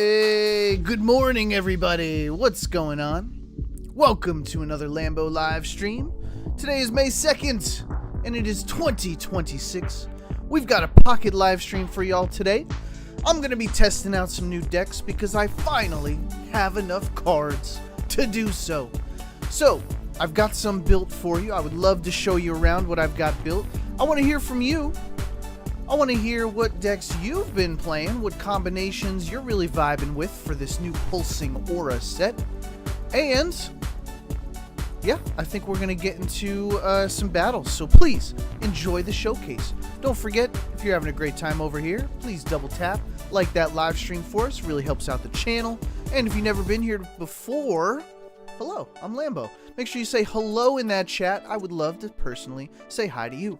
Hey, good morning, everybody. What's going on? Welcome to another Lambo live stream. Today is May 2nd, and it is 2026. We've got a Pocket live stream for y'all today. I'm going to be testing out some new decks because I finally have enough cards to do so. So, I've got some built for you. I would love to show you around what I've got built. I want to hear from you. I want to hear what decks you've been playing, what combinations you're really vibing with for this new Pulsing Aura set. And, yeah, I think we're going to get into some battles. So please, enjoy the showcase. Don't forget, if you're having a great time over here, please double tap, like that live stream for us. Really helps out the channel. And if you've never been here before, hello, I'm Lambo. Make sure you say hello in that chat. I would love to personally say hi to you.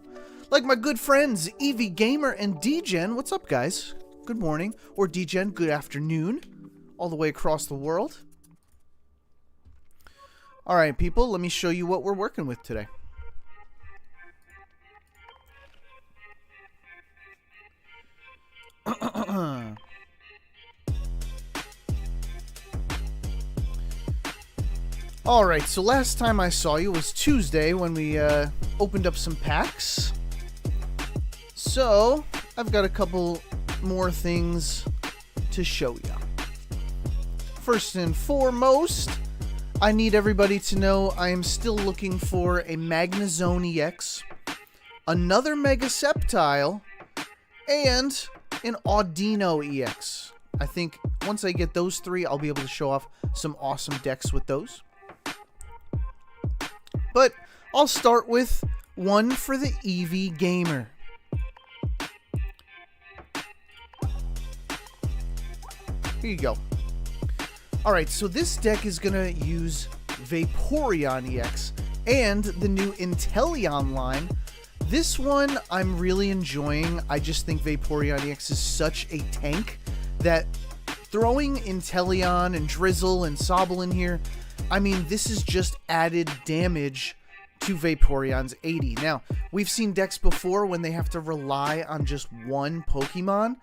Like my good friends, Eevee Gamer and DGen. What's up, guys? Good morning. Or DGen, good afternoon. All the way across the world. Alright, people, let me show you what we're working with today. Alright, so last time I saw you was Tuesday when we opened up some packs. So, I've got a couple more things to show you. First and foremost, I need everybody to know I am still looking for a Magnezone EX, another Mega Sceptile, and an Audino EX. I think once I get those three, I'll be able to show off some awesome decks with those. But I'll start with one for the Eevee Gamer. Here you go. Alright, so this deck is going to use Vaporeon EX and the new Inteleon line. This one I'm really enjoying. I just think Vaporeon EX is such a tank that throwing Inteleon and Drizzle and Sobble in here, I mean, this is just added damage to Vaporeon's 80. Now, we've seen decks before when they have to rely on just one Pokemon.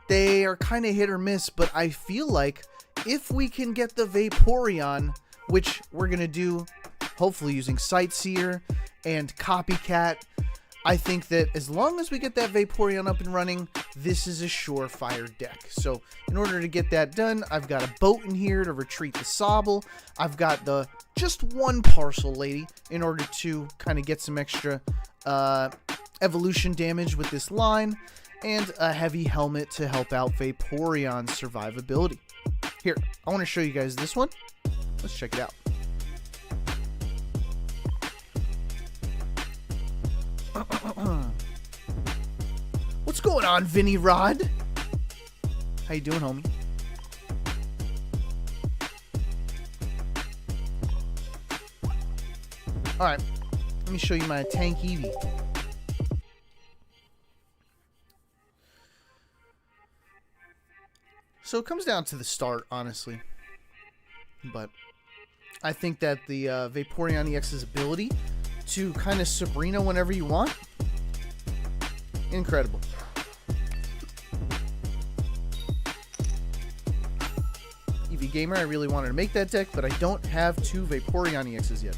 They are kind of hit or miss, but I feel like if we can get the Vaporeon, which we're going to do hopefully using Sightseer and Copycat, I think that as long as we get that Vaporeon up and running, this is a surefire deck. So in order to get that done, I've got a boat in here to retreat the Sobble. I've got the just one Parcel Lady in order to kind of get some extra evolution damage with this line, and a heavy helmet to help out Vaporeon's survivability. Here, I want to show you guys this one. Let's check it out. What's going on, Vinny Rod? How you doing, homie? Alright, let me show you my tank Eevee. So it comes down to the start, honestly. But I think that the Vaporeon EX's ability to kind of Sabrina whenever you want, incredible. Eevee Gamer, I really wanted to make that deck, but I don't have two Vaporeon EXs yet.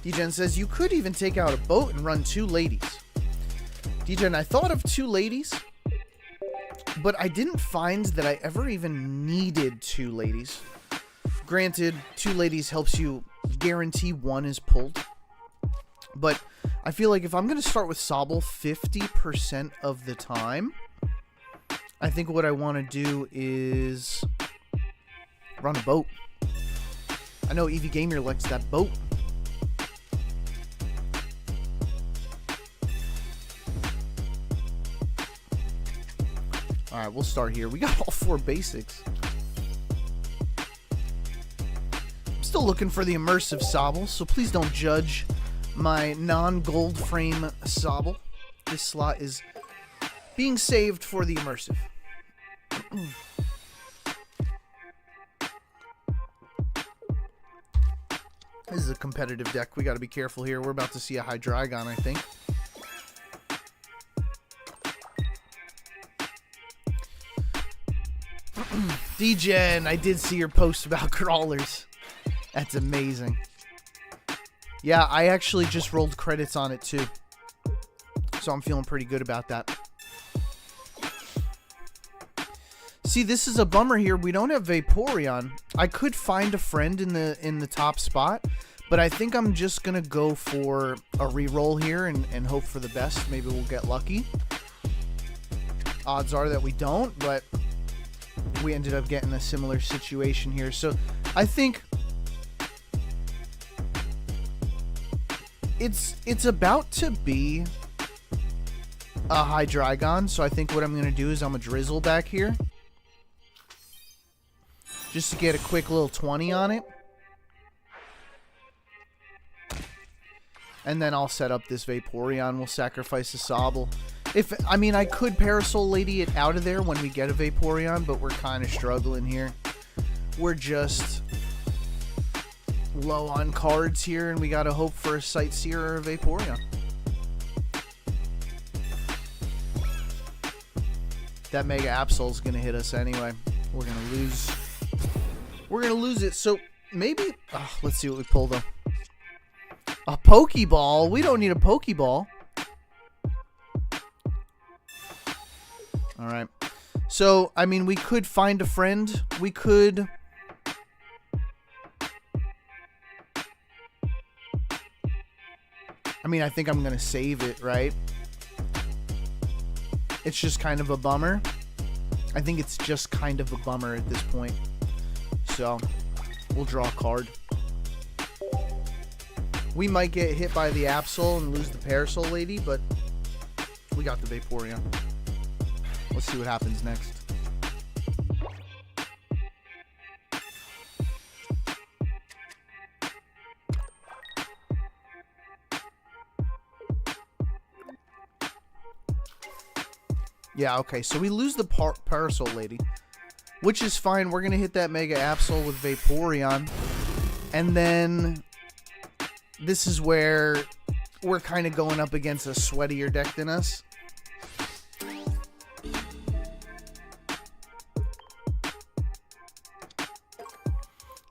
DGen says, you could even take out a boat and run two ladies. DGen, I thought of two ladies, but I didn't find that I ever even needed two ladies. Granted, two ladies helps you guarantee one is pulled. But I feel like if I'm going to start with Sobble 50% of the time, I think what I want to do is run a boat. I know Eevee Gamer likes that boat. Alright, we'll start here. We got all four basics. I'm still looking for the immersive Sobble, so please don't judge my non-gold frame Sobble. This slot is being saved for the immersive. This is a competitive deck. We got to be careful here. We're about to see a Hydreigon, I think. D-Gen, I did see your post about crawlers. That's amazing. Yeah, I actually just rolled credits on it too. So I'm feeling pretty good about that. See, this is a bummer here. We don't have Vaporeon. I could find a friend in the top spot, but I think I'm just gonna go for a reroll here and hope for the best. Maybe we'll get lucky. Odds are that we don't, but we ended up getting a similar situation here. So I think it's about to be a Hydreigon. So I think what I'm gonna do is I'm gonna drizzle back here. Just to get a quick little 20 on it. And then I'll set up this Vaporeon. We'll sacrifice a Sobble. I mean, I could Parasol Lady it out of there when we get a Vaporeon, but we're kind of struggling here. We're just low on cards here, and we got to hope for a Sightseer or a Vaporeon. That Mega Absol's going to hit us anyway. We're going to lose. We're going to lose it. So maybe... let's see what we pull, though. A Pokeball? We don't need a Pokeball. Alright. So, I mean, we could find a friend. We could... I mean, I think I'm going to save it, right? It's just kind of a bummer. I think it's just kind of a bummer at this point. So, we'll draw a card. We might get hit by the Absol and lose the Parasol Lady, but we got the Vaporeon. Let's see what happens next. Yeah, okay, so we lose the Parasol Lady, which is fine. We're going to hit that Mega Absol with Vaporeon. And then this is where we're kind of going up against a sweatier deck than us.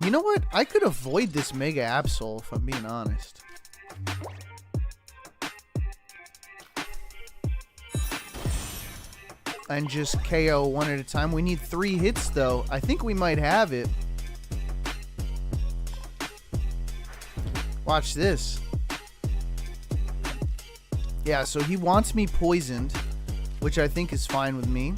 You know what? I could avoid this Mega Absol if I'm being honest. And just KO one at a time. We need 3 hits, though. I think we might have it. Watch this. Yeah, so he wants me poisoned, which I think is fine with me.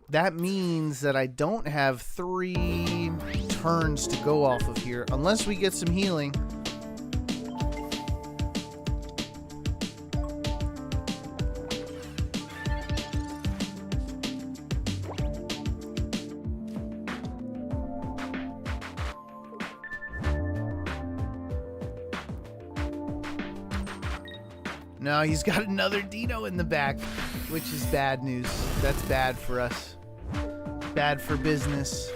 That means that I don't have 3 turns to go off of here, unless we get some healing. No, he's got another Dino in the back, which is bad news. That's bad for us. Bad for business.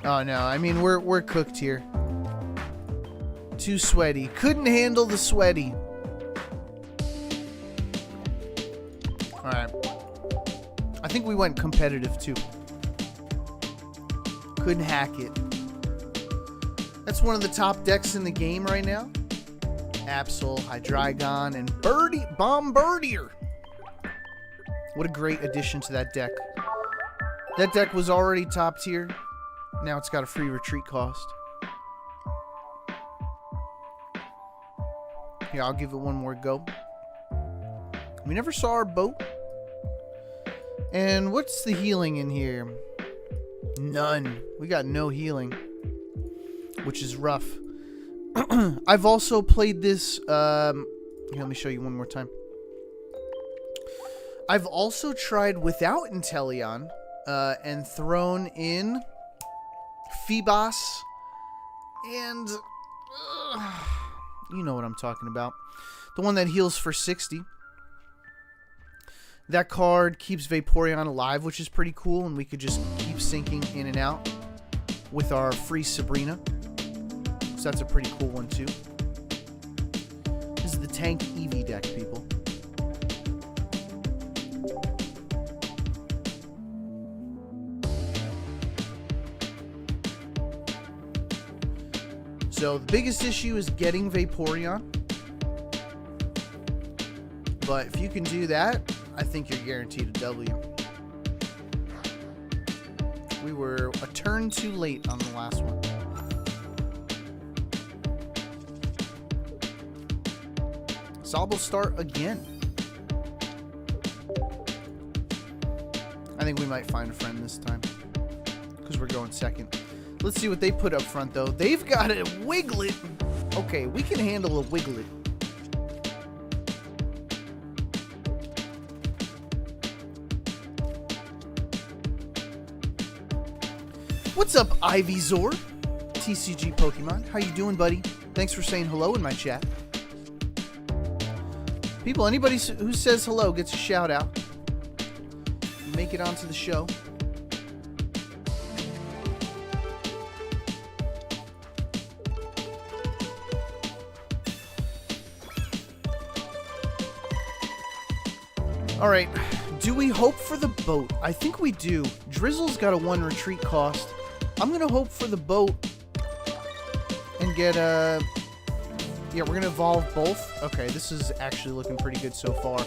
Oh no, I mean we're cooked here. Too sweaty. Couldn't handle the sweaty. Alright. I think we went competitive too. Couldn't hack it. That's one of the top decks in the game right now. Absol, Hydreigon, and Bombardier. What a great addition to that deck. That deck was already top tier. Now it's got a free retreat cost. Here, I'll give it one more go. We never saw our boat. And what's the healing in here? None. We got no healing, which is rough. I've also played this... here, let me show you one more time. I've also tried without Inteleon and thrown in Feebas and... you know what I'm talking about. The one that heals for 60. That card keeps Vaporeon alive, which is pretty cool, and we could just keep keep sinking in and out with our free Sabrina. So that's a pretty cool one too. This is the Tank Eevee deck, people. So the biggest issue is getting Vaporeon. But if you can do that, I think you're guaranteed a W. We were a turn too late on the last one. Sobble start again. I think we might find a friend this time, because we're going second. Let's see what they put up front, though. They've got a Wiglet. Okay, we can handle a Wiglet. What's up, Ivysaur? TCG Pokemon. How you doing, buddy? Thanks for saying hello in my chat. People, anybody who says hello gets a shout out. Make it onto the show. All right, do we hope for the boat? I think we do. Drizzle's got a 1 retreat cost. I'm gonna hope for the boat and get a... Yeah, we're gonna evolve both. Okay, this is actually looking pretty good so far.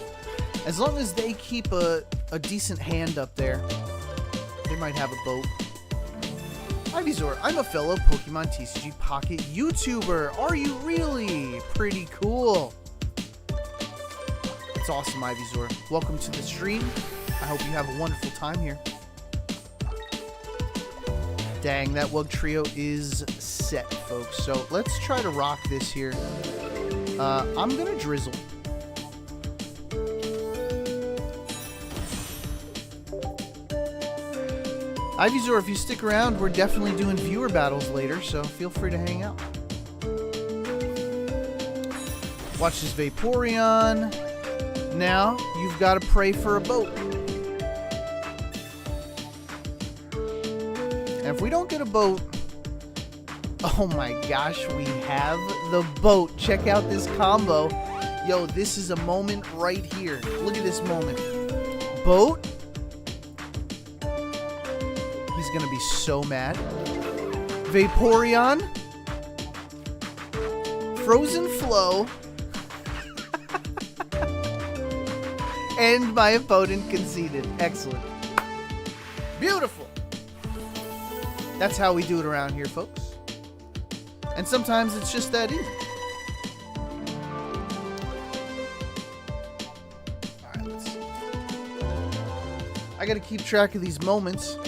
As long as they keep a decent hand up there, they might have a boat. Ivysaur, I'm a fellow Pokemon TCG Pocket YouTuber. Are you really? Pretty cool. That's awesome, Ivysaur. Welcome to the stream. I hope you have a wonderful time here. Dang, that Wug Trio is set, folks. So let's try to rock this here. I'm gonna Drizzle. Ivysaur, if you stick around, we're definitely doing viewer battles later, so feel free to hang out. Watch this Vaporeon. Now, you've got to pray for a boat. And if we don't get a boat... Oh my gosh, we have the boat. Check out this combo. Yo, this is a moment right here. Look at this moment. Boat. He's going to be so mad. Vaporeon. Frozen Flow. And my opponent conceded. Excellent. Beautiful. That's how we do it around here, folks. And sometimes it's just that easy. Alright, let's see. I gotta keep track of these moments. So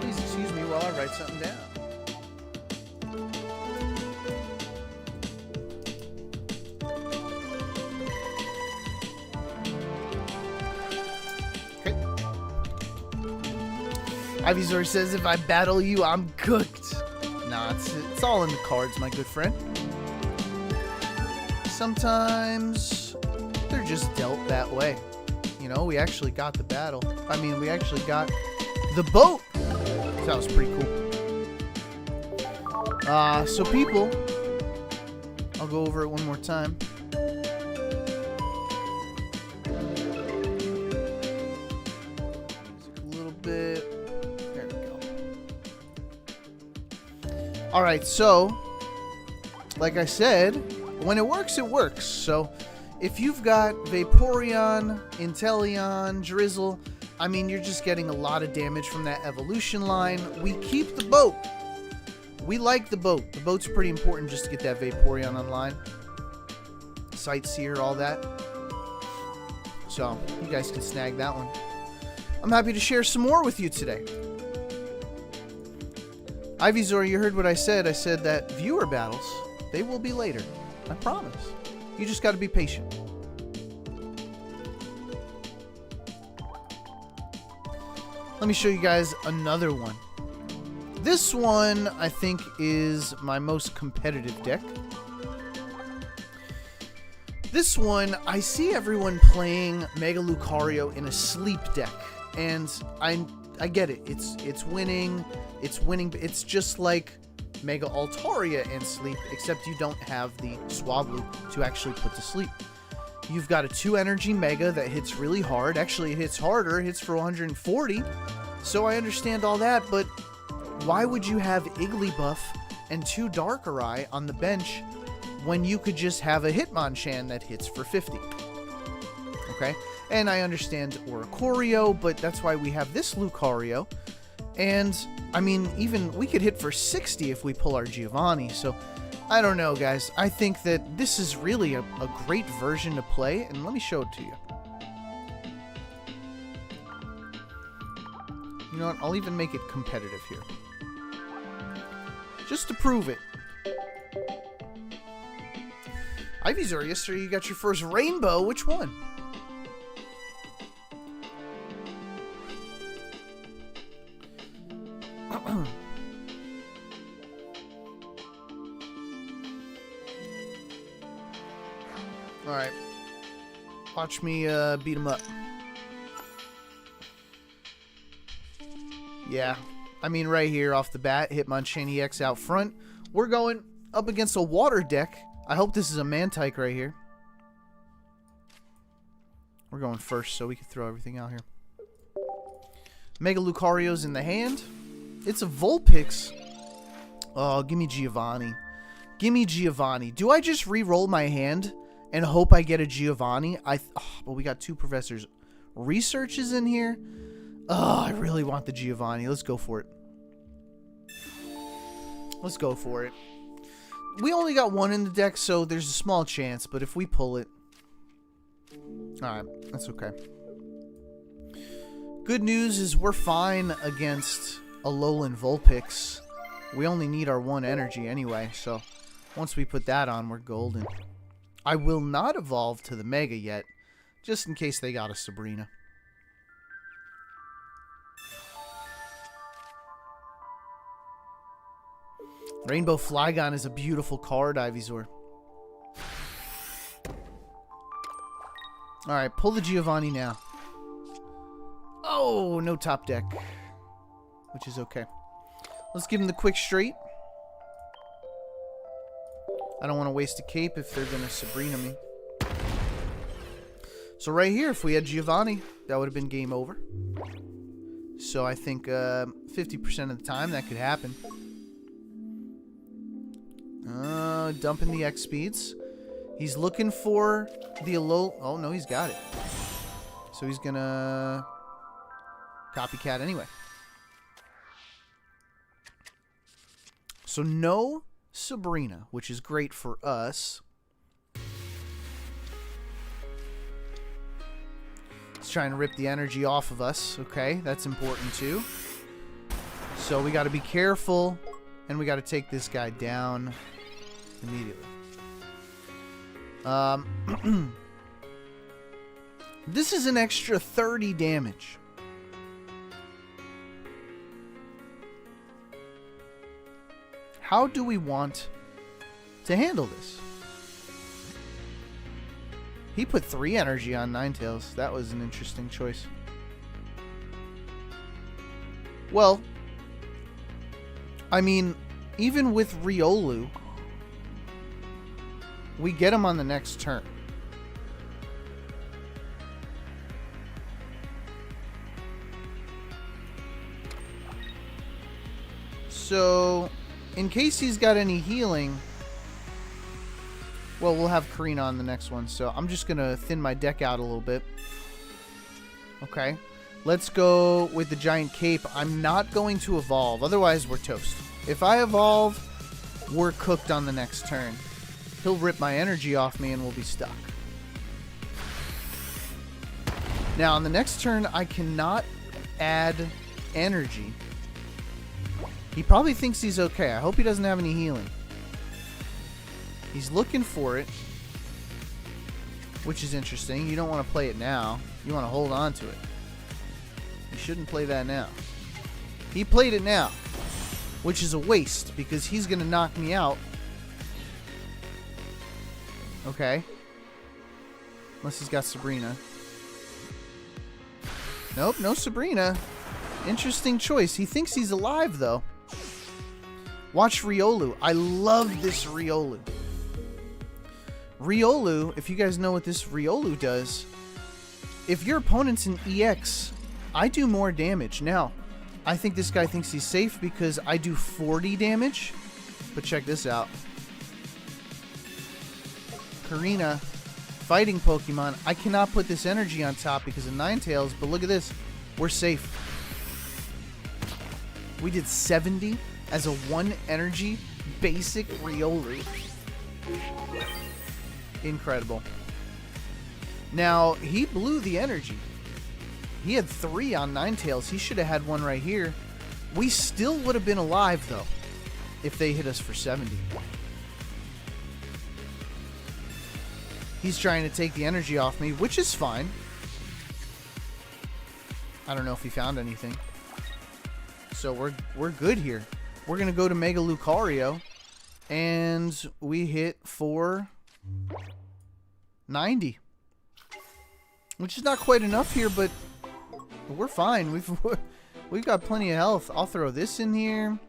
please excuse me while I write something down. Ivysaur says, if I battle you, I'm cooked. Nah, it's all in the cards, my good friend. Sometimes they're just dealt that way. You know, we actually got the battle. I mean, we actually got the boat. So that was pretty cool. So people, I'll go over it one more time. A little bit. Alright, so, like I said, when it works, it works. So, if you've got Vaporeon, Inteleon, Drizzle, I mean, you're just getting a lot of damage from that evolution line. We keep the boat. We like the boat. The boat's pretty important just to get that Vaporeon online. Sightseer, all that. So, you guys can snag that one. I'm happy to share some more with you today. Ivysaur, you heard what I said. I said that viewer battles, they will be later. I promise. You just got to be patient. Let me show you guys another one. This one, I think, is my most competitive deck. This one, I see everyone playing Mega Lucario in a sleep deck. And I get it. It's winning. It's winning. It's just like Mega Altaria and Sleep, except you don't have the Swablu to actually put to sleep. You've got a 2 energy Mega that hits really hard. Actually, it hits harder. It hits for 140. So I understand all that, but why would you have Igglybuff and 2 Darkrai on the bench when you could just have a Hitmonchan that hits for 50? Okay? And I understand Oricorio, but that's why we have this Lucario. And, I mean, even we could hit for 60 if we pull our Giovanni. So, I don't know, guys. I think that this is really a great version to play. And let me show it to you. You know what? I'll even make it competitive here. Just to prove it. Ivysaur, yesterday you got your first rainbow. Which one? Alright. Watch me beat him up. Yeah. I mean, right here off the bat, Hitmonchan EX out front. We're going up against a water deck. I hope this is a Mantike right here. We're going first, so we can throw everything out here. Mega Lucario's in the hand. It's a Vulpix. Oh, give me Giovanni. Give me Giovanni. Do I just re-roll my hand and hope I get a Giovanni? But we got 2 Professors. Research is in here. Oh, I really want the Giovanni. Let's go for it. Let's go for it. We only got 1 in the deck, so there's a small chance. But if we pull it... Alright, that's okay. Good news is we're fine against a Alolan Vulpix. We only need our 1 energy anyway, so once we put that on, we're golden. I will not evolve to the Mega yet, just in case they got a Sabrina. Rainbow Flygon is a beautiful card, Ivysaur. Alright, pull the Giovanni now. Oh, no top deck. Which is okay. Let's give him the quick straight. I don't want to waste a cape if they're going to Sabrina me. So right here, if we had Giovanni, that would have been game over. So I think 50% of the time that could happen. Dumping the X speeds. He's looking for the Alolan... Oh, no, he's got it. So he's going to copycat anyway. So no Sabrina, which is great for us. It's trying to rip the energy off of us. Okay, that's important too. So we got to be careful, and we got to take this guy down immediately. This is an extra 30 damage. How do we want to handle this? He put 3 energy on Ninetales. That was an interesting choice. Well, I mean, even with Riolu, we get him on the next turn. So, in case he's got any healing, well, we'll have Karina on the next one. So I'm just going to thin my deck out a little bit. Okay. Let's go with the Giant Cape. I'm not going to evolve. Otherwise, we're toast. If I evolve, we're cooked on the next turn. He'll rip my energy off me and we'll be stuck. Now, on the next turn, I cannot add energy. He probably thinks he's okay. I hope he doesn't have any healing. He's looking for it, which is interesting. You don't want to play it now. You want to hold on to it. You shouldn't play that now. He played it now, which is a waste because he's going to knock me out. Okay. Unless he's got Sabrina. Nope, no Sabrina. Interesting choice. He thinks he's alive, though. Watch Riolu. I love this Riolu. Riolu, if you guys know what this Riolu does, if your opponent's an EX, I do more damage. Now, I think this guy thinks he's safe because I do 40 damage. But check this out. Karina, fighting Pokemon. I cannot put this energy on top because of Ninetales, but look at this. We're safe. We did 70 as a 1 energy basic Riolu. Incredible. Now, he blew the energy. He had 3 on Ninetales. He should have had 1 right here. We still would have been alive, though, if they hit us for 70. He's trying to take the energy off me, which is fine. I don't know if he found anything. So we're good here. We're going to go to Mega Lucario, and we hit for 90. Which is not quite enough here, but we're fine. We've got plenty of health. I'll throw this in here.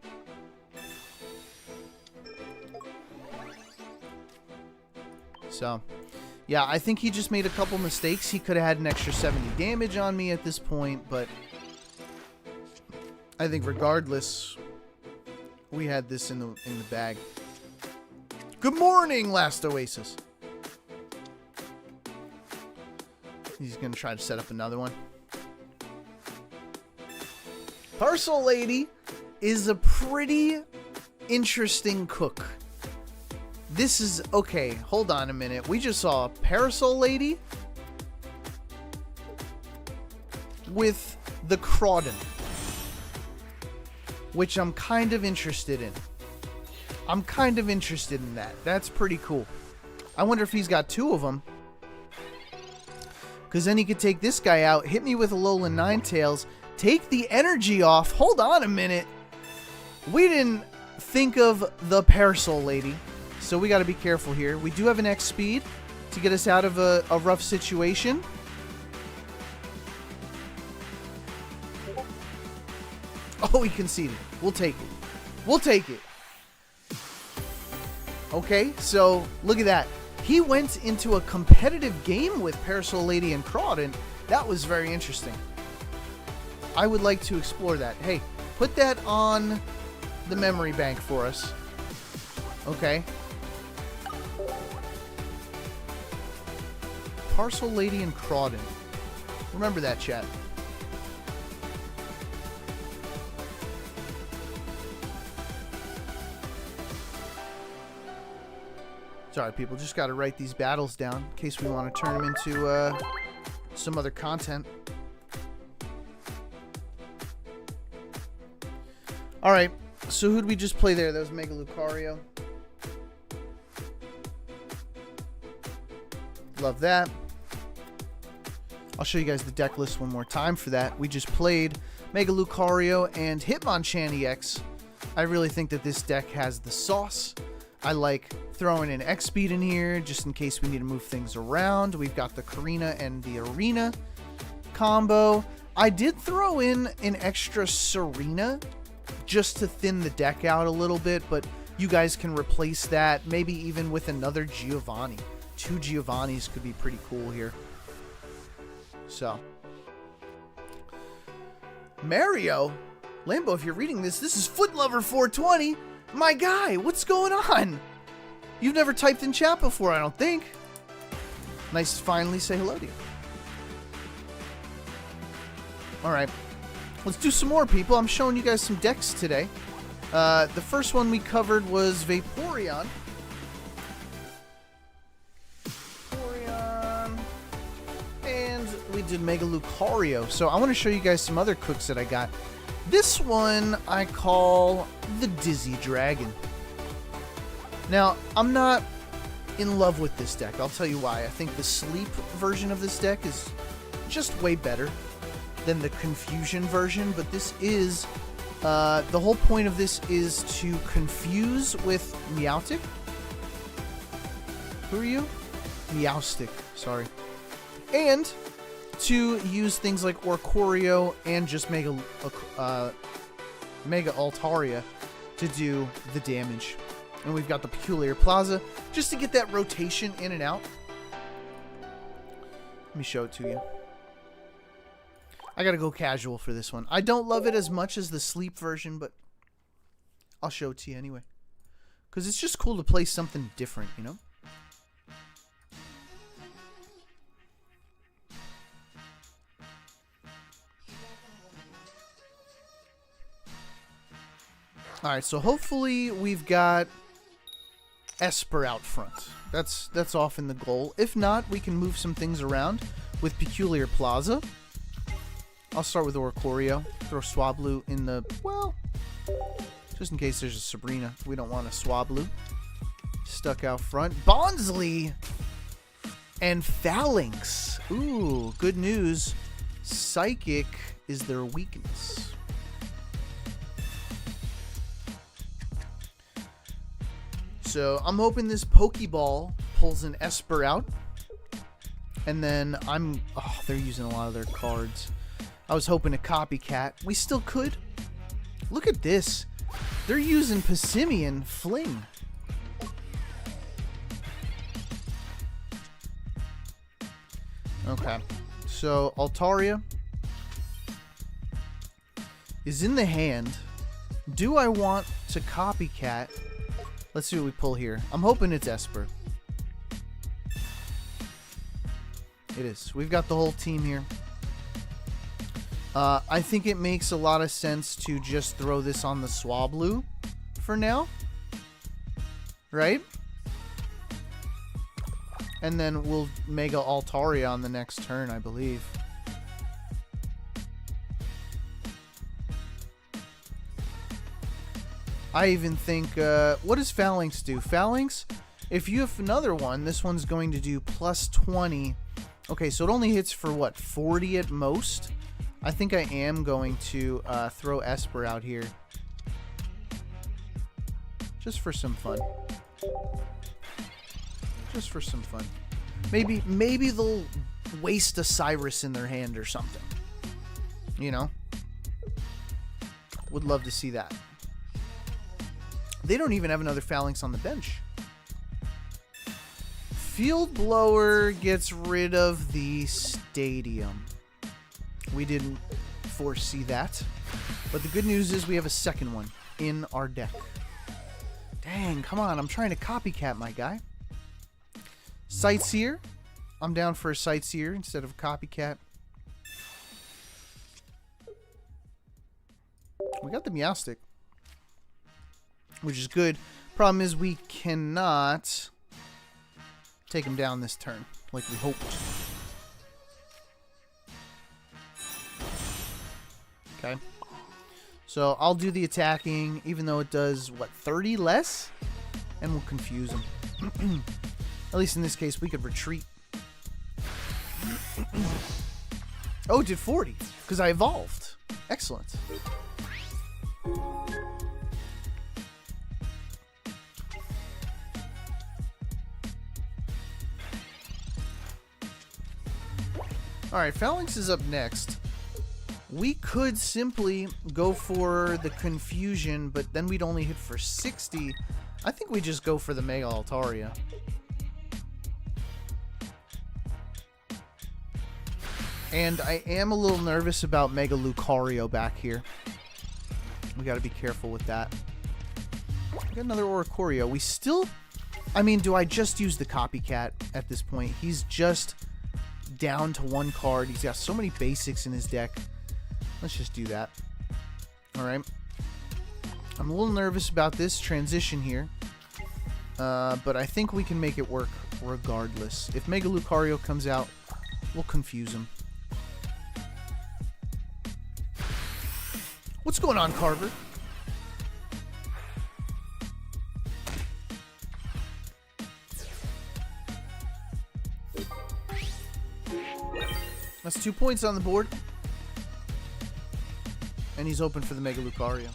So, yeah, I think he just made a couple mistakes. He could have had an extra 70 damage on me at this point, but I think regardless, we had this in the bag. Good morning, Last Oasis. He's going to try to set up another one. Parcel Lady is a pretty interesting cook. This is... Okay, hold on a minute. We just saw a Parasol Lady with the Crawdon, which I'm kind of interested in. I'm kind of interested in that. That's pretty cool. I wonder if he's got 2 of them. Because then he could take this guy out, hit me with a Alolan Ninetales, take the energy off. Hold on a minute. We didn't think of the Parasol Lady, so we got to be careful here. We do have an X speed to get us out of a rough situation. Oh, he conceded. We'll take it. We'll take it. Okay, so look at that. He went into a competitive game with Parasol Lady and Crawdon. That was very interesting. I would like to explore that. Hey, put that on the memory bank for us. Okay. Parasol Lady and Crawdon. Remember that, chat. Sorry, people. Just got to write these battles down in case we want to turn them into some other content. Alright, so who'd we just play there? That was Mega Lucario. Love that. I'll show you guys the deck list one more time for that. We just played Mega Lucario and Hitmonchan EX. I really think that this deck has the sauce. I like throwing an X-Speed in here just in case we need to move things around. We've got the Karina and the Arena combo. I did throw in an extra Serena just to thin the deck out a little bit, but you guys can replace that maybe even with another Giovanni. 2 Giovannis could be pretty cool here. So, Mario, Lambo, if you're reading this, this is Footlover 420. My guy, what's going on? You've never typed in chat before, I don't think. Nice to finally say hello to you. Alright, let's do some more, people. I'm showing you guys some decks today. The first one we covered was Vaporeon. And we did Mega Lucario. So I want to show you guys some other cooks that I got. This one I call the Dizzy Dragon. Now, I'm not in love with this deck. I'll tell you why. I think the Sleep version of this deck is just way better than the Confusion version, but this is, the whole point of this is to confuse with Meowtic. Who are you? Meowstic, sorry. And to use things like Oricorio and just Mega Altaria to do the damage. And we've got the Peculiar Plaza just to get that rotation in and out. Let me show it to you. I gotta go casual for this one. I don't love it as much as the sleep version, but I'll show it to you anyway. Because it's just cool to play something different, you know? Alright, so hopefully we've got Esper out front. That's often the goal. If not, we can move some things around with Peculiar Plaza. I'll start with Oricorio. Throw Swablu in the... well, just in case there's a Sabrina. We don't want a Swablu stuck out front. Bonsly and Phalanx. Ooh, good news. Psychic is their weakness. So I'm hoping this Pokeball pulls an Esper out. And then oh, they're using a lot of their cards. I was hoping a Copycat. We still could. Look at this. They're using Passimian Fling. Okay. So Altaria is in the hand. Do I want to Copycat? Let's see what we pull here. I'm hoping it's Esper. It is. We've got the whole team here. I think it makes a lot of sense to just throw this on the Swablu for now. Right? And then we'll Mega Altaria on the next turn, I believe. I even think, what does Phalanx do? Phalanx, if you have another one, this one's going to do plus 20. Okay, so it only hits for what, 40 at most? I think I am going to throw Esper out here. Just for some fun. Just for some fun. Maybe they'll waste a Cyrus in their hand or something. You know? Would love to see that. They don't even have another Phalanx on the bench. Field Blower gets rid of the stadium. We didn't foresee that. But the good news is we have a second one in our deck. Dang, come on. I'm trying to Copycat my guy. Sightseer. I'm down for a Sightseer instead of a Copycat. We got the Meowstic, which is good. Problem is we cannot take him down this turn like we hoped. Okay. So I'll do the attacking, even though it does, what, 30 less? And we'll confuse him. At least in this case, we could retreat. Oh, it did 40, because I evolved. Excellent. Alright, Phalanx is up next. We could simply go for the Confusion, but then we'd only hit for 60. I think we just go for the Mega Altaria. And I am a little nervous about Mega Lucario back here. We gotta be careful with that. We got another Oricorio. We still... I mean, do I just use the Copycat at this point? He's just down to one card. He's got so many basics in his deck. Let's just do that. Alright. I'm a little nervous about this transition here. But I think we can make it work regardless. If Mega Lucario comes out, we'll confuse him. What's going on, Carver? That's 2 points on the board. And he's open for the Mega Lucario.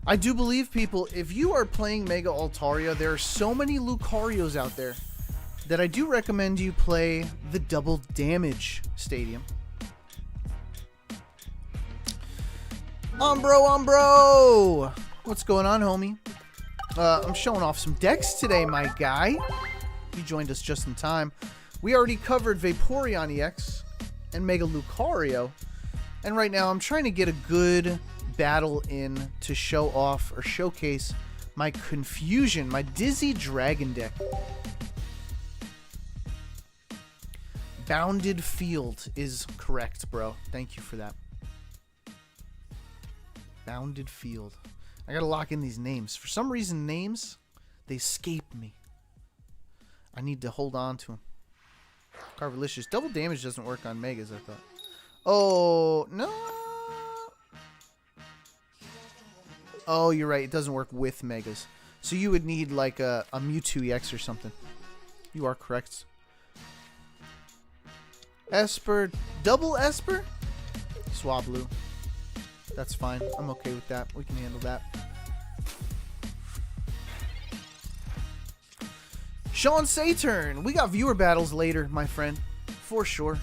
I do believe, people, if you are playing Mega Altaria, there are so many Lucarios out there. that I do recommend you play the Double Damage Stadium. Umbro! What's going on, homie? I'm showing off some decks today, my guy. You joined us just in time. We already covered Vaporeon EX and Mega Lucario. And right now, I'm trying to get a good battle in to show off or showcase my Confusion, my Dizzy Dragon deck. Bounded Field is correct, bro. Thank you for that. Bounded Field. I gotta lock in these names. For some reason, names, they escape me. I need to hold on to them. Carvalicious. Double damage doesn't work on Megas, I thought. Oh, no. Oh, you're right. It doesn't work with Megas. So you would need like a Mewtwo EX or something. You are correct. Esper. Double Esper? Swablu. That's fine. I'm okay with that. We can handle that. Sean Saturn. We got viewer battles later, my friend. For sure.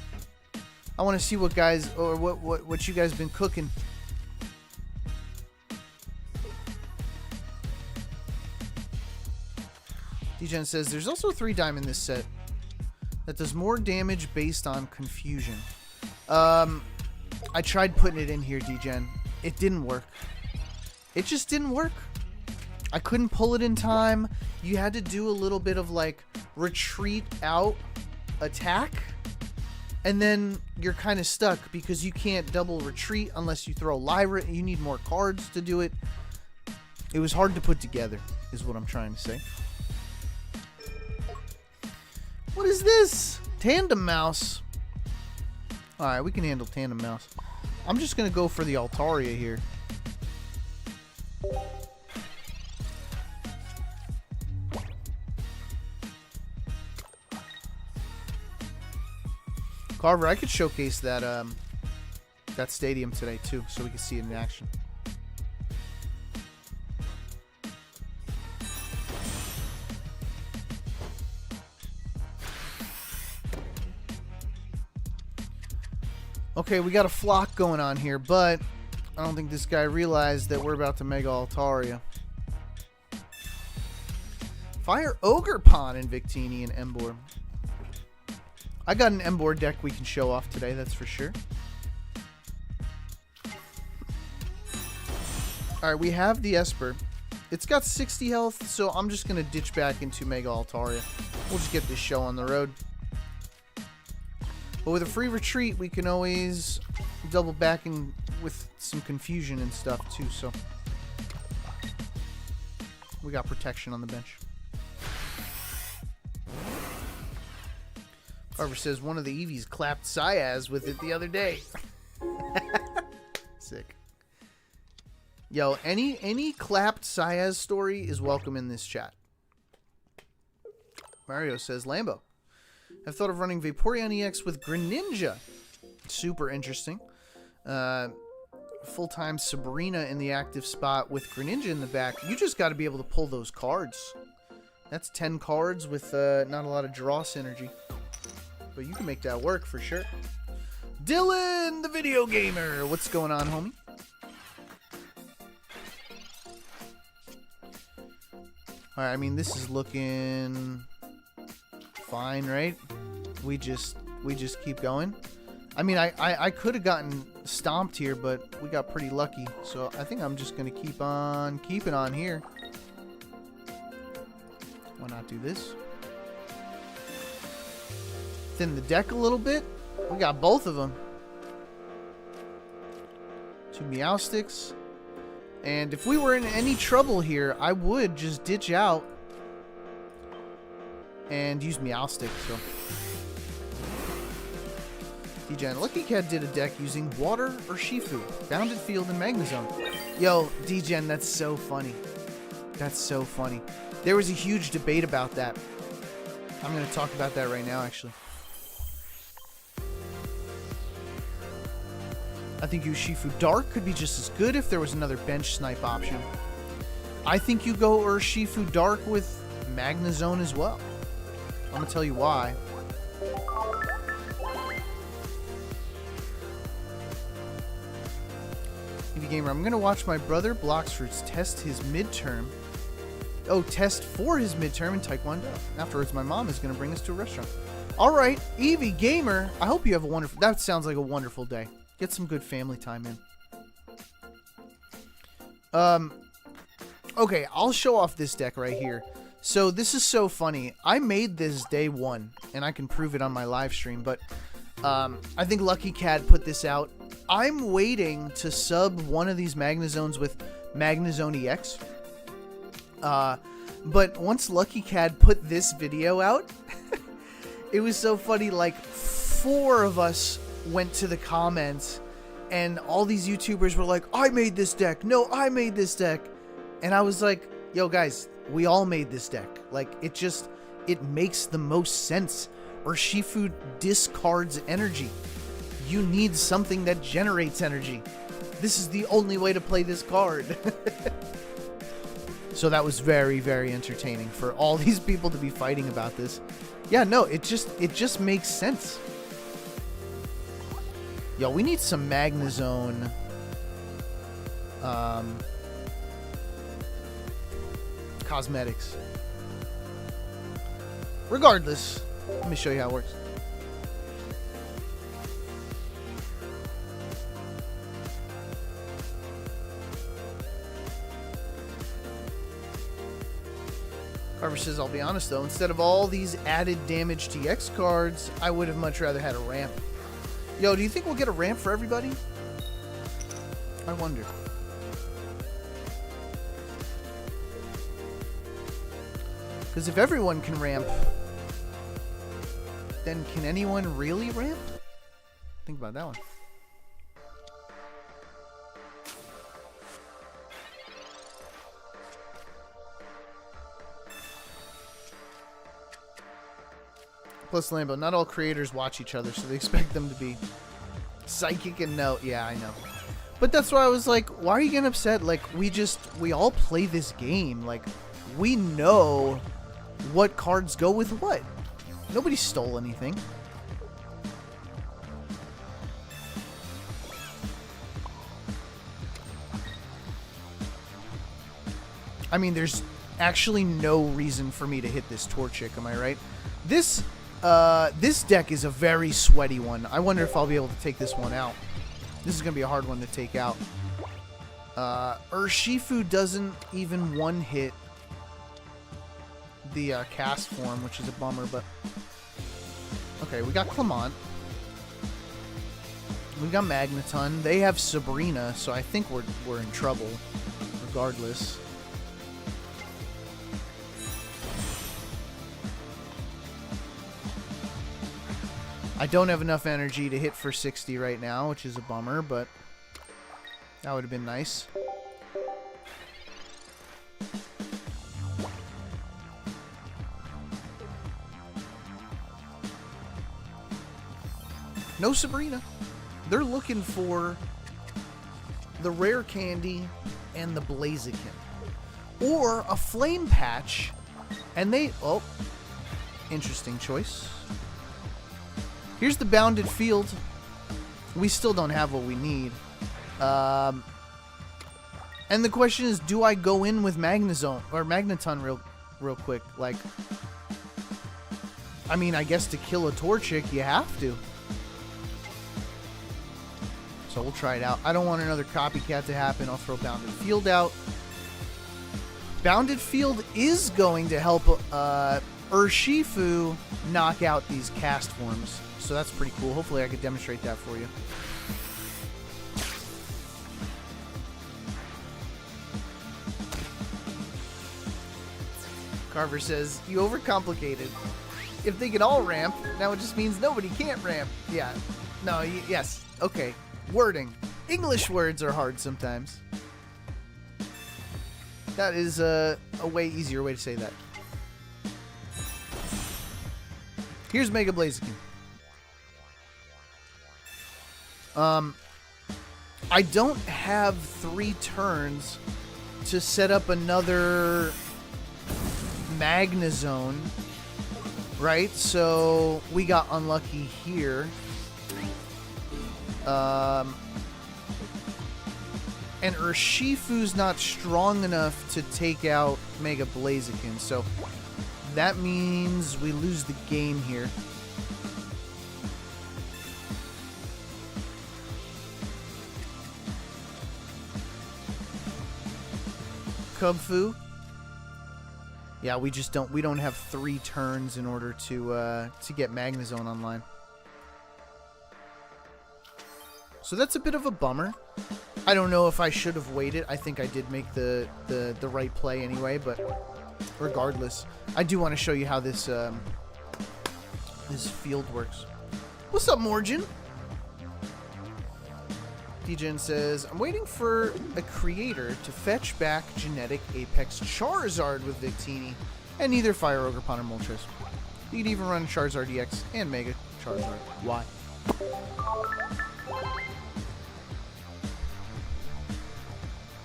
I want to see what guys, or what you guys been cooking. D-Gen says, there's also a 3-dime in this set that does more damage based on Confusion. I tried putting it in here, D-Gen. It didn't work. It just didn't work. I couldn't pull it in time. You had to do a little bit of like retreat out attack. And then you're kind of stuck because you can't double retreat unless you throw Lyra. You need more cards to do it. It was hard to put together, is what I'm trying to say. What is this? Tandem Mouse. Alright, we can handle Tandem Mouse. I'm just going to go for the Altaria here. Carver, I could showcase that that stadium today too, so we can see it in action. Okay, we got a flock going on here, but I don't think this guy realized that we're about to Mega Altaria. Fire Ogerpon in Victini and Emboar. I got an Emboar deck we can show off today, that's for sure. Alright, we have the Esper. It's got 60 health, so I'm just going to ditch back into Mega Altaria. We'll just get this show on the road. But with a free retreat, we can always double back in with some Confusion and stuff too, so we got protection on the bench. Carver says one of the Eevees clapped Sayaz with it the other day. Sick. Yo, any clapped Sayaz story is welcome in this chat. Mario says Lambo. I've thought of running Vaporeon EX with Greninja. Super interesting. Full-time Sabrina in the active spot with Greninja in the back. You just got to be able to pull those cards. That's 10 cards with not a lot of draw synergy. But you can make that work for sure. Dylan, the video gamer. What's going on, homie? Alright, I mean, this is looking fine, right? We just keep going. I mean, I could have gotten stomped here, but we got pretty lucky. So I think I'm just going to keep on keeping on here. Why not do this? Thin the deck a little bit. We got both of them. 2 Meowstics. And if we were in any trouble here, I would just ditch out and use Meowstick. So, D-Gen, Lucky Cat did a deck using Water or Shifu, Bounded Field, and Magnezone. Yo, D-Gen, that's so funny. That's so funny. There was a huge debate about that. I'm going to talk about that right now, actually. I think Urshifu Dark could be just as good if there was another bench snipe option. I think you go Urshifu Dark with Magnezone as well. I'm gonna tell you why. Eevee Gamer, I'm gonna watch my brother Bloxfruits test his midterm. Oh, test for his midterm in Taekwondo. Afterwards, my mom is gonna bring us to a restaurant. All right, Eevee Gamer, I hope you have a wonderful... That sounds like a wonderful day. Get some good family time in. Okay, I'll show off this deck right here. So this is so funny. I made this day one, and I can prove it on my live stream, but I think Lucky Cat put this out. I'm waiting to sub one of these Magnezones with Magnezone EX. But once Lucky Cat put this video out, it was so funny. Like 4 of us went to the comments, and all these YouTubers were like, I made this deck. No, I made this deck. And I was like, yo guys, we all made this deck. Like, it makes the most sense. Urshifu discards energy. You need something that generates energy. This is the only way to play this card. So that was very, very entertaining for all these people to be fighting about this. Yeah, no, it just makes sense. Yo, we need some Magnezone. Cosmetics. Regardless, let me show you how it works. Carver says, I'll be honest though, instead of all these added damage TX cards, I would have much rather had a ramp. Yo, do you think we'll get a ramp for everybody? I wonder. Because if everyone can ramp, then can anyone really ramp? Think about that one. Plus Lambo, not all creators watch each other, so they expect them to be psychic and no. Yeah, I know. But that's why I was like, why are you getting upset? Like, we all play this game. Like, we know what cards go with what. Nobody stole anything. I mean, there's actually no reason for me to hit this Torchic, am I right? This deck is a very sweaty one. I wonder if I'll be able to take this one out. This is going to be a hard one to take out. Urshifu doesn't even one-hit the cast form, which is a bummer, but... Okay, we got Clement. We got Magneton. They have Sabrina, so I think we're in trouble, regardless. I don't have enough energy to hit for 60 right now, which is a bummer, but that would have been nice. No Sabrina. They're looking for the rare candy and the Blaziken. Or a flame patch. And they... Oh. Interesting choice. Here's the bounded field. We still don't have what we need. And the question is, do I go in with Magnezone or Magneton real quick? Like, I mean, I guess to kill a Torchic, you have to. So we'll try it out. I don't want another copycat to happen. I'll throw bounded field out. Bounded field is going to help Urshifu knock out these cast forms. So that's pretty cool. Hopefully I could demonstrate that for you. Carver says, you overcomplicated. If they can all ramp, now it just means nobody can't ramp. Yeah. No, yes. Okay. Wording. English words are hard sometimes. That is a way easier way to say that. Here's Mega Blaziken. I don't have 3 turns to set up another Magnezone right? So we got unlucky here. And Urshifu's not strong enough to take out Mega Blaziken, so that means we lose the game here. Kubfu. Yeah, we don't have 3 turns in order to get Magnezone online. So that's a bit of a bummer. I don't know if I should have waited. I think I did make the right play anyway, but regardless, I do want to show you how this this field works. What's up, Morgan? DJN says, I'm waiting for a creator to fetch back Genetic Apex Charizard with Victini, and neither Fire Ogre, Pon, or Moltres. You could even run Charizard EX and Mega Charizard. Why?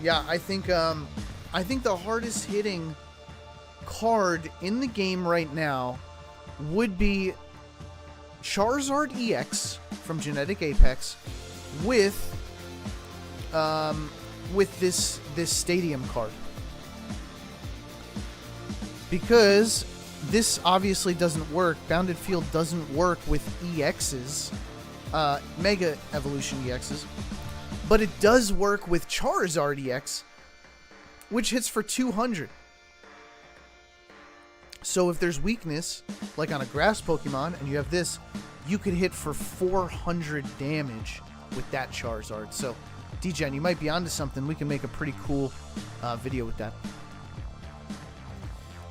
Yeah, I think the hardest hitting card in the game right now would be Charizard EX from Genetic Apex with this stadium card, because this obviously doesn't work. Bounded Field doesn't work with EXs, Mega Evolution EXs, but it does work with Charizard EX, which hits for 200. So if there's weakness, like on a grass Pokemon, and you have this, you could hit for 400 damage with that Charizard. So DJN, you might be onto something. We can make a pretty cool video with that.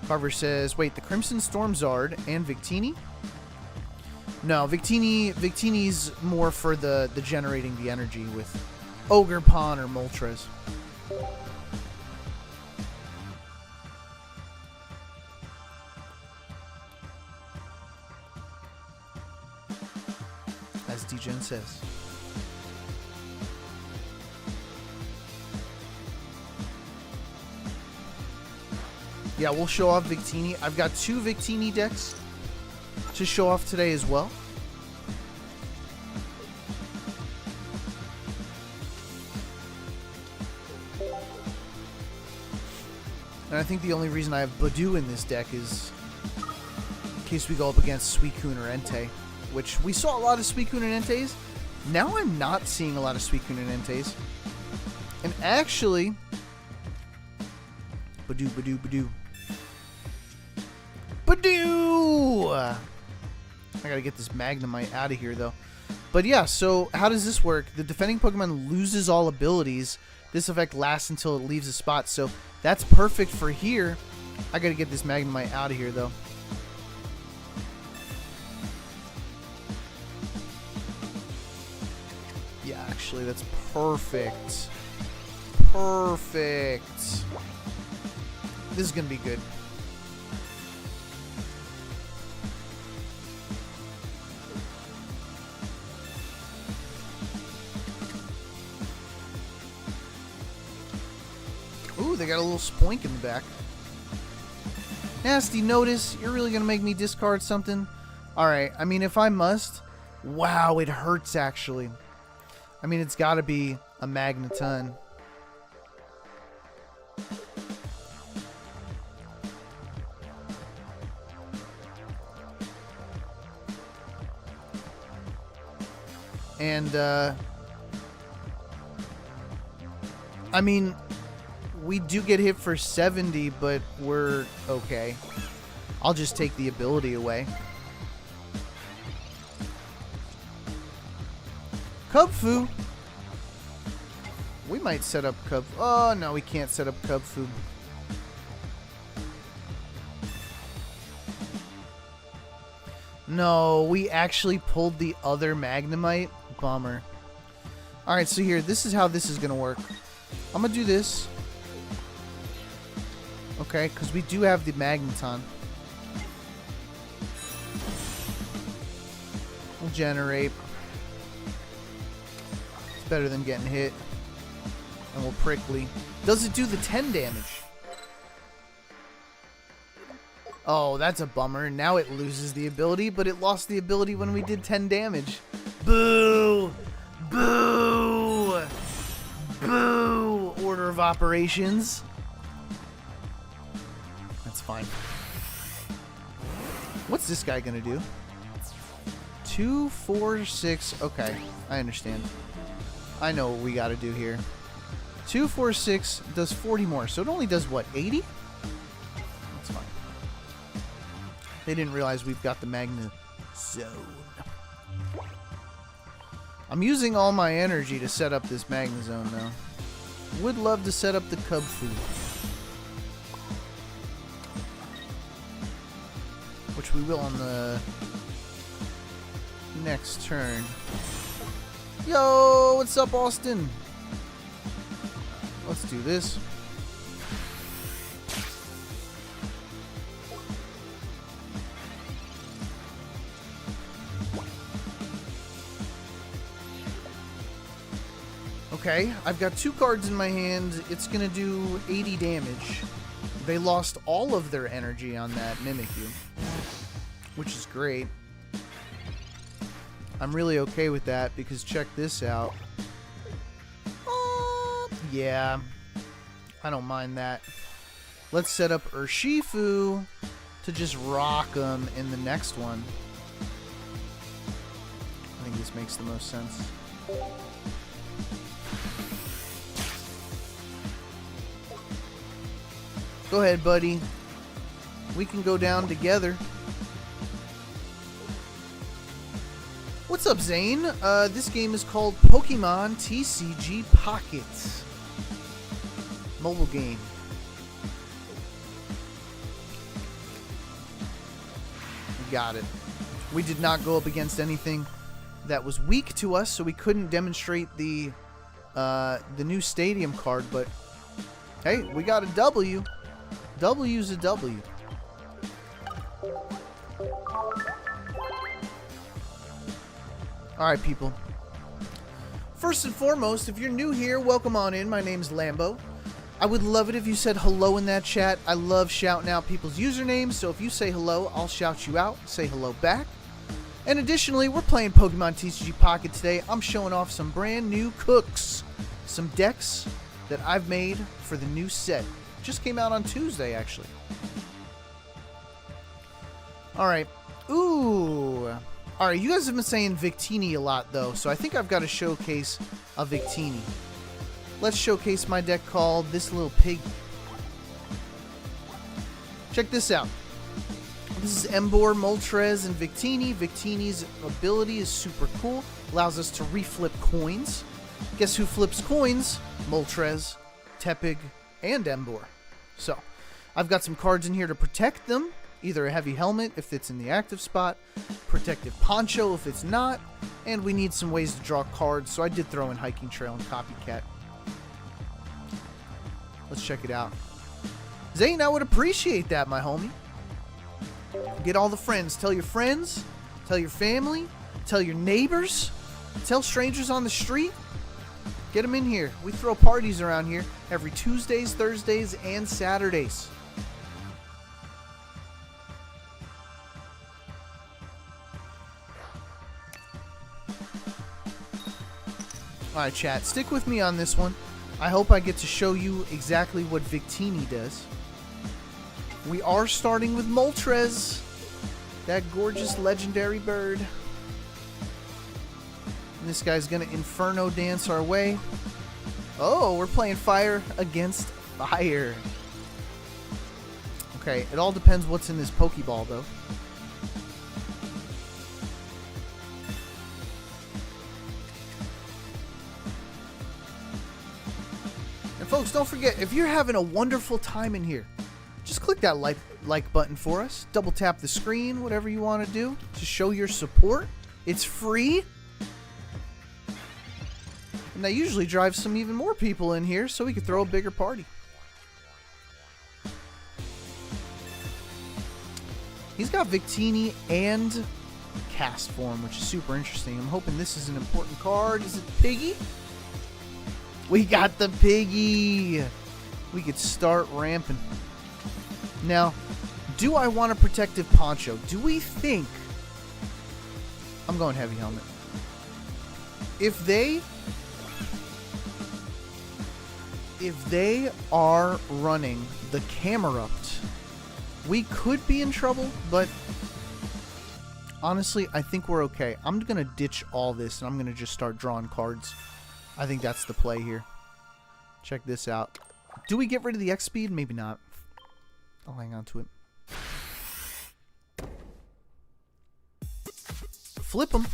Carver says, wait, the Crimson Storm Zard and Victini? No, Victini's more for the generating the energy with Ogre, Pon, or Moltres. As DJN says. Yeah, we'll show off Victini. I've got 2 Victini decks to show off today as well. And I think the only reason I have Badoo in this deck is in case we go up against Suicune or Entei, which we saw a lot of Suicune and Entei's. Now I'm not seeing a lot of Suicune and Entei's. And actually, Badoo. I gotta get this Magnemite out of here, though. But yeah, so how does this work? The defending Pokemon loses all abilities. This effect lasts until it leaves a spot, so that's perfect for here. I gotta get this Magnemite out of here, though. Yeah, actually, that's perfect. Perfect. This is gonna be good. Ooh, they got a little spoink in the back. Nasty Notice, you're really going to make me discard something? Alright, I mean, if I must... Wow, it hurts, actually. I mean, it's got to be a Magneton. And, I mean... We do get hit for 70, but we're okay. I'll just take the ability away. Kubfu. We might set up Cub. Oh, no, we can't set up Kubfu. No, we actually pulled the other Magnemite. Bummer. Alright, so here, this is how this is going to work. I'm going to do this. Okay, because we do have the Magneton. We'll generate. It's better than getting hit. And we'll Prickly. Does it do the 10 damage? Oh, that's a bummer. Now it loses the ability, but it lost the ability when we did 10 damage. Boo! Boo! Boo! Order of operations. That's fine. What's this guy gonna do? 2, 4, 6. Okay, I understand. I know what we gotta do here. 2, 4, 6 does 40 more, so it only does what, 80? That's fine. They didn't realize we've got the Magnezone. I'm using all my energy to set up this Magnezone, though. Would love to set up the Cub Food, which we will on the next turn. Yo, what's up, Austin? Let's do this. Okay, I've got 2 cards in my hand. It's gonna do 80 damage. They lost all of their energy on that Mimikyu, which is great. I'm really okay with that because check this out. Yeah, I don't mind that. Let's set up Urshifu to just rock them in the next one. I think this makes the most sense. Go ahead, buddy. We can go down together. What's up, Zane? This game is called Pokemon TCG Pocket. Mobile game. We got it. We did not go up against anything that was weak to us, so we couldn't demonstrate the new stadium card, but hey, we got a W. W's a W. Alright, people. First and foremost, if you're new here, welcome on in. My name's Lambo. I would love it if you said hello in that chat. I love shouting out people's usernames, so if you say hello, I'll shout you out. Say hello back. And additionally, we're playing Pokemon TCG Pocket today. I'm showing off some brand new cooks. Some decks that I've made for the new set. Just came out on Tuesday, actually. Alright. Ooh. Alright, you guys have been saying Victini a lot, though, so I think I've got to showcase a Victini. Let's showcase my deck called This Little Piggy. Check this out. This is Emboar, Moltres, and Victini. Victini's ability is super cool. Allows us to reflip coins. Guess who flips coins? Moltres, Tepig, and Emboar. So, I've got some cards in here to protect them. Either a heavy helmet if it's in the active spot, protective poncho if it's not, and we need some ways to draw cards, so I did throw in Hiking Trail and Copycat. Let's check it out. Zane, I would appreciate that, my homie. Get all the friends. Tell your friends, tell your family, tell your neighbors, tell strangers on the street. Get them in here. We throw parties around here every Tuesdays, Thursdays, and Saturdays. Alright, chat. Stick with me on this one. I hope I get to show you exactly what Victini does. We are starting with Moltres, that gorgeous legendary bird. And this guy's gonna Inferno dance our way. Oh, we're playing fire against fire. Okay, it all depends what's in this Pokeball, though. And folks, don't forget, if you're having a wonderful time in here, just click that like button for us. Double tap the screen, whatever you want to do to show your support. It's free. And that usually drives some even more people in here so we can throw a bigger party. He's got Victini and Cast Form, which is super interesting. I'm hoping this is an important card. Is it Piggy? We got the Piggy. We could start ramping. Now, Do I want a protective poncho? Do we think... I'm going heavy helmet. If they are running the Camerupt, we could be in trouble, but honestly, I think we're okay. I'm going to ditch all this, and I'm going to just start drawing cards. I think that's the play here. Check this out. Do we get rid of the X speed? Maybe not. I'll hang on to it. Flip them.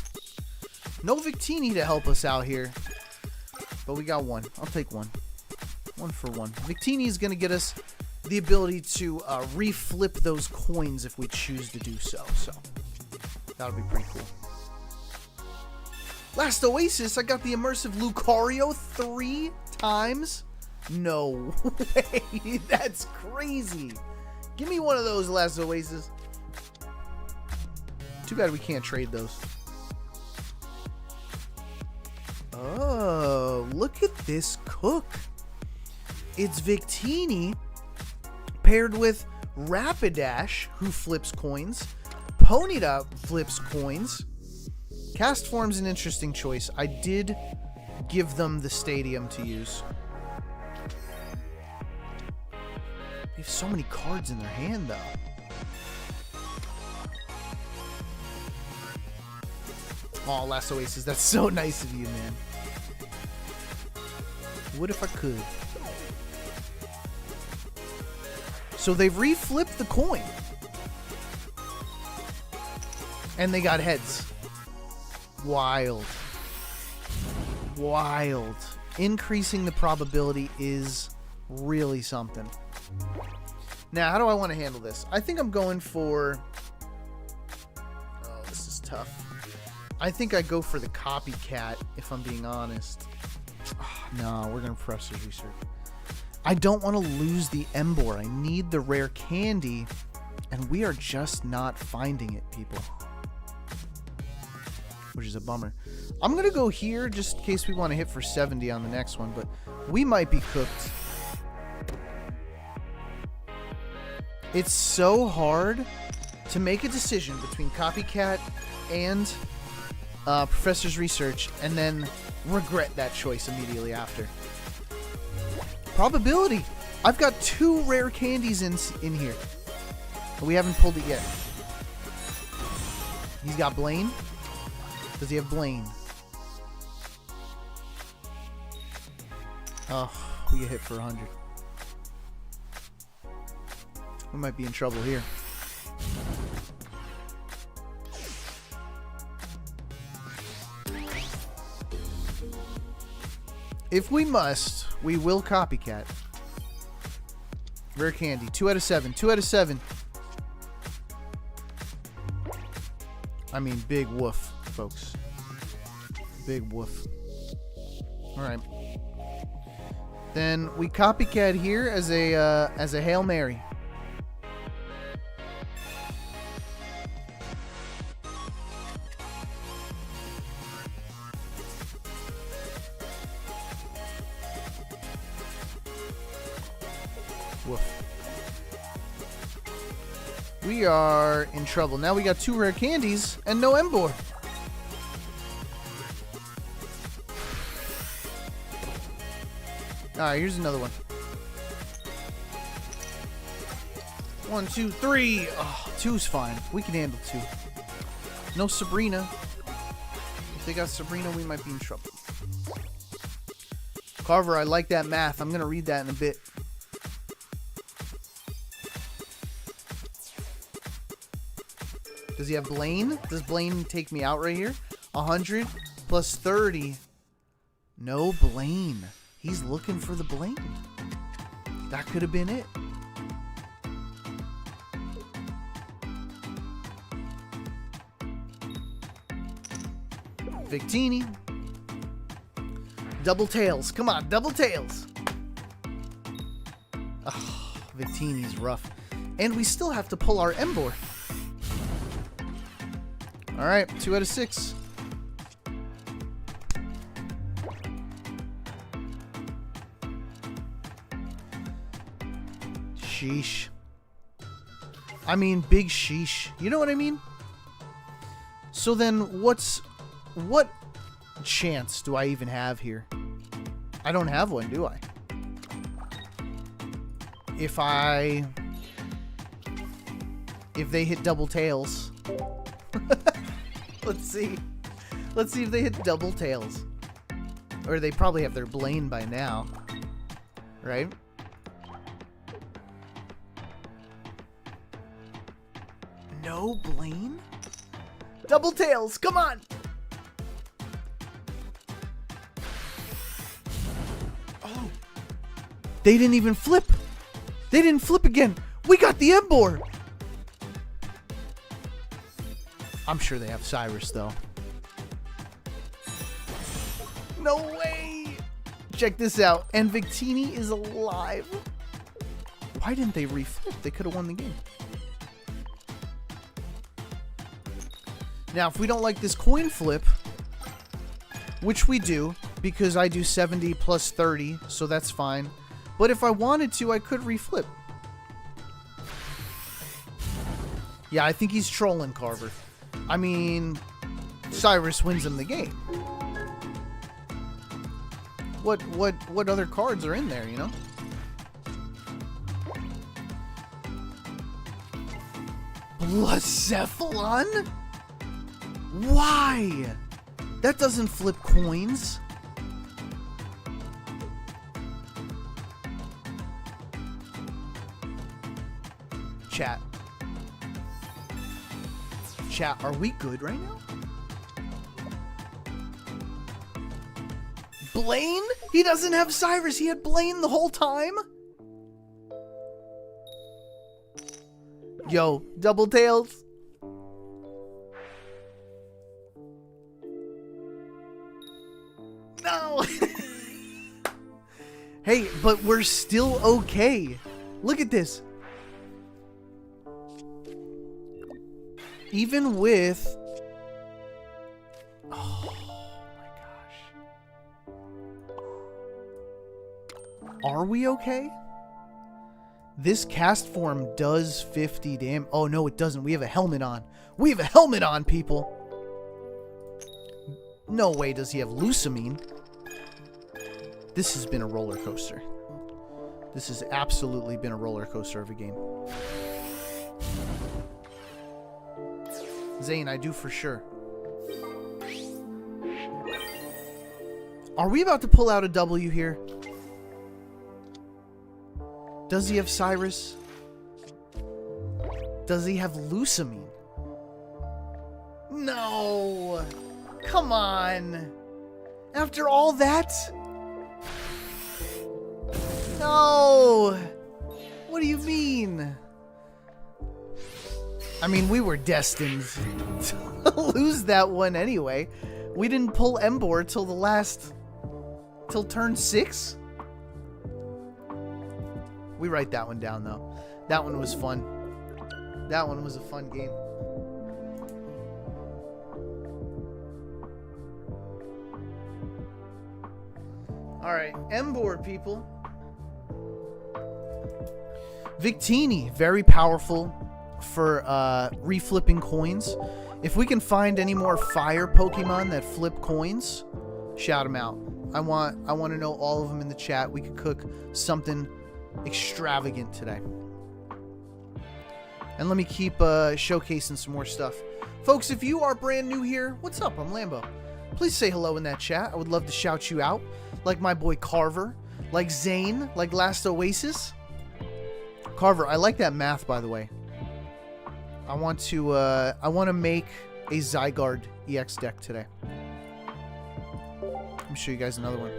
No Victini to help us out here. But we got one. I'll take one. One for one. Victini is going to get us the ability to reflip those coins if we choose to do so. So, that'll be pretty cool. Last Oasis, I got the immersive Lucario 3 times. No way. That's crazy. Give me one of those, Last Oasis. Too bad we can't trade those. Oh, look at this cook. It's Victini paired with Rapidash, who flips coins. Ponyta flips coins. Cast Form's an interesting choice. I did give them the stadium to use. They have so many cards in their hand, though. Oh, Last Oasis, that's so nice of you, man. What if I could? So they've reflipped the coin. And they got heads. Wild. Wild. Increasing the probability is really something. Now, how do I want to handle this? I think I'm going for... Oh, this is tough. I think I go for the copycat, if I'm being honest. Oh, no, we're going to Professor's Research. I don't want to lose the Emboar. I need the rare candy, and we are just not finding it, people. Which is a bummer. I'm going to go here just in case we want to hit for 70 on the next one, but we might be cooked. It's so hard to make a decision between copycat and Professor's Research and then regret that choice immediately after. Probability. I've got 2 rare candies in here, but we haven't pulled it yet. He's got Blaine. Does he have Blaine? Oh, we get hit for 100. We might be in trouble here. If we must, we will copycat. Rare candy. 2 out of 7. 2 out of 7. I mean, big woof, folks. Big woof. Alright. Then we copycat here as a Hail Mary. Woof. We are in trouble. Now we got 2 rare candies and no Emboar. Alright, here's another one. 1, 2, 3. Oh, 2's fine. We can handle 2. No Sabrina. If they got Sabrina, we might be in trouble. Carver, I like that math. I'm going to read that in a bit. Does he have Blaine? Does Blaine take me out right here? 100 plus 30. No Blaine. He's looking for the Blaine. That could have been it. Victini. Double tails. Come on, double tails. Oh, Victini's rough. And we still have to pull our Emboar. Alright, 2 out of 6. Sheesh. I mean, big sheesh. You know what I mean? So then what chance do I even have here? I don't have one, do I? If they hit double tails. Let's see. Let's see if they hit double tails. Or they probably have their Blaine by now. Right? No Blaine? Double tails, come on! Oh. They didn't even flip. They didn't flip again. We got the Emboar. I'm sure they have Cyrus, though. No way! Check this out. And Victini is alive. Why didn't they reflip? They could have won the game. Now, if we don't like this coin flip, which we do, because I do 70 plus 30, so that's fine. But if I wanted to, I could reflip. Yeah, I think he's trolling Carver. I mean, Cyrus wins him the game. What other cards are in there, you know? Blaziken? Why? That doesn't flip coins. Chat. Chat, are we good right now? Blaine? He doesn't have Cyrus. He had Blaine the whole time? Yo, double tails. No. Hey, but we're still okay. Look at this. Even with... Oh my gosh. Are we okay? This cast form does 50 damage. Oh no, it doesn't. We have a helmet on. We have a helmet on, people. No way does he have Lucamine. This has been a roller coaster. This has absolutely been a roller coaster of a game. Zane, I do for sure. Are we about to pull out a W here? Does he have Cyrus? Does he have Lucamine? No! Come on! After all that? No! What do you mean? I mean, we were destined to lose that one anyway. We didn't pull Emboar till till turn 6? We write that one down, though. That one was fun. That one was a fun game. Alright, Emboar, people. Victini, very powerful for reflipping coins. If we can find any more fire Pokemon that flip coins, shout them out. I want to know all of them in the chat. We could cook something extravagant today. And let me keep showcasing some more stuff. Folks, if you are brand new here, what's up? I'm Lambo. Please say hello in that chat. I would love to shout you out. Like my boy Carver. Like Zane. Like Last Oasis. Carver, I like that math, by the way. I want to make a Zygarde EX deck today. Let me show you guys another one.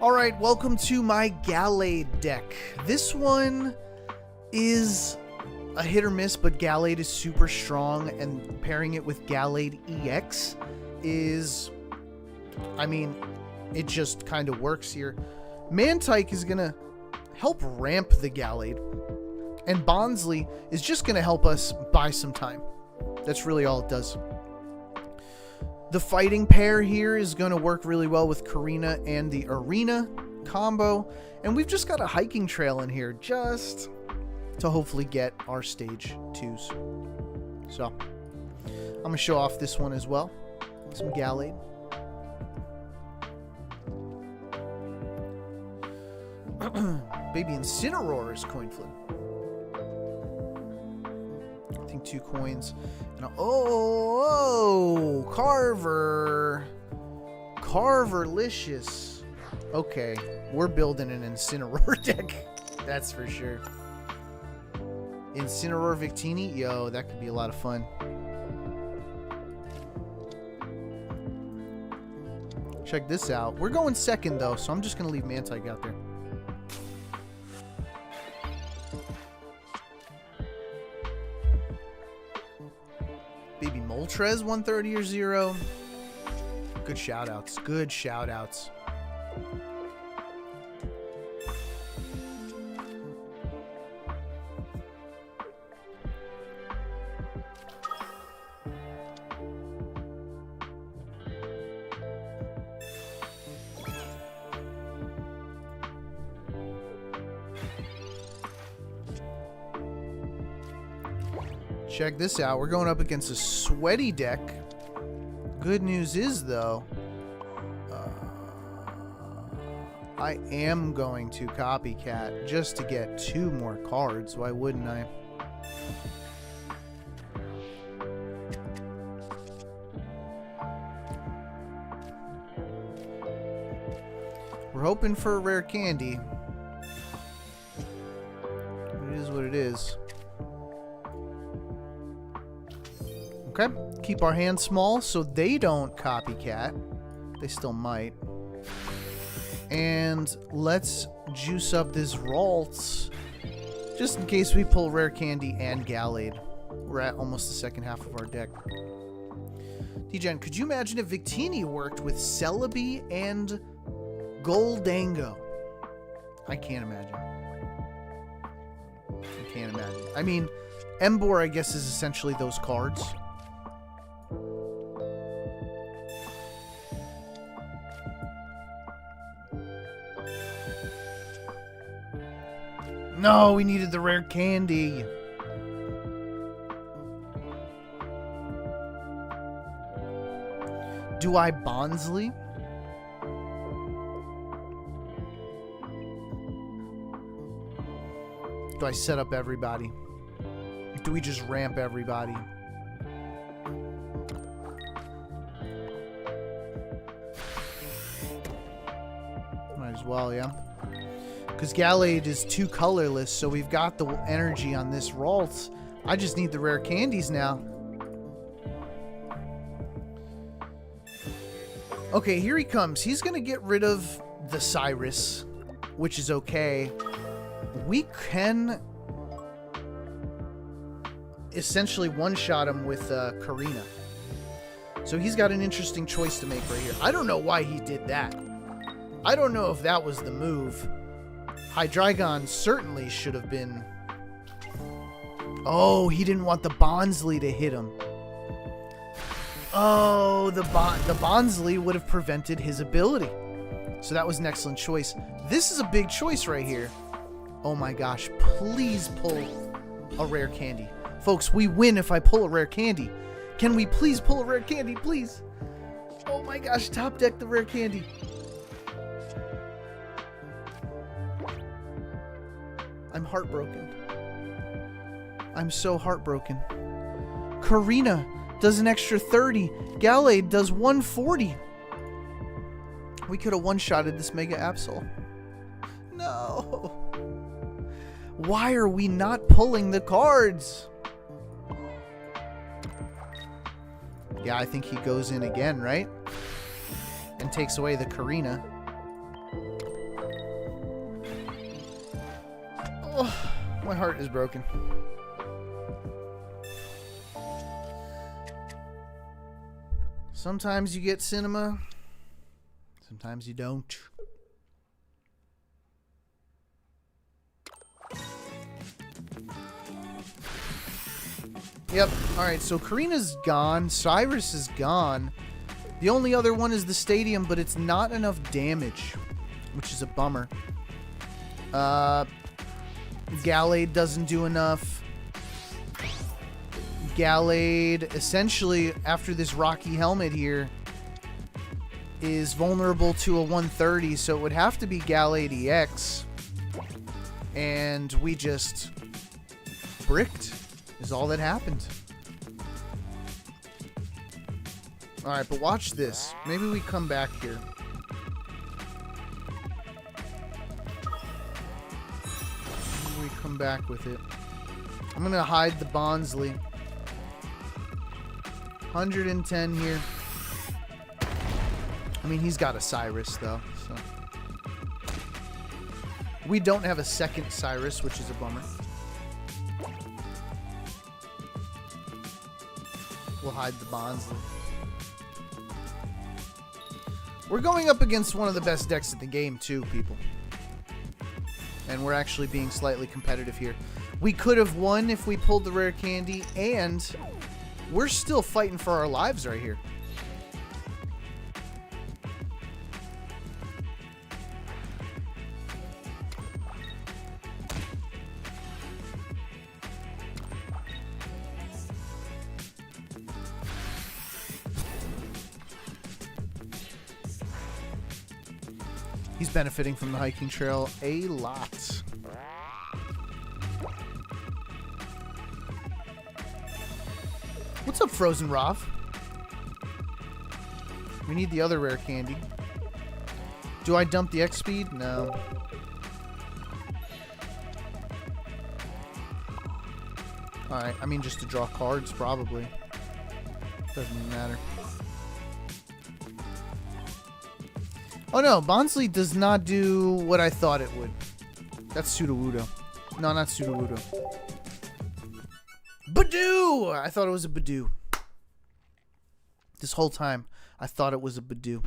Alright, welcome to my Gallade deck. This one is a hit or miss, but Gallade is super strong, and pairing it with Gallade EX is... I mean, it just kind of works here. Mantike is going to help ramp the Gallade, and Bonsly is just going to help us buy some time. That's really all it does. The fighting pair here is going to work really well with Karina and the Arena combo. And we've just got a hiking trail in here. Just to hopefully get our stage 2s. So, I'm going to show off this one as well. Some Gallade. Baby Incineroar's coin flip. I think 2 coins. And oh, Carver. Carverlicious. Okay, we're building an Incineroar deck. That's for sure. Incineroar Victini. Yo, that could be a lot of fun. Check this out. We're going second, though, so I'm just going to leave Mantike out there. Baby Moltres 130 or 0. Good shout-outs. Good shout-outs. Check this out. We're going up against a sweaty deck. Good news is, though, I am going to copycat just to get 2 more cards. Why wouldn't I? We're hoping for a rare candy. It is what it is. Okay, keep our hands small so they don't copycat. They still might. And let's juice up this Ralts just in case we pull Rare Candy and Gallade. We're at almost the second half of our deck. D-Gen, could you imagine if Victini worked with Celebi and Goldango? I can't imagine. I can't imagine. I mean, Emboar, I guess, is essentially those cards. No, we needed the rare candy. Do I Bonsly? Do I set up everybody? Do we just ramp everybody? Might as well, yeah. Because Gallade is 2 colorless, so we've got the energy on this Ralts. I just need the rare candies now. Okay, here he comes. He's going to get rid of the Cyrus, which is okay. We can essentially one-shot him with Karina. So he's got an interesting choice to make right here. I don't know why he did that. I don't know if that was the move. Hydreigon certainly should have been... Oh, he didn't want the Bonsly to hit him. Oh, the Bonsly would have prevented his ability. So that was an excellent choice. This is a big choice right here. Oh my gosh, please pull a rare candy. Folks, we win if I pull a rare candy. Can we please pull a rare candy, please? Oh my gosh, top deck the rare candy. I'm heartbroken. I'm so heartbroken. Karina does an extra 30. Gallade does 140. We could have one-shotted this Mega Absol. No. Why are we not pulling the cards? Yeah, I think he goes in again, right? And takes away the Karina. Oh, my heart is broken. Sometimes you get cinema. Sometimes you don't. Yep. Alright, so Karina's gone. Cyrus is gone. The only other one is the Stadium, but it's not enough damage, which is a bummer. Gallade doesn't do enough. Gallade, essentially, after this Rocky Helmet here, is vulnerable to a 130, so it would have to be Gallade EX. And we just bricked, is all that happened. Alright, but watch this. Maybe we come back here. Maybe we come back with it. I'm going to hide the Bonsley. 110 here. I mean, he's got a Cyrus, though. So. We don't have a second Cyrus, which is a bummer. We'll hide the Bonsley. We're going up against one of the best decks in the game, too, people. And we're actually being slightly competitive here. We could have won if we pulled the rare candy, and we're still fighting for our lives right here. He's benefiting from the hiking trail a lot. What's up, Frozen Rov? We need the other rare candy. Do I dump the X speed? No. Alright, I mean just to draw cards, probably. Doesn't even matter. Oh no, Bonsley does not do what I thought it would. That's Sudowoodo. No, not Sudowoodo. Badoo! I thought it was a Badoo. This whole time, I thought it was a Badoo.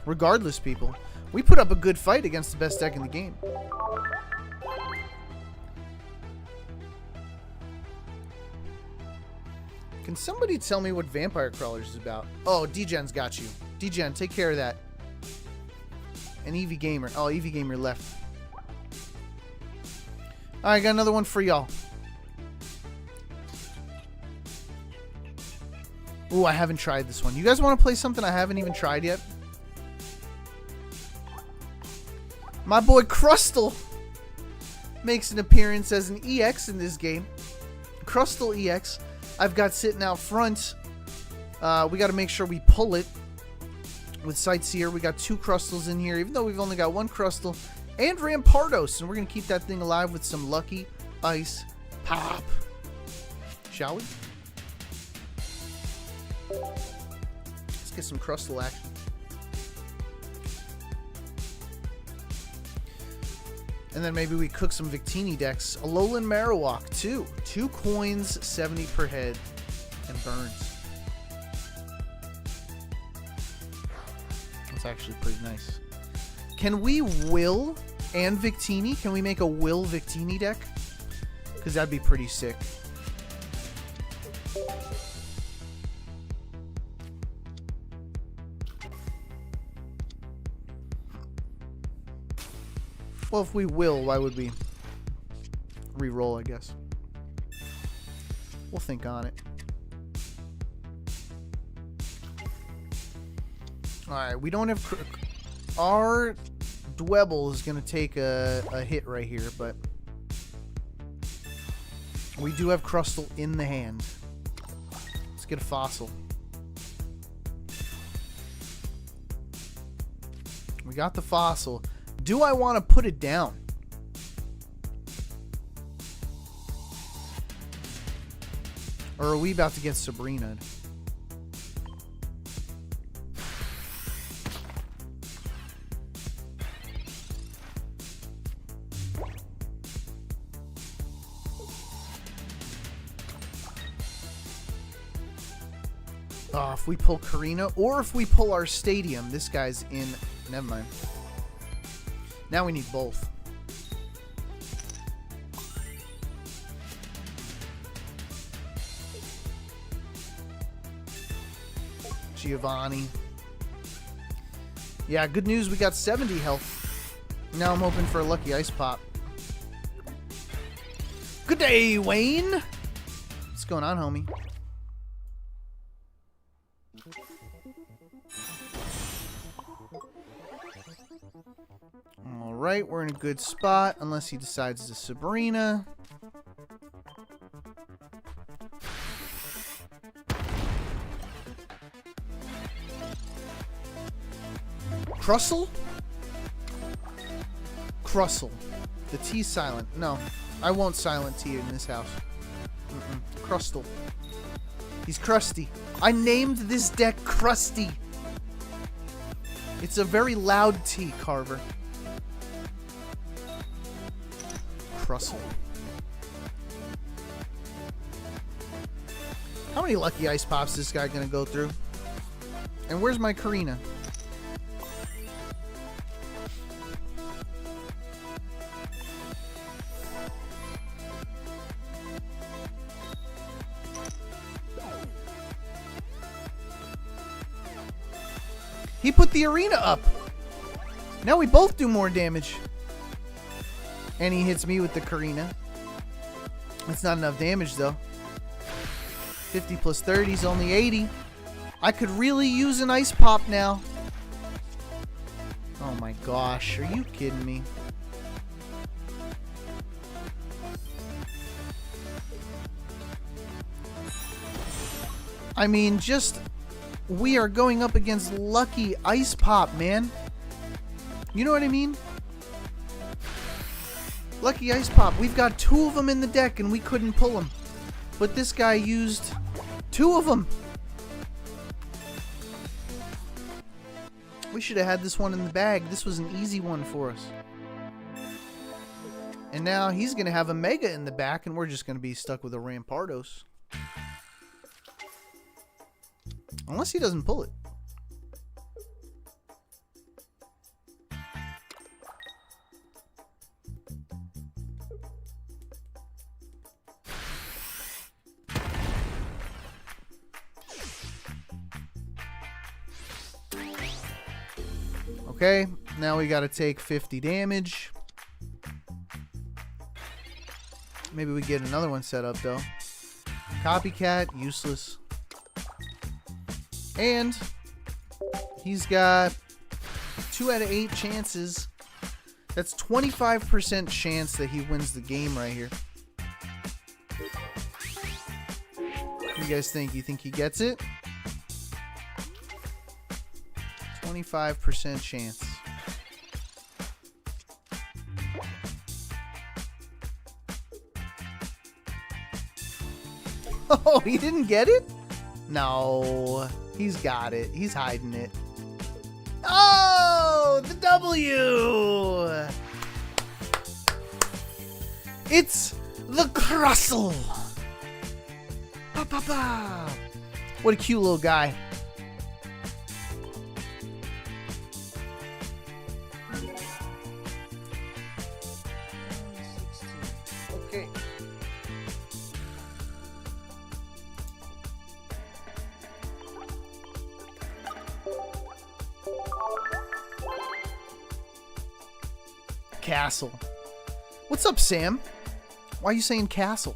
Regardless, people, we put up a good fight against the best deck in the game. Can somebody tell me what Vampire Crawlers is about? Oh, D-Gen's got you. D-Gen, take care of that. And Eevee Gamer. Oh, Eevee Gamer left. Alright, got another one for y'all. Ooh, I haven't tried this one. You guys want to play something I haven't even tried yet? My boy Crustle makes an appearance as an EX in this game. Crustle EX. I've got sitting out front. We got to make sure we pull it with Sightseer. We got 2 Crustles in here, even though we've only got 1 Crustle. And Rampardos. And we're going to keep that thing alive with some Lucky Ice Pop. Shall we? Let's get some Crustle action. And then maybe we cook some Victini decks. Alolan Marowak, 2. 2 coins, 70 per head, and burns. That's actually pretty nice. Can we will and Victini? Can we make a will Victini deck? Because that'd be pretty sick. Well, if we will, why would we re-roll, I guess? We'll think on it. Alright, we don't have... Our Dwebble is going to take a hit right here, but... we do have Crustle in the hand. Let's get a Fossil. We got the Fossil. Do I want to put it down? Or are we about to get Sabrina? Oh, if we pull Karina, or if we pull our Stadium, this guy's in... Never mind. Now we need both. Giovanni. Yeah, good news. We got 70 health. Now I'm hoping for a lucky ice pop. Good day, Wayne. What's going on, homie? Alright, we're in a good spot, unless he decides to Sabrina. Crustle? Crustle. The T silent. No, I won't silent T in this house. Crustle. He's crusty. I named this deck Crusty. It's a very loud T, Carver. Crustle. How many lucky ice pops is this guy gonna go through? And where's my Karina? He put the arena up. Now we both do more damage. And he hits me with the Karina. That's not enough damage, though. 50 plus 30 is only 80. I could really use an ice pop now. Oh my gosh, are you kidding me? I mean, just... we are going up against lucky ice pop, man. You know what I mean? Lucky ice pop. We've got 2 of them in the deck and we couldn't pull them. But this guy used 2 of them. We should have had this one in the bag. This was an easy one for us. And now he's going to have a Mega in the back and we're just going to be stuck with a Rampardos. Unless he doesn't pull it. Okay, now we got to take 50 damage. Maybe we get another one set up though. Copycat, useless. And he's got 2 out of 8 chances. That's 25% chance that he wins the game right here. What do you guys think? You think he gets it? 25% chance. Oh, he didn't get it? No. He's got it. He's hiding it. Oh, the W! It's the Crustle! Pa, pa, pa. What a cute little guy. Okay. Castle. What's up, Sam? Why are you saying castle?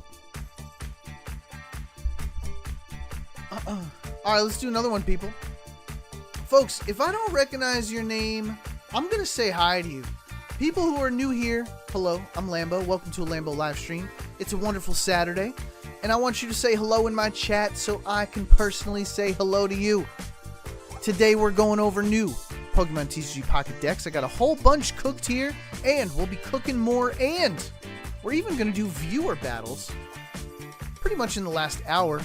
Alright, let's do another one, people. Folks, if I don't recognize your name, I'm going to say hi to you. People who are new here, hello, I'm Lambo. Welcome to a Lambo live stream. It's a wonderful Saturday, and I want you to say hello in my chat so I can personally say hello to you. Today we're going over new Pokemon TCG Pocket decks. I got a whole bunch cooked here, and we'll be cooking more, and we're even going to do viewer battles pretty much in the last hour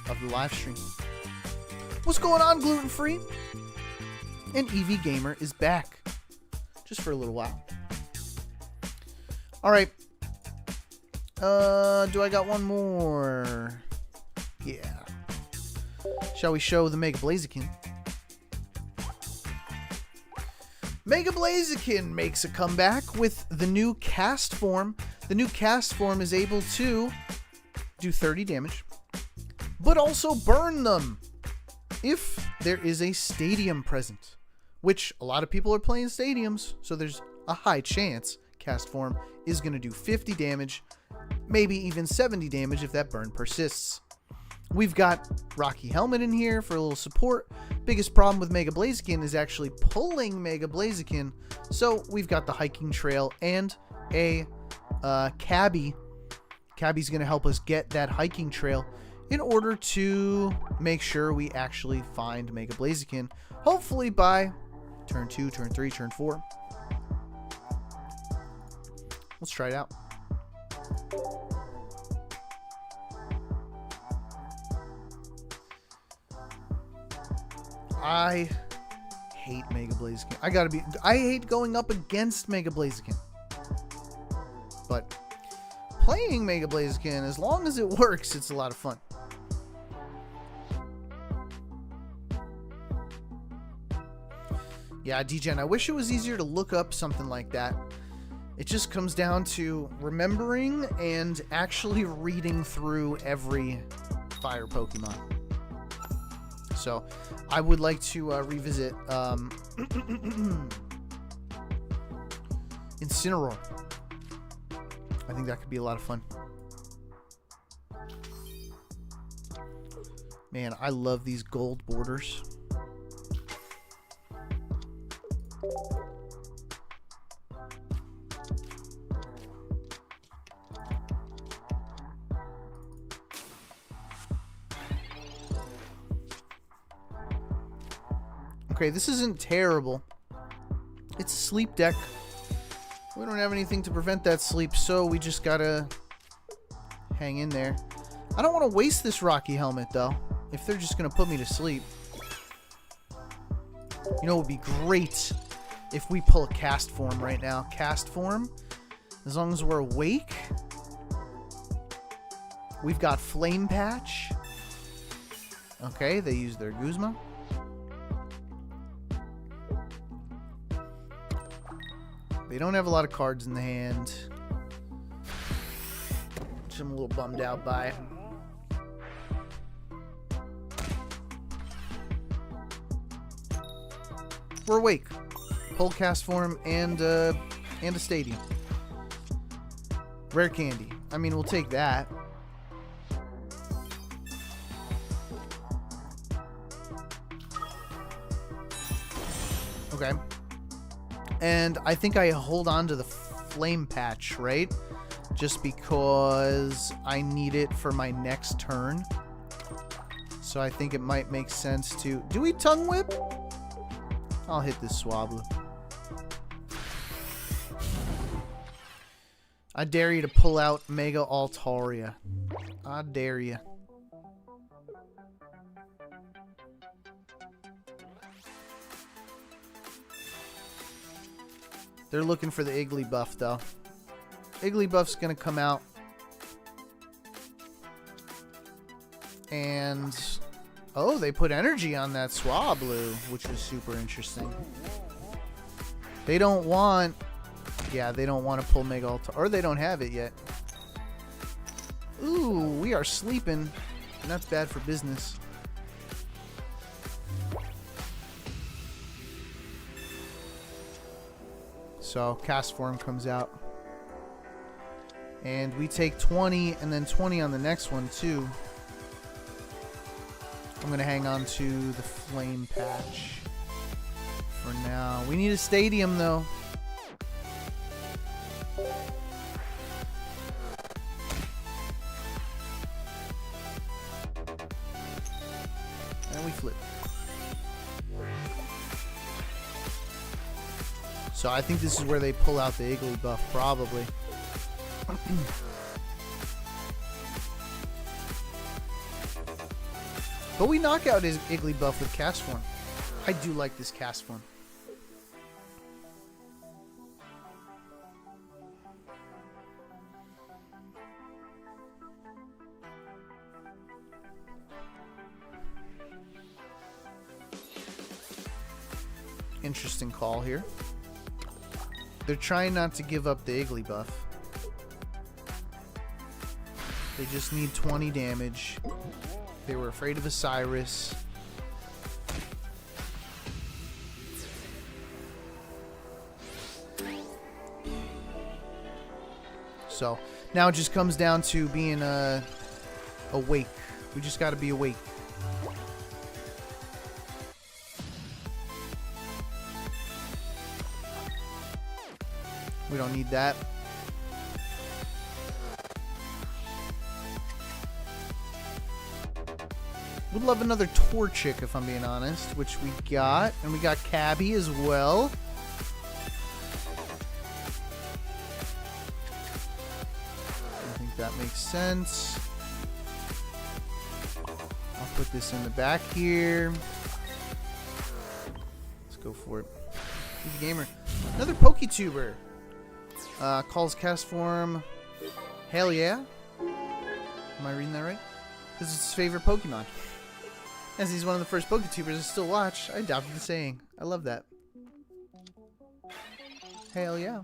of the live stream. What's going on, Gluten Free? And EV Gamer is back just for a little while. All right. Do I got one more? Yeah. Shall we show the Mega Blaziken? Mega Blaziken makes a comeback with the new cast form. The new cast form is able to do 30 damage, but also burn them if there is a stadium present, which a lot of people are playing stadiums, so there's a high chance Cast Form is going to do 50 damage, maybe even 70 damage if that burn persists. We've got Rocky Helmet in here for a little support. Biggest problem with Mega Blaziken is actually pulling Mega Blaziken, so we've got the Hiking Trail and a Cabbie. Cabbie's going to help us get that Hiking Trail in order to make sure we actually find Mega Blaziken, hopefully by turn 2, turn 3, turn 4. Let's try it out. I hate Mega Blaziken. I hate going up against Mega Blaziken. But playing Mega Blaziken, as long as it works, it's a lot of fun. Yeah, DGen, I wish it was easier to look up something like that. It just comes down to remembering and actually reading through every fire Pokemon. So, I would like to revisit Incineroar. I think that could be a lot of fun. Man, I love these gold borders. Okay, this isn't terrible. It's a sleep deck. We don't have anything to prevent that sleep, so we just gotta hang in there. I don't want to waste this Rocky Helmet, though, if they're just gonna put me to sleep. You know, it would be great if we pull a Cast Form right now. Cast Form, as long as we're awake. We've got Flame Patch. Okay, they use their Guzma. They don't have a lot of cards in the hand, which I'm a little bummed out by. We're awake. Pull Cast Form and a Stadium. Rare Candy. I mean, we'll take that. Okay. And I think I hold on to the Flame Patch, right? Just because I need it for my next turn. So I think it might make sense to... Do we Tongue Whip? I'll hit this Swablu. I dare you to pull out Mega Altaria. I dare you. They're looking for the Igglybuff, though. Igglybuff's going to come out. And... oh, they put energy on that Swablu, which is super interesting. They don't want... yeah, they don't want to pull Mega Altaria. Or they don't have it yet. Ooh, we are sleeping. And that's bad for business. So, Cast Form comes out. And we take 20, and then 20 on the next one, too. I'm going to hang on to the Flame Patch for now. We need a Stadium, though. And we flip. So I think this is where they pull out the Igglybuff, probably. But we knock out his Igglybuff with Cast Form. I do like this Cast Form. Interesting call here. They're trying not to give up the Igglybuff. They just need 20 damage. They were afraid of a Cyrus. So now it just comes down to being awake. We just got to be awake. We don't need that. Would love another Torchic, if I'm being honest, which we got. And we got Cabby as well. I think that makes sense. I'll put this in the back here. Let's go for it. He's a gamer. Another Poketuber. Calls cast form. Hell yeah. Am I reading that right? This is his favorite Pokemon. As he's one of the first Poketubers to still watch, I adopted the saying. I love that. Hell yeah.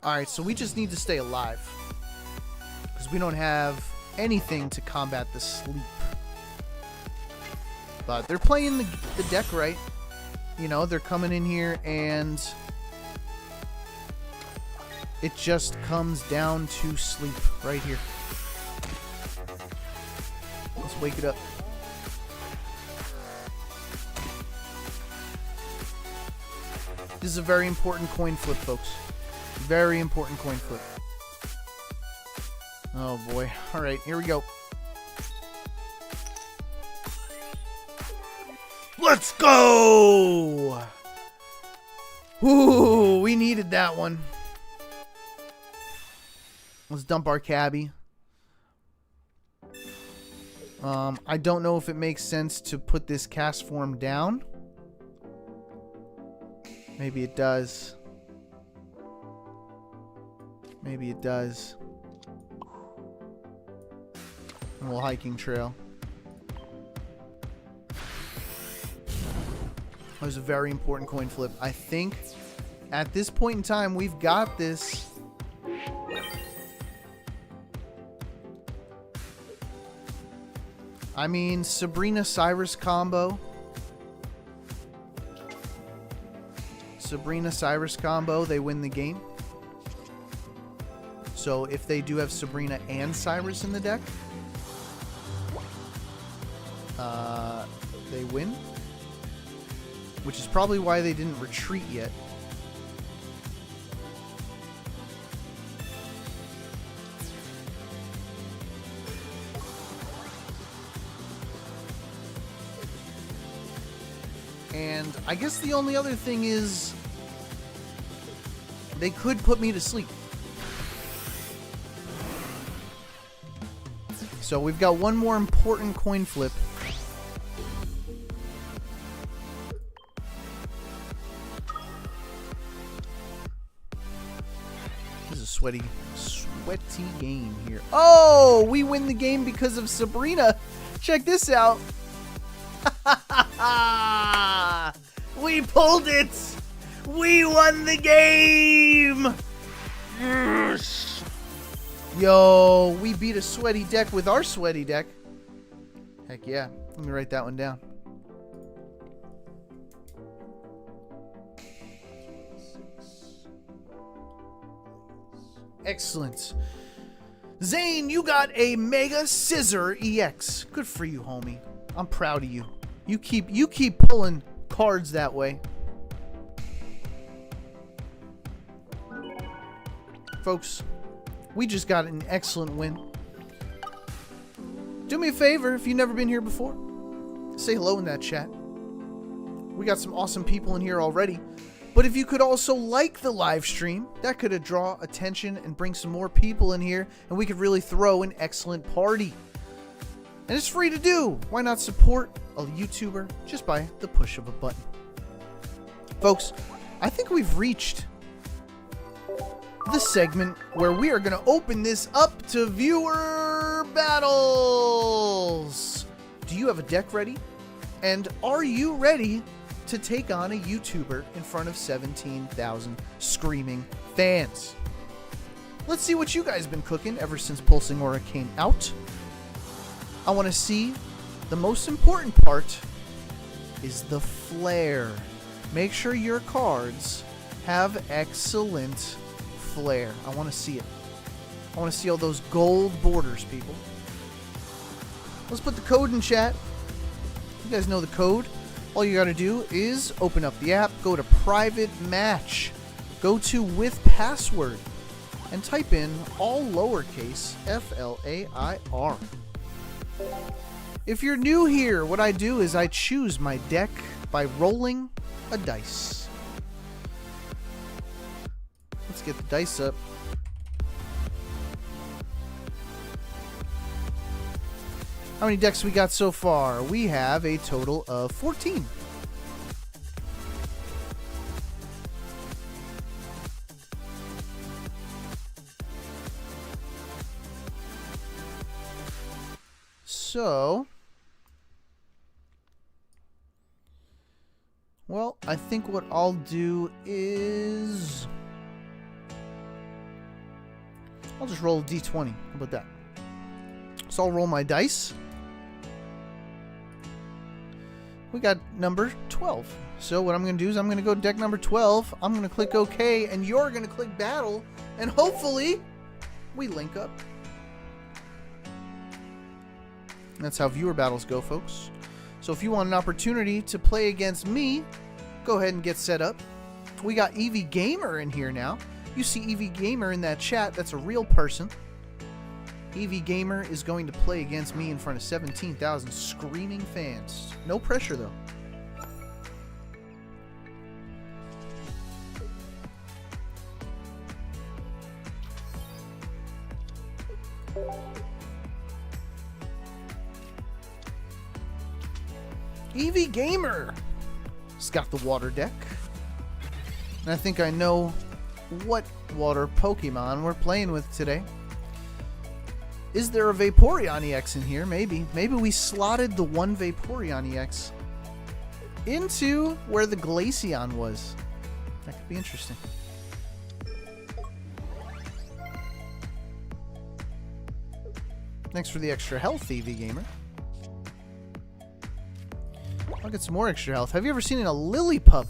Alright, so we just need to stay alive. Because we don't have anything to combat the sleep. But they're playing the deck right. You know, they're coming in here and it just comes down to sleep right here. Let's wake it up. This is a very important coin flip, folks. Very important coin flip. Oh boy. Alright, here we go. Let's go! Ooh, we needed that one. Let's dump our Cabby. I don't know if it makes sense to put this cast form down. Maybe it does. Maybe it does. A little hiking trail. That was a very important coin flip. I think at this point in time, we've got this. I mean, Sabrina Cyrus combo. Sabrina Cyrus combo, they win the game. So if they do have Sabrina and Cyrus in the deck, they win. Which is probably why they didn't retreat yet. And I guess the only other thing is they could put me to sleep. So we've got one more important coin flip. This is a sweaty game here. Oh, we win the game because of Sabrina. Check this out. We pulled it. We won the game. Yes. Yo, we beat a sweaty deck with our sweaty deck. Heck yeah. Let me write that one down. Excellent. Zane, you got a Mega Scissor EX. Good for you, homie. I'm proud of you. You keep pulling cards that way. Folks, we just got an excellent win. Do me a favor, if you've never been here before, say hello in that chat. We got some awesome people in here already. But if you could also like the live stream, that could draw attention and bring some more people in here, and we could really throw an excellent party. And it's free to do. Why not support a YouTuber just by the push of a button? Folks, I think we've reached the segment where we are going to open this up to viewer battles. Do you have a deck ready? And are you ready to take on a YouTuber in front of 17,000 screaming fans? Let's see what you guys have been cooking ever since Pulsing Aura came out. I want to see, the most important part is the flair. Make sure your cards have excellent flair. I want to see it. I want to see all those gold borders, people. Let's put the code in chat. You guys know the code. All you got to do is open up the app, go to private match, go to with password, and type in all lowercase FLAIR. If you're new here, what I do is I choose my deck by rolling a dice. Let's get the dice up. How many decks we got so far? We have a total of 14. So, well, I think what I'll do is I'll just roll a d20. How about that? So I'll roll my dice. We got number 12. So what I'm going to do is I'm going to go deck number 12. I'm going to click OK, and you're going to click battle, and hopefully we link up. That's how viewer battles go, folks. So if you want an opportunity to play against me, go ahead and get set up. We got Eevee Gamer in here now. You see Eevee Gamer in that chat. That's a real person. Eevee Gamer is going to play against me in front of 17,000 screaming fans. No pressure, though. Eevee Gamer has got the water deck. And I think I know what water Pokemon we're playing with today. Is there a Vaporeon EX in here? Maybe. Maybe we slotted the one Vaporeon EX into where the Glaceon was. That could be interesting. Thanks for the extra health, Eevee Gamer. I'll get some more extra health. Have you ever seen a Lillipup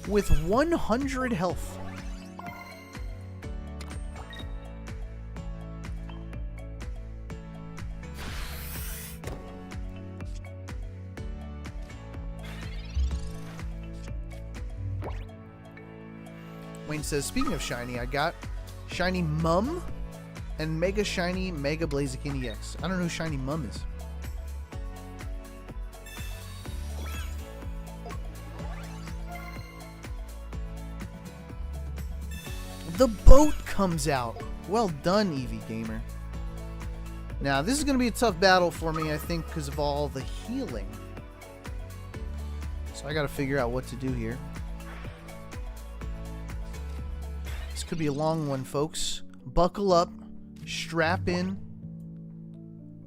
with 100 health? Wayne says, speaking of shiny, I got Shiny Mum and Mega Shiny Mega Blaziken EX. I don't know who Shiny Mum is. The boat comes out. Well done, Eevee Gamer. Now, this is going to be a tough battle for me, I think, because of all the healing. So I got to figure out what to do here. This could be a long one, folks. Buckle up. Strap in.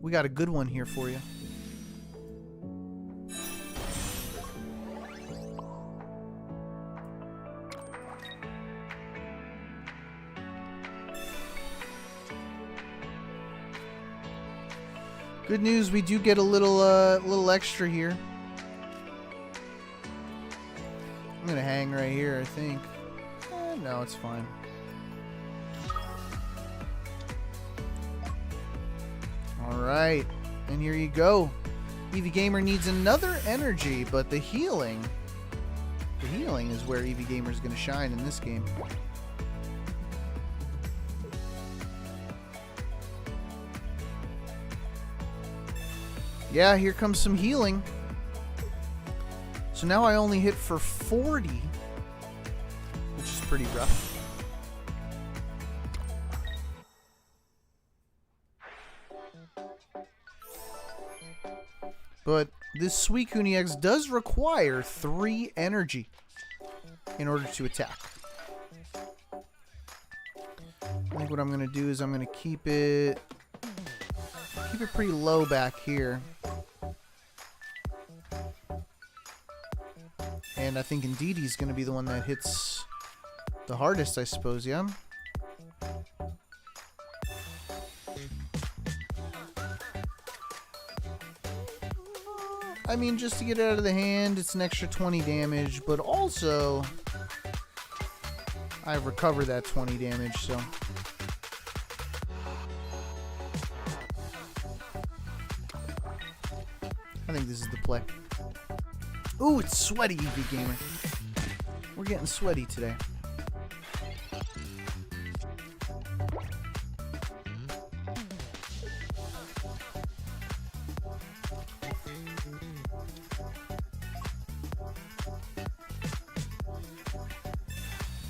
We got a good one here for you. Good news, we do get a little extra here. I'm gonna hang right here, I think. No, it's fine. Alright, and here you go. Eevee Gamer needs another energy, but the healing is where Eevee Gamer is gonna shine in this game. Yeah, here comes some healing. So now I only hit for 40, which is pretty rough. But this Suicune EX does require 3 energy in order to attack. I think what I'm going to do is I'm going to keep it pretty low back here. And I think Indeedee going to be the one that hits the hardest, I suppose, yeah? I mean, just to get it out of the hand, it's an extra 20 damage, but also I recover that 20 damage, so. I think this is the play. Ooh, it's sweaty, EV Gamer. We're getting sweaty today.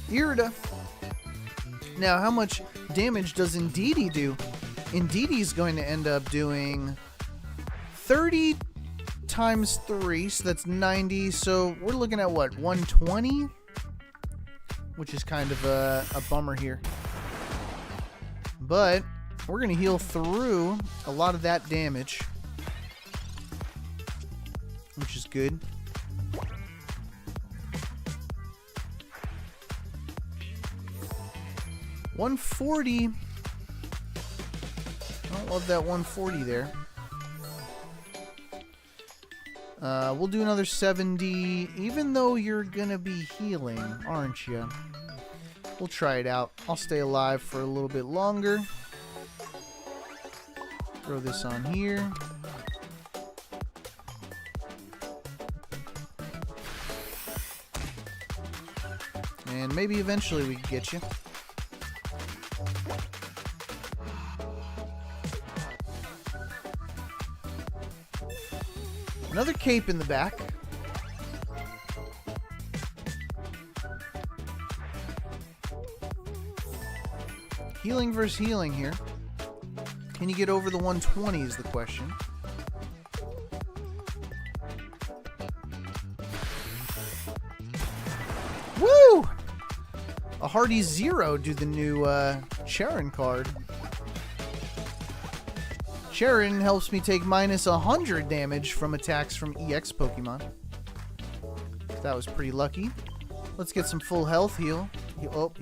Irida. Now, how much damage does Indeedee do? Indeedee's going to end up doing 30 times 3, so that's 90. So we're looking at what, 120? Which is kind of a bummer here. But we're going to heal through a lot of that damage, which is good. $140. I don't love that 140 there. We'll do another 70, even though you're gonna be healing, aren't you? We'll try it out. I'll stay alive for a little bit longer. Throw this on here. And maybe eventually we can get you. Another cape in the back. Healing versus healing here. Can you get over the 120 is the question. Woo! A hearty 0 to the new Charon card. Charon helps me take minus 100 damage from attacks from EX Pokemon. That was pretty lucky. Let's get some full health heal. Oh,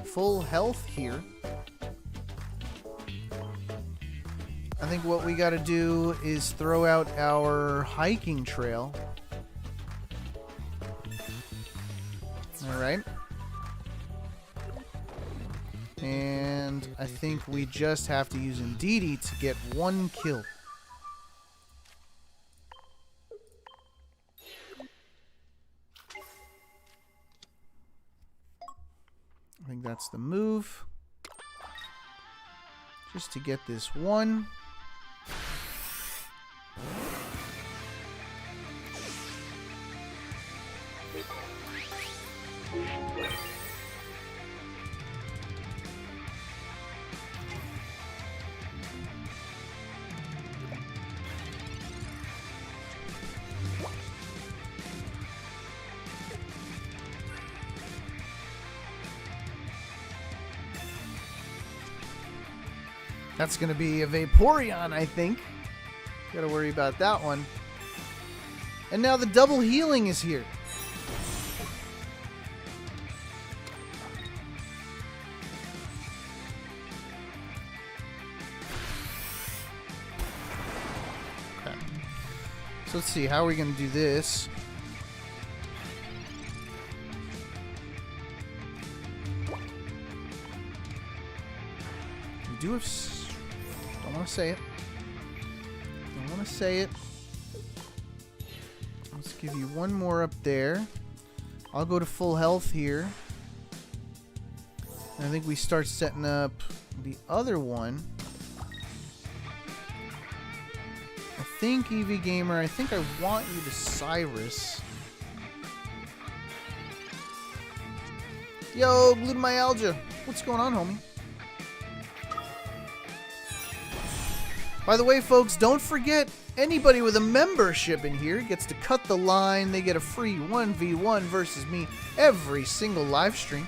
full health here. I think what we gotta do is throw out our hiking trail. Alright. And I think we just have to use Indeedee to get 1 kill. I think that's the move. Just to get this 1. That's going to be a Vaporeon, I think. Got to worry about that one. And now the double healing is here. Okay. So let's see, how are we going to do this? We do have... Don't want to say it. Don't want to say it. Let's give you 1 more up there. I'll go to full health here. And I think we start setting up the other one. I think, EV Gamer, I think I want you to Cyrus. Yo, Glutamyalgia. What's going on, homie? By the way, folks, don't forget, anybody with a membership in here gets to cut the line. They get a free 1v1 versus me every single live stream.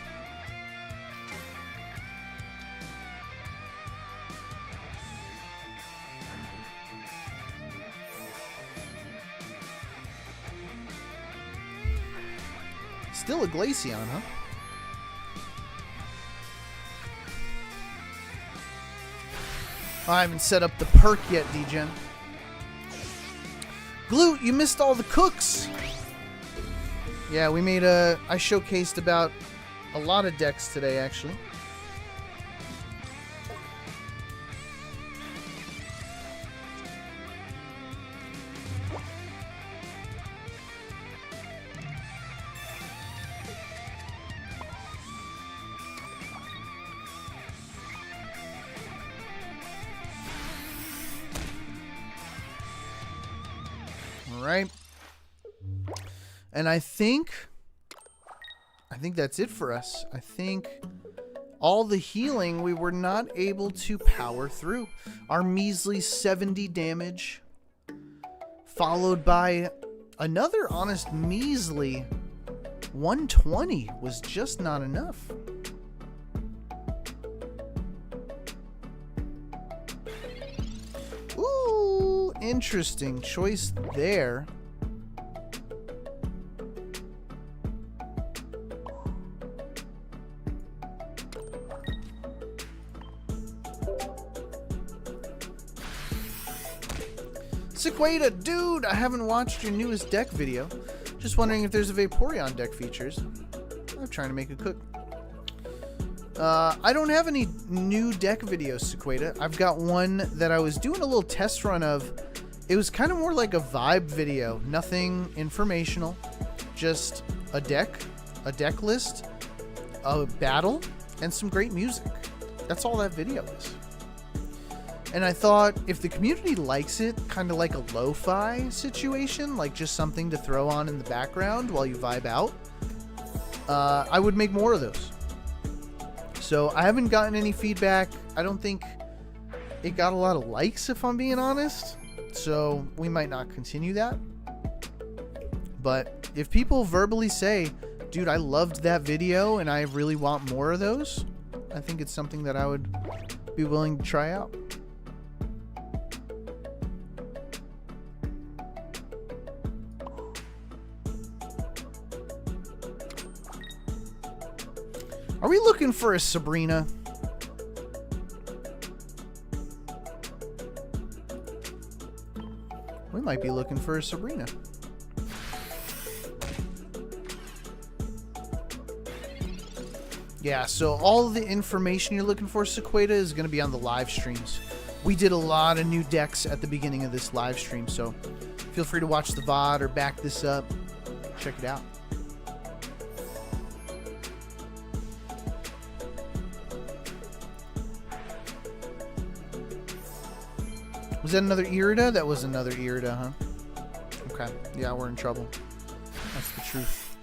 Still a Glaceon, huh? I haven't set up the perk yet, Degen. Glute, you missed all the cooks. Yeah, we made I showcased about a lot of decks today, actually. Right, and I think that's it for us. I think all the healing we were not able to power through. Our measly 70 damage, followed by another honest measly 120 was just not enough. Interesting choice there. Sequada, dude, I haven't watched your newest deck video. Just wondering if there's a Vaporeon deck features. I'm trying to make a cook. I don't have any new deck videos, Sequada. I've got one that I was doing a little test run of. It was kind of more like a vibe video. Nothing informational. Just a deck list, a battle, and some great music. That's all that video is. And I thought if the community likes it, kind of like a lo-fi situation, like just something to throw on in the background while you vibe out, I would make more of those. So I haven't gotten any feedback. I don't think it got a lot of likes, if I'm being honest. So we might not continue that. But if people verbally say, dude, I loved that video and I really want more of those, I think it's something that I would be willing to try out. Are we looking for a Sabrina? We might be looking for a Sabrina. Yeah, so all the information you're looking for, Sequada, is going to be on the live streams. We did a lot of new decks at the beginning of this live stream, so feel free to watch the VOD or back this up. Check it out. Was that another Irida? That was another Irida, huh? Okay. Yeah, we're in trouble. That's the truth.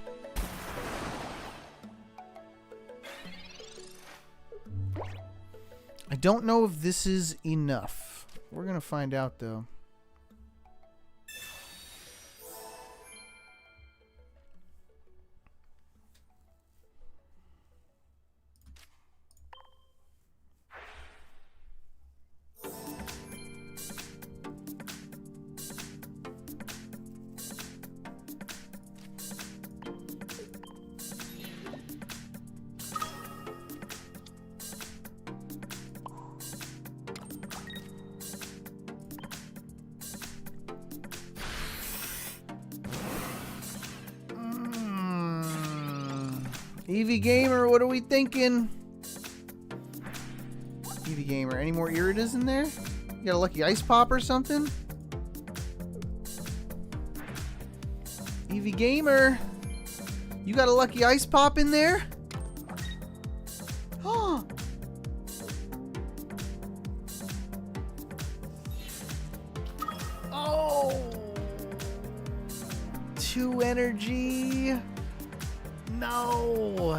I don't know if this is enough. We're going to find out, though. Eevee Gamer, what are we thinking? Eevee Gamer, any more Iridas in there? You got a lucky ice pop or something? Eevee Gamer, you got a lucky ice pop in there? Oh! Oh! 2 energy. No.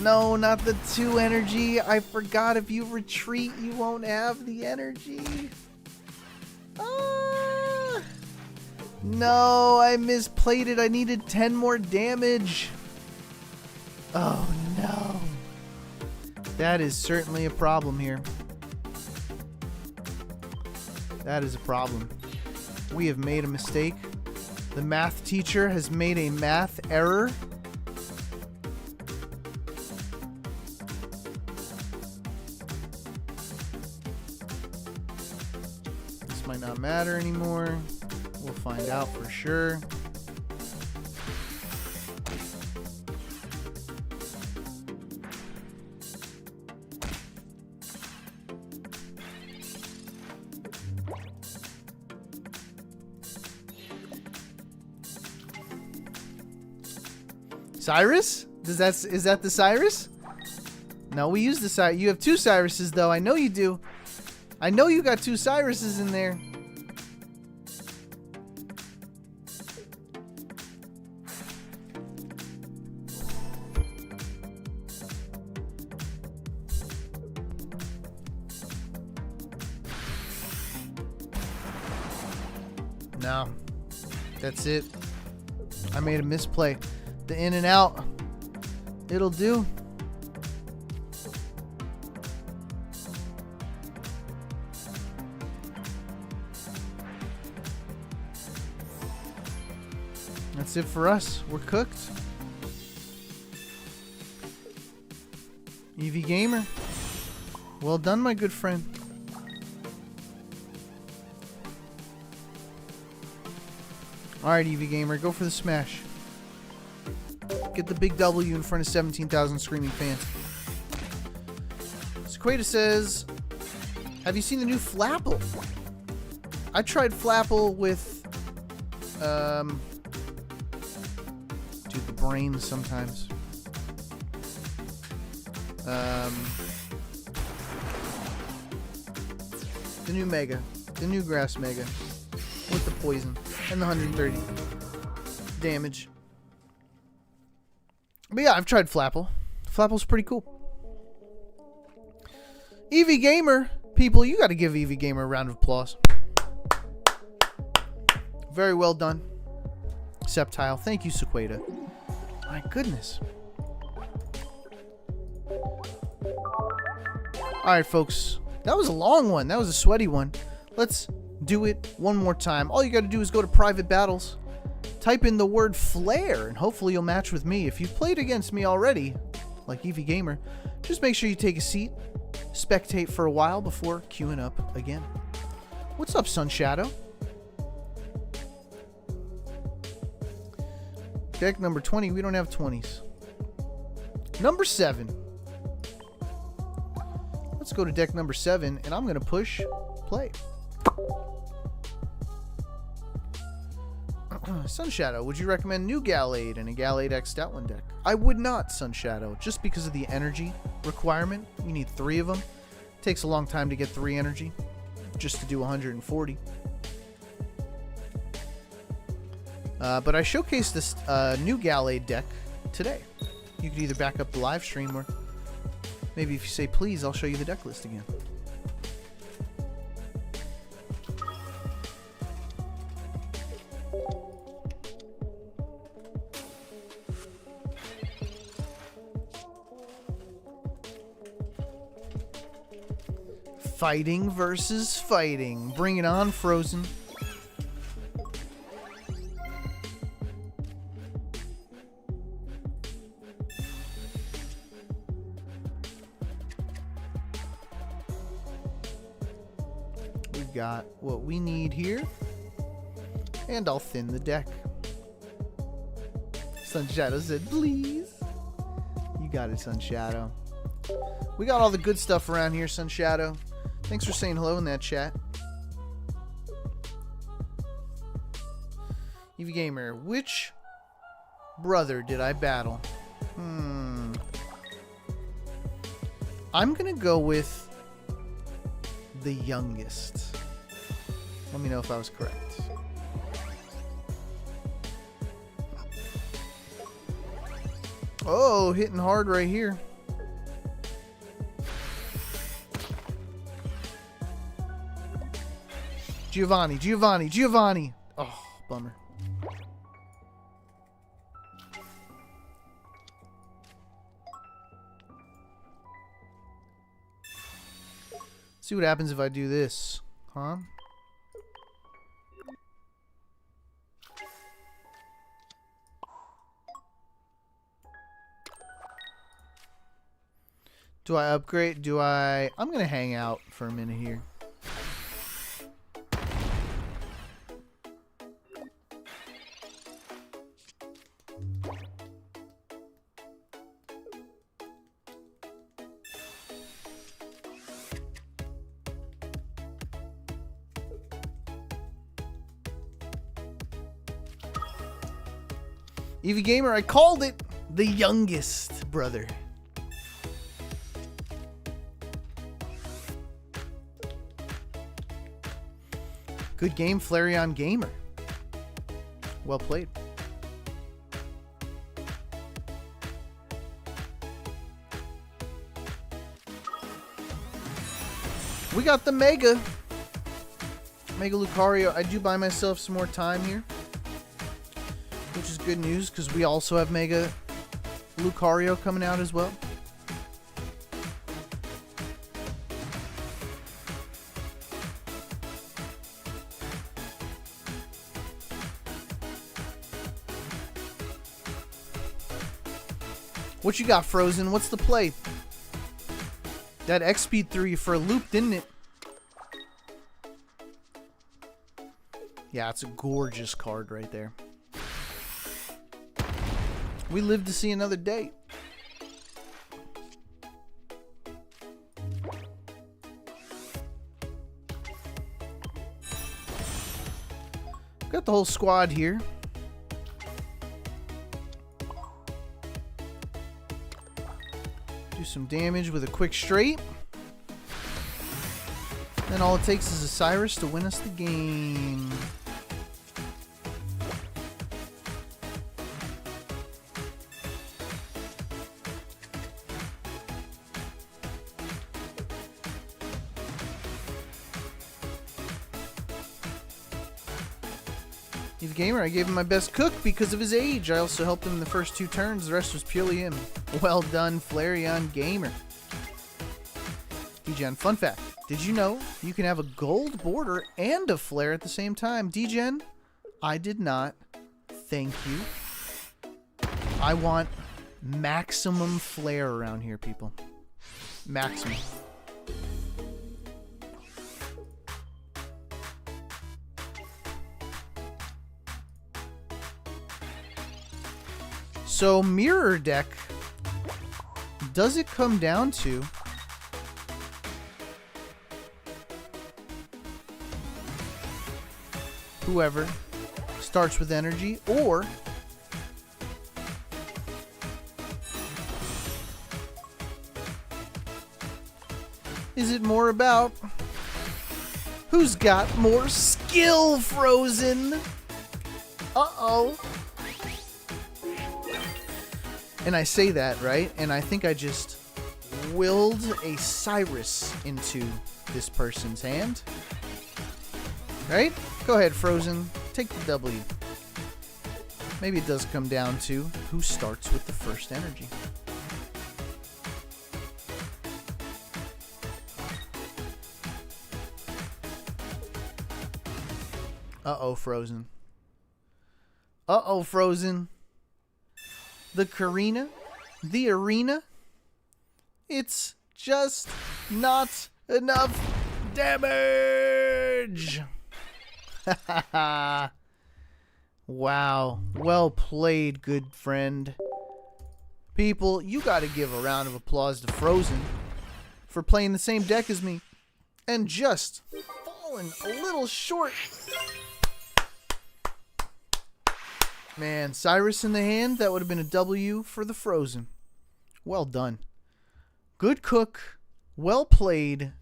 No, not the 2 energy. I forgot if you retreat, you won't have the energy. Ah. No, I misplayed it. I needed 10 more damage. Oh, no. That is certainly a problem here. That is a problem. We have made a mistake. The math teacher has made a math error. This might not matter anymore. We'll find out for sure. Cyrus? Is that the Cyrus? No, we use the Cyrus. You have 2 Cyruses, though. I know you do. I know you got 2 Cyruses in there. No. That's it. I made a misplay. The in and out. It'll do. That's it for us. We're cooked. EV Gamer. Well done, my good friend. Alright, EV Gamer, go for the smash. Get the big W in front of 17,000 screaming fans. Sequata says, have you seen the new Flapple? I tried Flapple with, dude, the brain sometimes. The new Mega. The new Grass Mega. With the poison. And the 130 damage. But yeah, I've tried Flapple. Flapple's pretty cool. EV Gamer, people, you got to give EV Gamer a round of applause. Very well done. Sceptile. Thank you, Sequata. My goodness. Alright, folks. That was a long one. That was a sweaty one. Let's do it one more time. All you got to do is go to private battles, type in the word flare, and hopefully you'll match with me. If you've played against me already, like EV Gamer, just make sure you take a seat, spectate for a while before queuing up again. What's up, Sun Shadow? Deck number 20. We don't have 20s. Number 7. Let's go to deck number 7, and I'm going to push play. Sun Shadow, would you recommend new Gallade and a Gallade X Stoutland deck? I would not, Sun Shadow, just because of the energy requirement. You need 3 of them. It takes a long time to get 3 energy, just to do 140. But I showcased this new Gallade deck today. You could either back up the live stream, or maybe if you say please, I'll show you the deck list again. Fighting versus fighting. Bring it on, Frozen. We've got what we need here. And I'll thin the deck. Sun Shadow said, please. You got it, Sun Shadow. We got all the good stuff around here, Sun Shadow. Thanks for saying hello in that chat. EV Gamer, which brother did I battle? I'm gonna go with the youngest. Let me know if I was correct. Oh, hitting hard right here. Giovanni. Oh, bummer. See what happens if I do this, huh? Do I upgrade? I'm gonna hang out for a minute here. EV Gamer, I called it. The youngest brother. Good game, Flareon Gamer. Well played. We got the Mega Lucario. I do buy myself some more time here, which is good news because we also have Mega Lucario coming out as well. What you got, Frozen? What's the play? That XP threw you for a loop, didn't it? Yeah, it's a gorgeous card right there. We live to see another day. Got the whole squad here. Do some damage with a quick straight. Then all it takes is a Cyrus to win us the game. He's a gamer. I gave him my best cook because of his age. I also helped him in the first 2 turns. The rest was purely him. Well done, Flareon Gamer. DGen, fun fact. Did you know you can have a gold border and a flare at the same time? DGen, I did not. Thank you. I want maximum flare around here, people. Maximum. So, mirror deck, does it come down to whoever starts with energy, or is it more about who's got more skill, Frozen? Uh-oh. And I say that, right? And I think I just willed a Cyrus into this person's hand. Right? Go ahead, Frozen. Take the W. Maybe it does come down to who starts with the first energy. Uh-oh, Frozen. Uh-oh, Frozen. The Karina, the arena, it's just not enough damage. Wow, well played, good friend. People, you got to give a round of applause to Frozen for playing the same deck as me and just falling a little short. Man, Cyrus in the hand, that would have been a W for the Frozen. Well done. Good cook. Well played.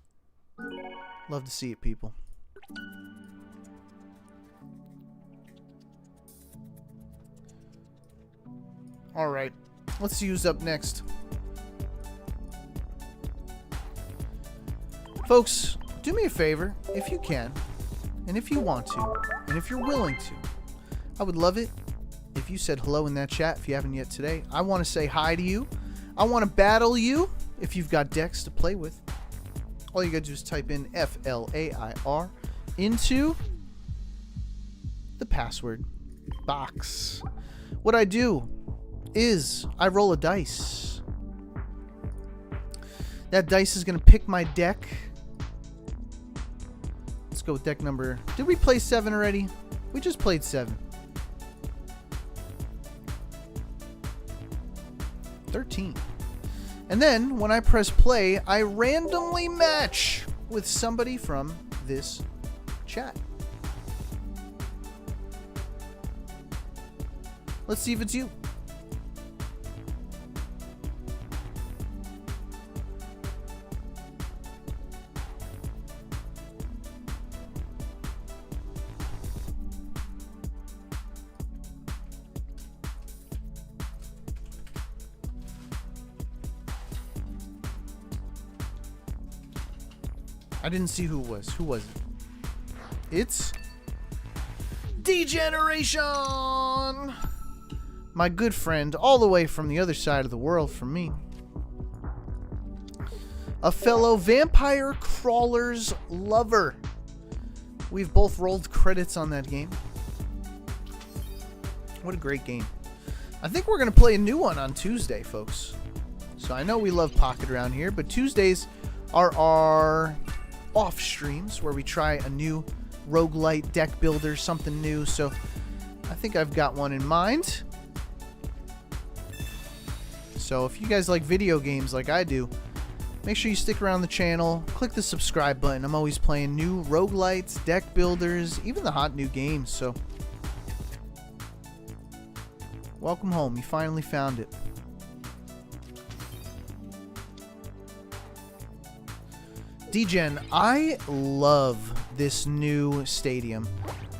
Love to see it, people. Alright, let's use up next. Folks, do me a favor, if you can, and if you want to, and if you're willing to. I would love it if you said hello in that chat if you haven't yet today. I want to say hi to you. I want to battle you if you've got decks to play with. All you got to do is type in FLAIR into the password box. What I do is I roll a dice. That dice is going to pick my deck. Let's go with deck number... Did we play 7 already? We just played 7. 13. And then when I press play, I randomly match with somebody from this chat. Let's see if it's you. I didn't see who it was. Who was it? It's Degeneration! My good friend, all the way from the other side of the world from me. A fellow vampire crawlers lover. We've both rolled credits on that game. What a great game. I think we're going to play a new one on Tuesday, folks. So I know we love Pocket around here, but Tuesdays are our off streams where we try a new roguelite deck builder, something new. So I think I've got one in mind. So if you guys like video games like I do, make sure you stick around the channel, click the subscribe button. I'm always playing new roguelites, deck builders, even the hot new games. So welcome home. You finally found it. Degen, I love this new stadium.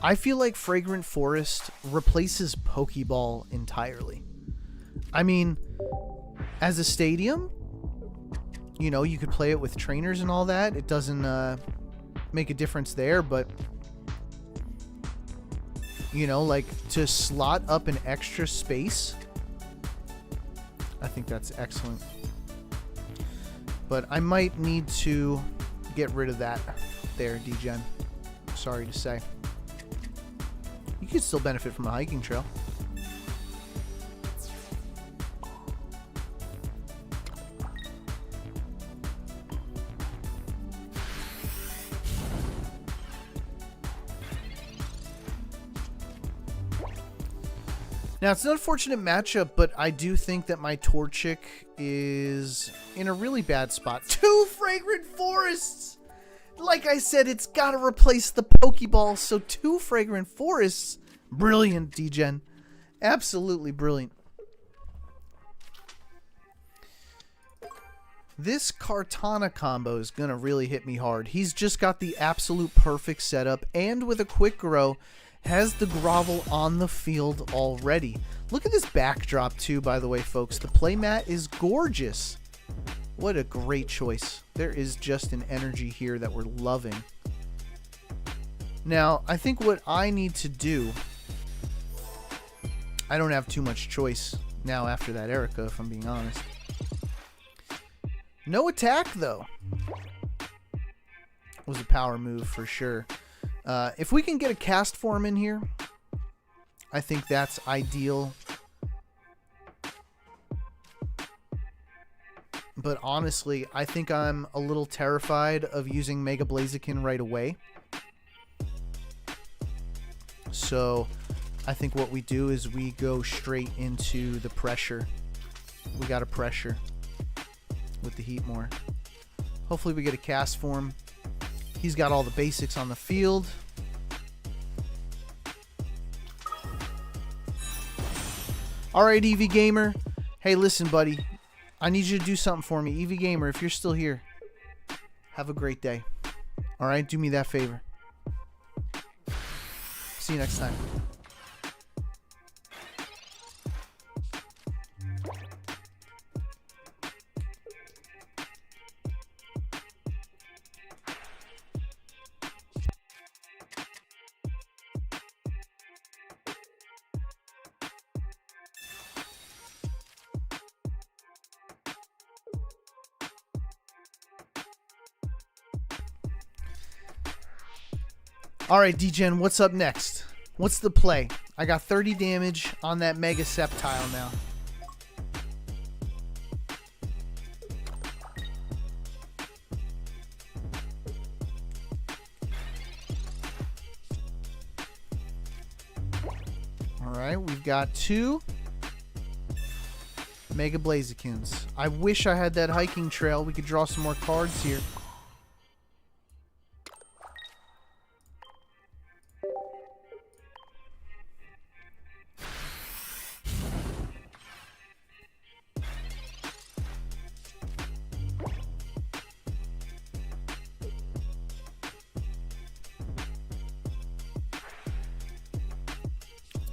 I feel like Fragrant Forest replaces Pokeball entirely. I mean, as a stadium, you know, you could play it with trainers and all that. It doesn't make a difference there, but you know, like to slot up an extra space, I think that's excellent. But I might need to get rid of that there, Degen. Sorry to say. You could still benefit from a hiking trail. Now, it's an unfortunate matchup, but I do think that my Torchic is in a really bad spot. 2 Fragrant Forests! Like I said, it's got to replace the Pokeball, so 2 Fragrant Forests. Brilliant, Degen. Absolutely brilliant. This Kartana combo is going to really hit me hard. He's just got the absolute perfect setup, and with a quick grow, has the Grovel on the field already. Look at this backdrop too, by the way, folks. The playmat is gorgeous. What a great choice. There is just an energy here that we're loving. Now, I think what I need to do... I don't have too much choice now after that Erica, if I'm being honest. No attack, though. Was a power move for sure. If we can get a cast form in here, I think that's ideal. But honestly, I think I'm a little terrified of using Mega Blaziken right away. So I think what we do is we go straight into the pressure. We got to pressure with the Heatmore. Hopefully we get a cast form. He's got all the basics on the field. Alright, Eevee Gamer. Hey, listen, buddy. I need you to do something for me. Eevee Gamer, if you're still here, have a great day. Alright, do me that favor. See you next time. Alright, Degen, what's up next? What's the play? I got 30 damage on that Mega Sceptile now. Alright, we've got 2 Mega Blazikens. I wish I had that hiking trail. We could draw some more cards here.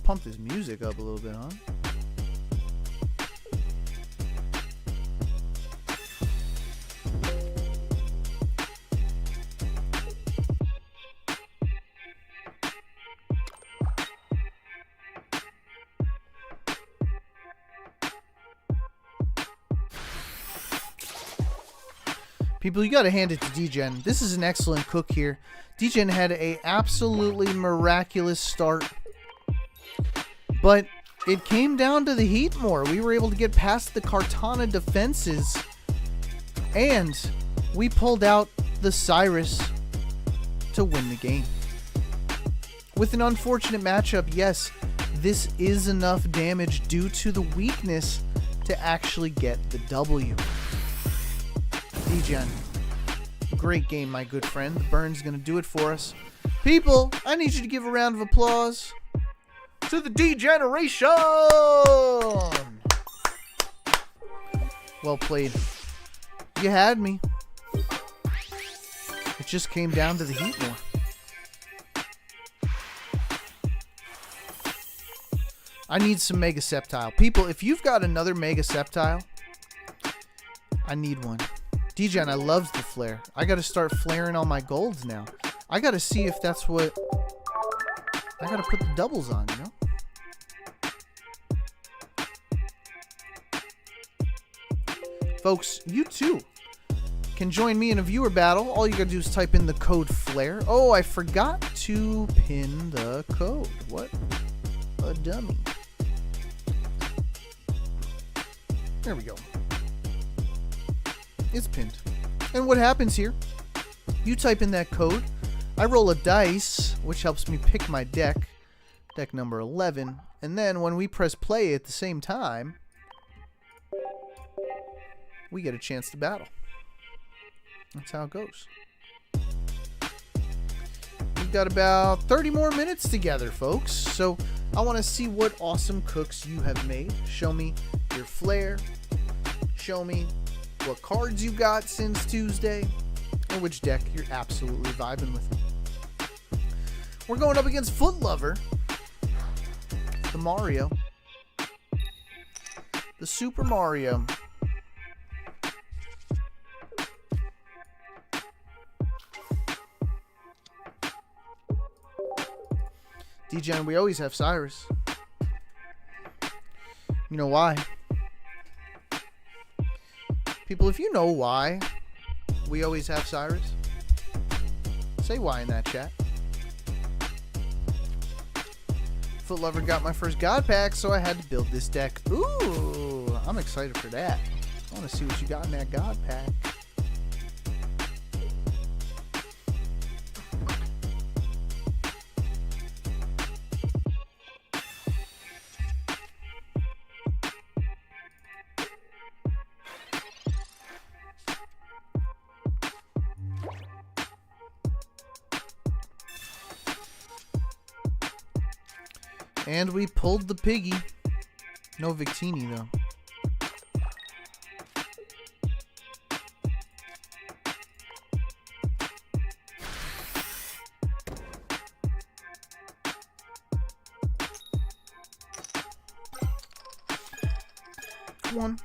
Pump this music up a little bit, huh? People, you gotta hand it to D-Gen. This is an excellent cook here. D-Gen had a absolutely miraculous start. But it came down to the heat more. We were able to get past the Kartana defenses. And we pulled out the Cyrus to win the game. With an unfortunate matchup, yes, this is enough damage due to the weakness to actually get the W. D-Gen, great game, my good friend. The burn's gonna do it for us. People, I need you to give a round of applause to the D-Generation! Well played. You had me. It just came down to the heat more. I need some Mega Sceptile. People, if you've got another Mega Sceptile, I need one. D-Gen, I love the flare. I gotta start flaring all my golds now. I gotta see if that's what... I gotta put the doubles on, you know? Folks, you too can join me in a viewer battle. All you gotta do is type in the code FLARE. Oh, I forgot to pin the code. What a dummy. There we go. It's pinned. And what happens here, you type in that code, I roll a dice, which helps me pick my deck number 11, and then when we press play at the same time, we get a chance to battle. That's how it goes. We've got about 30 more minutes together, folks, so I want to see what awesome cooks you have made. Show me your flair. Show me what cards you got since Tuesday, and which deck you're absolutely vibing with. We're going up against Foot Lover, the Mario, the Super Mario. D-Gen, we always have Cyrus. You know why? People, if you know why we always have Cyrus, say why in that chat. Foot Lover got my first God Pack, so I had to build this deck. Ooh, I'm excited for that. I want to see what you got in that God Pack. And we pulled the Piggy. No Victini, though. Come on.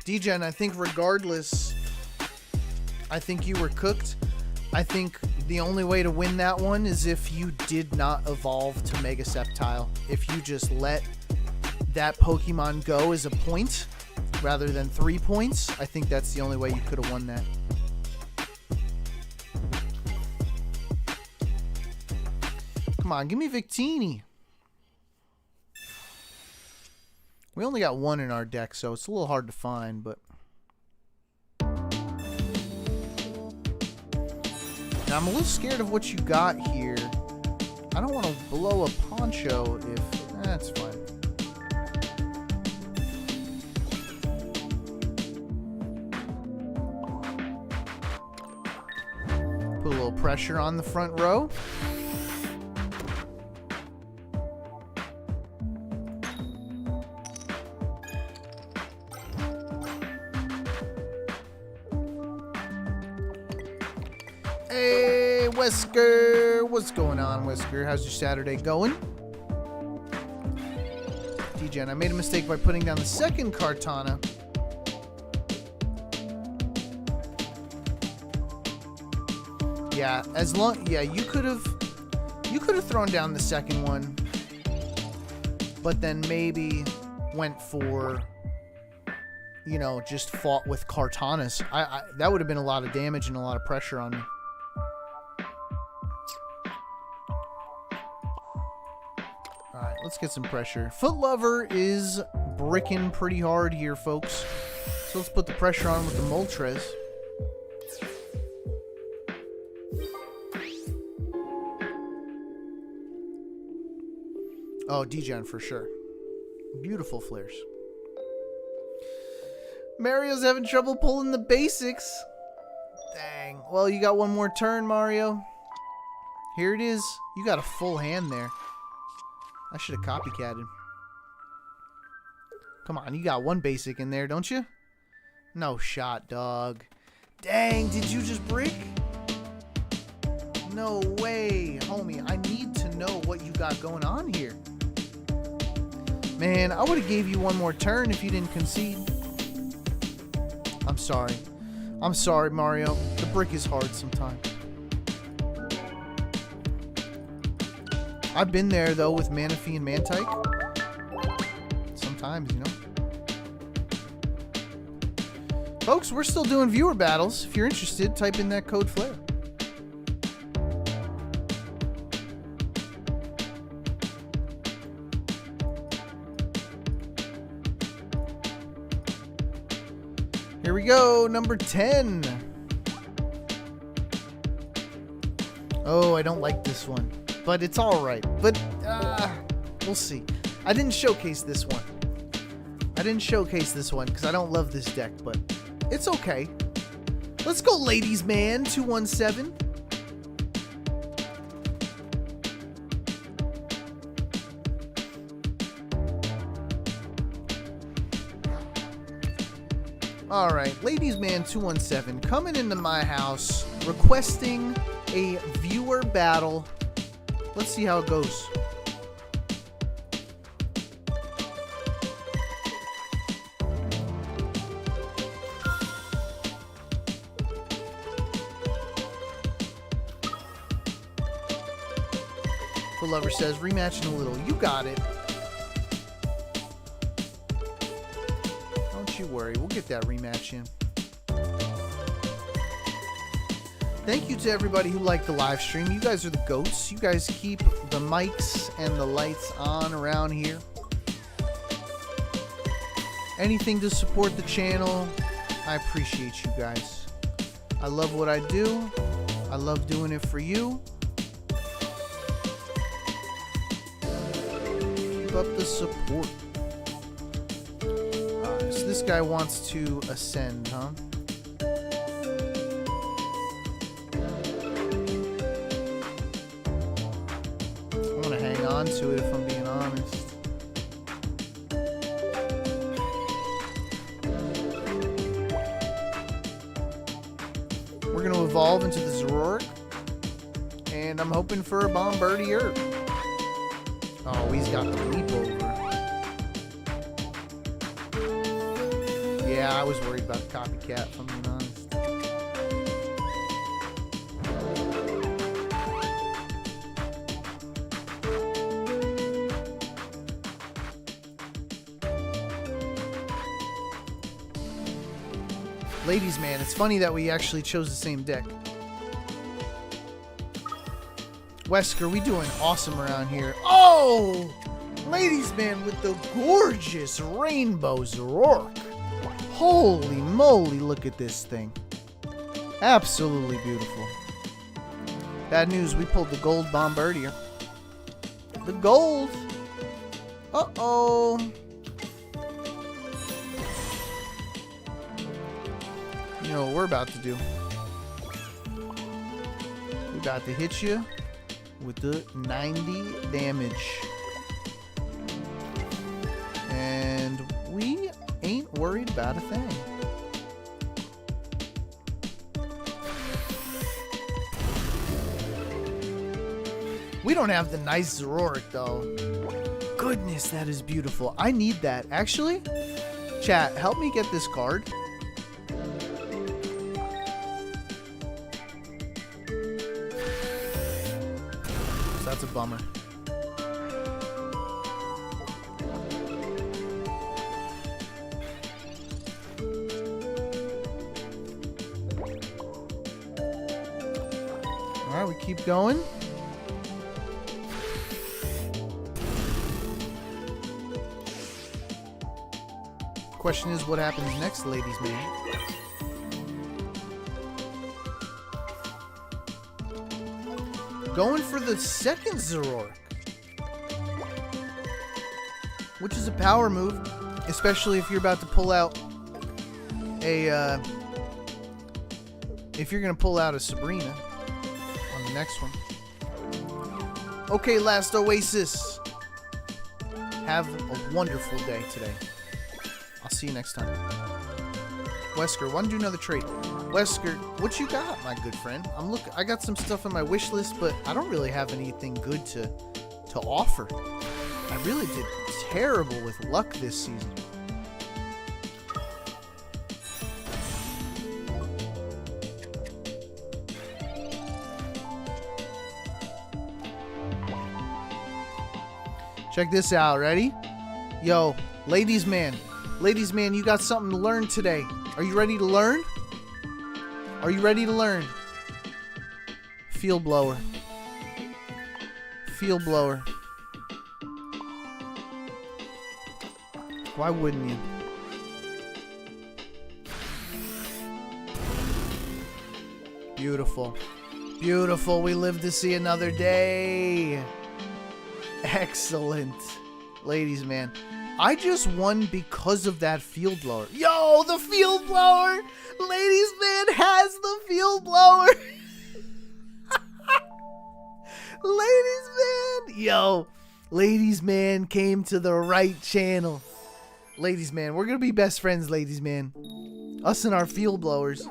D-Gen, I think regardless... I think you were cooked. I think the only way to win that one is if you did not evolve to Mega Sceptile. If you just let that Pokemon go as a point rather than 3 points, I think that's the only way you could have won that. Come on, give me Victini. We only got one in our deck, so it's a little hard to find, but... Now, I'm a little scared of what you got here. I don't want to blow a Poncho if... That's fine. Put a little pressure on the front row. Hey, Wesker! What's going on, Wesker? How's your Saturday going? D-Gen, I made a mistake by putting down the second Kartana. Yeah, you could have thrown down the second one. but then maybe went for, you know, just fought with Kartanas. That would have been a lot of damage and a lot of pressure on me. Alright, let's get some pressure. Foot Lover is bricking pretty hard here, folks. So let's put the pressure on with the Moltres. Oh, Degen for sure. Beautiful flares. Mario's having trouble pulling the basics. Dang. Well, you got one more turn, Mario. Here it is. You got a full hand there. I should have copycatted. Come on, you got one basic in there, don't you? No shot, dog. Dang, did you just brick? No way, homie. I need to know what you got going on here. Man, I would have gave you one more turn if you didn't concede. I'm sorry. I'm sorry, Mario. The brick is hard sometimes. I've been there, though, with Manaphy and Mantike. Sometimes, you know. Folks, we're still doing viewer battles. If you're interested, type in that code FLAIR. Here we go, number 10. Oh, I don't like this one, but it's all right. But we'll see. I didn't showcase this one. Because I don't love this deck, but it's okay. Let's go, ladies man, 217. All right, ladies man 217 coming into my house requesting a viewer battle. Let's see how it goes. The Lover says rematch in a little. You got it. Don't you worry, we'll get that rematch in. Thank you to everybody who liked the live stream. You guys are the goats. You guys keep the mics and the lights on around here. Anything to support the channel, I appreciate you guys. I love what I do. I love doing it for you. Keep up the support. So this guy wants to ascend, huh? I want to hang on to it if I'm being honest. We're going to evolve into the Zoroark, and I'm hoping for a Bombardier. Oh, he's got the leap over. Yeah, I was worried about a copycat, if I'm being honest. Ladies, man, it's funny that we actually chose the same deck. Wesker, we doing awesome around here. Oh! Ladies, man, with the gorgeous rainbow Zoroark. Holy moly, look at this thing. Absolutely beautiful. Bad news, we pulled the gold Bombardier. The gold! Uh-oh. You know what we're about to do. We're about to hit you with the 90 damage. And we ain't worried about a thing. We don't have the nice Zoroark though. Goodness, that is beautiful. I need that. Actually, chat, help me get this card. That's a bummer. Alright, we keep going. Question is, what happens next, ladies man? Going for the second Zoroark, which is a power move, especially if you're about to pull out a if you're gonna pull out a Sabrina on the next one. Okay, last Oasis. Have a wonderful day today. I'll see you next time. Wesker, why don't you do another trade? Wesker, what you got, my good friend? I got some stuff on my wish list, but I don't really have anything good to offer. I really did terrible with luck this season. Check this out, ready? Yo, ladies man, you got something to learn today. Are you ready to learn? Are you ready to learn? Field blower. Field blower. Why wouldn't you? Beautiful. Beautiful. We live to see another day. Excellent. Ladies, man. I just won because of that field blower. Yo, the field blower! Ladies man has the field blower! Ladies man! Yo, ladies man came to the right channel. Ladies man, we're gonna be best friends, ladies man. Us and our field blowers.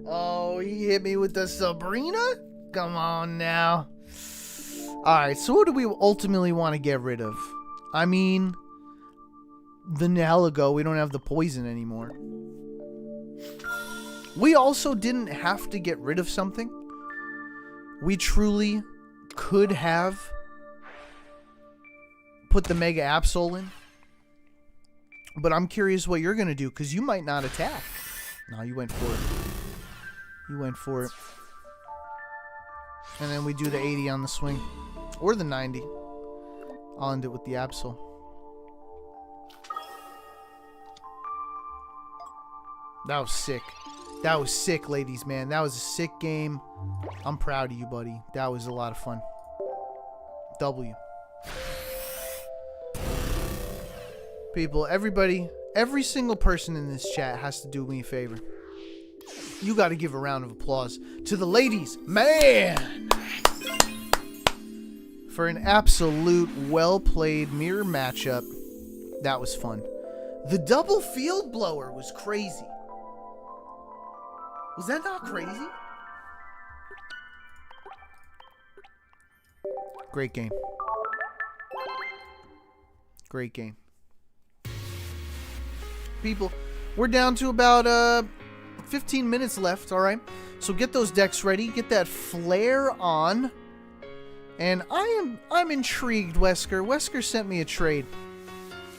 Oh, he hit me with the Sabrina? Come on now. Alright, so what do we ultimately want to get rid of? I mean, the Nihilego, we don't have the poison anymore. We also didn't have to get rid of something. We truly could have put the Mega Absol in. But I'm curious what you're going to do, because you might not attack. No, you went for it. You went for it. And then we do the 80 on the swing. Or the 90. I'll end it with the Absol. That was sick. That was sick, ladies, man. That was a sick game. I'm proud of you, buddy. That was a lot of fun. W. People, everybody, every single person in this chat has to do me a favor. You got to give a round of applause to the ladies, man, for an absolute well-played mirror matchup. That was fun. The double field blower was crazy. Was that not crazy? Great game. Great game. People, we're down to about 15 minutes left, alright? So get those decks ready, get that flare on. And I'm intrigued, Wesker. Wesker sent me a trade.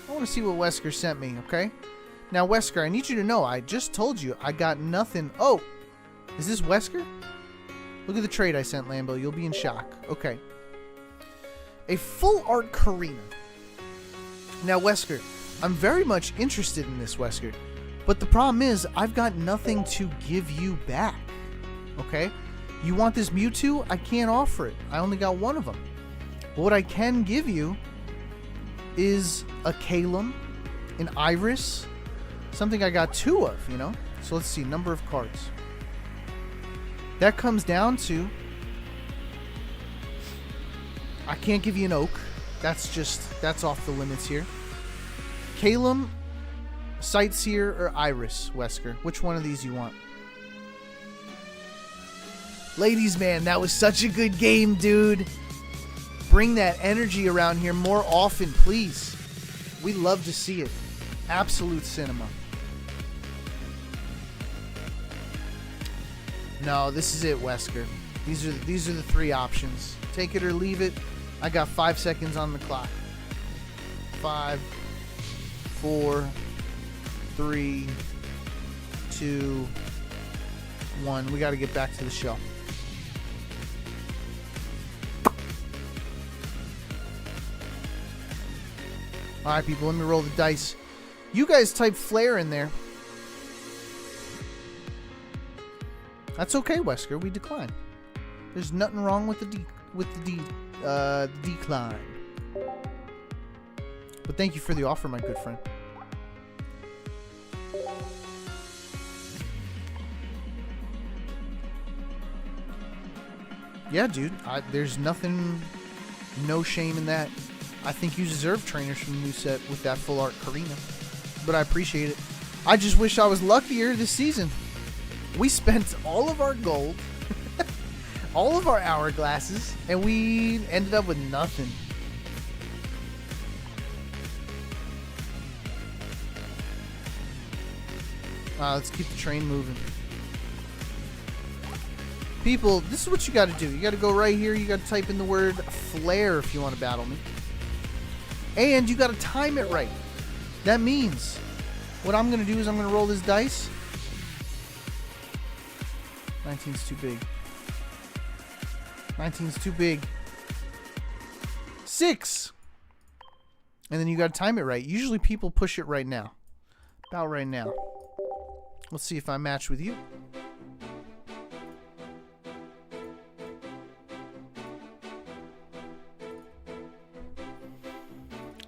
I want to see what Wesker sent me, okay? Now, Wesker, I need you to know, I just told you I got nothing. Oh, is this Wesker? Look at the trade I sent, Lambo. You'll be in shock. Okay. A full art Karina. Now, Wesker, I'm very much interested in this, Wesker. But the problem is, I've got nothing to give you back. Okay? You want this Mewtwo? I can't offer it. I only got one of them. But what I can give you is a Kalem, an Iris, something I got two of, you know? So let's see, number of cards. That comes down to, I can't give you an Oak. That's off the limits here. Kalem, Sightseer, or Iris, Wesker. Which one of these you want? Ladies, man, that was such a good game, dude. Bring that energy around here more often, please. We love to see it. Absolute cinema. No, this is it, Wesker. These are the three options. Take it or leave it. I got 5 seconds on the clock. 5, 4, 3, 2, 1. We got to get back to the show. Alright, people, let me roll the dice. You guys type flare in there. That's okay, Wesker. We decline. There's nothing wrong with the decline. But thank you for the offer, my good friend. Yeah, dude. There's nothing, no shame in that. I think you deserve trainers from the new set with that full art Karina. But I appreciate it. I just wish I was luckier this season. We spent all of our gold, all of our hourglasses, and we ended up with nothing. Let's keep the train moving. People, this is what you got to do. You got to go right here. You got to type in the word flare if you want to battle me. And you got to time it right. That means what I'm going to do is I'm going to roll this dice. 19's too big. 19's too big. 6. And then you got to time it right. Usually people push it right now. About right now. Let's see if I match with you.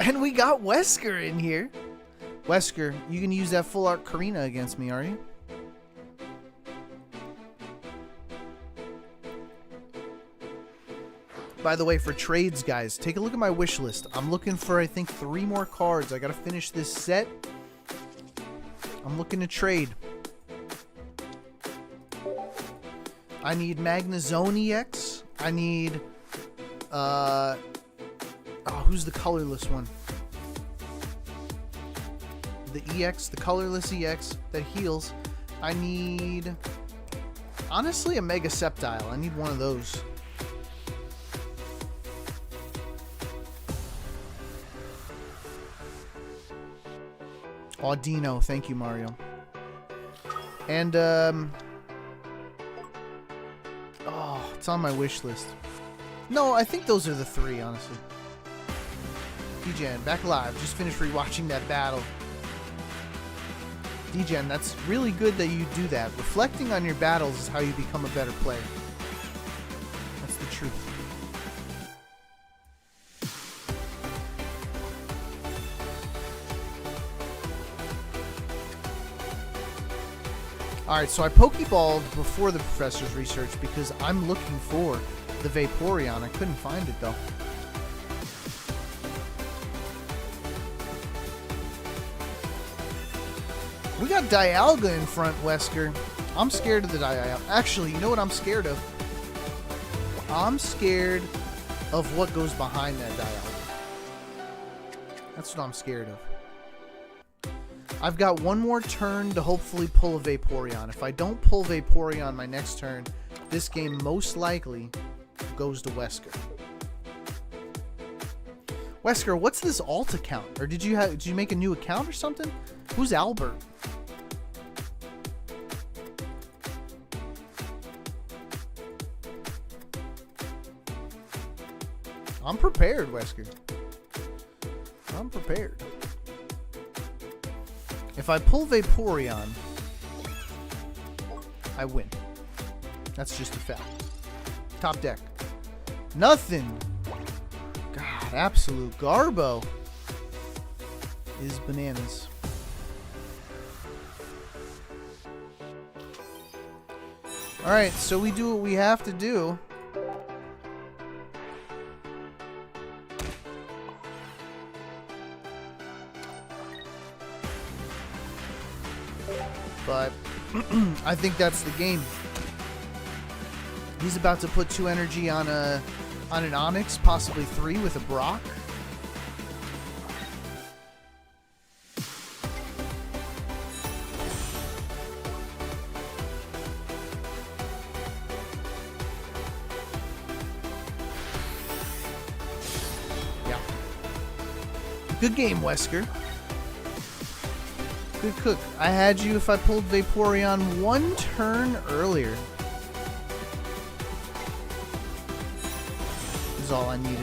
And we got Wesker in here. Wesker, you can use that full art Karina against me, are you? By the way, for trades, guys, take a look at my wish list. I'm looking for, I think, 3 more cards. I gotta finish this set. I'm looking to trade. I need Magnezone EX. I need, who's the colorless one? The EX, the colorless EX that heals. I need, honestly, a Mega Sceptile. I need one of those. Audino, thank you, Mario. And, it's on my wish list. No, I think those are the 3, honestly. DJN, back alive. Just finished rewatching that battle. DJN, that's really good that you do that. Reflecting on your battles is how you become a better player. That's the truth. Alright, so I Pokeballed before the professor's research because I'm looking for the Vaporeon. I couldn't find it, though. We got Dialga in front, Wesker. I'm scared of the Dialga. Actually, you know what I'm scared of? I'm scared of what goes behind that Dialga. That's what I'm scared of. I've got one more turn to hopefully pull a Vaporeon. If I don't pull Vaporeon my next turn, this game most likely goes to Wesker. Wesker, what's this alt account? Or did you make a new account or something? Who's Albert? I'm prepared, Wesker. I'm prepared. If I pull Vaporeon, I win. That's just a fact. Top deck. Nothing. God, absolute garbo is bananas. Alright, so we do what we have to do. But I think that's the game. He's about to put 2 energy on an Onix, possibly 3 with a Brock. Yeah. Good game, Wesker. Good cook. I had you if I pulled Vaporeon one turn earlier. Is all I needed.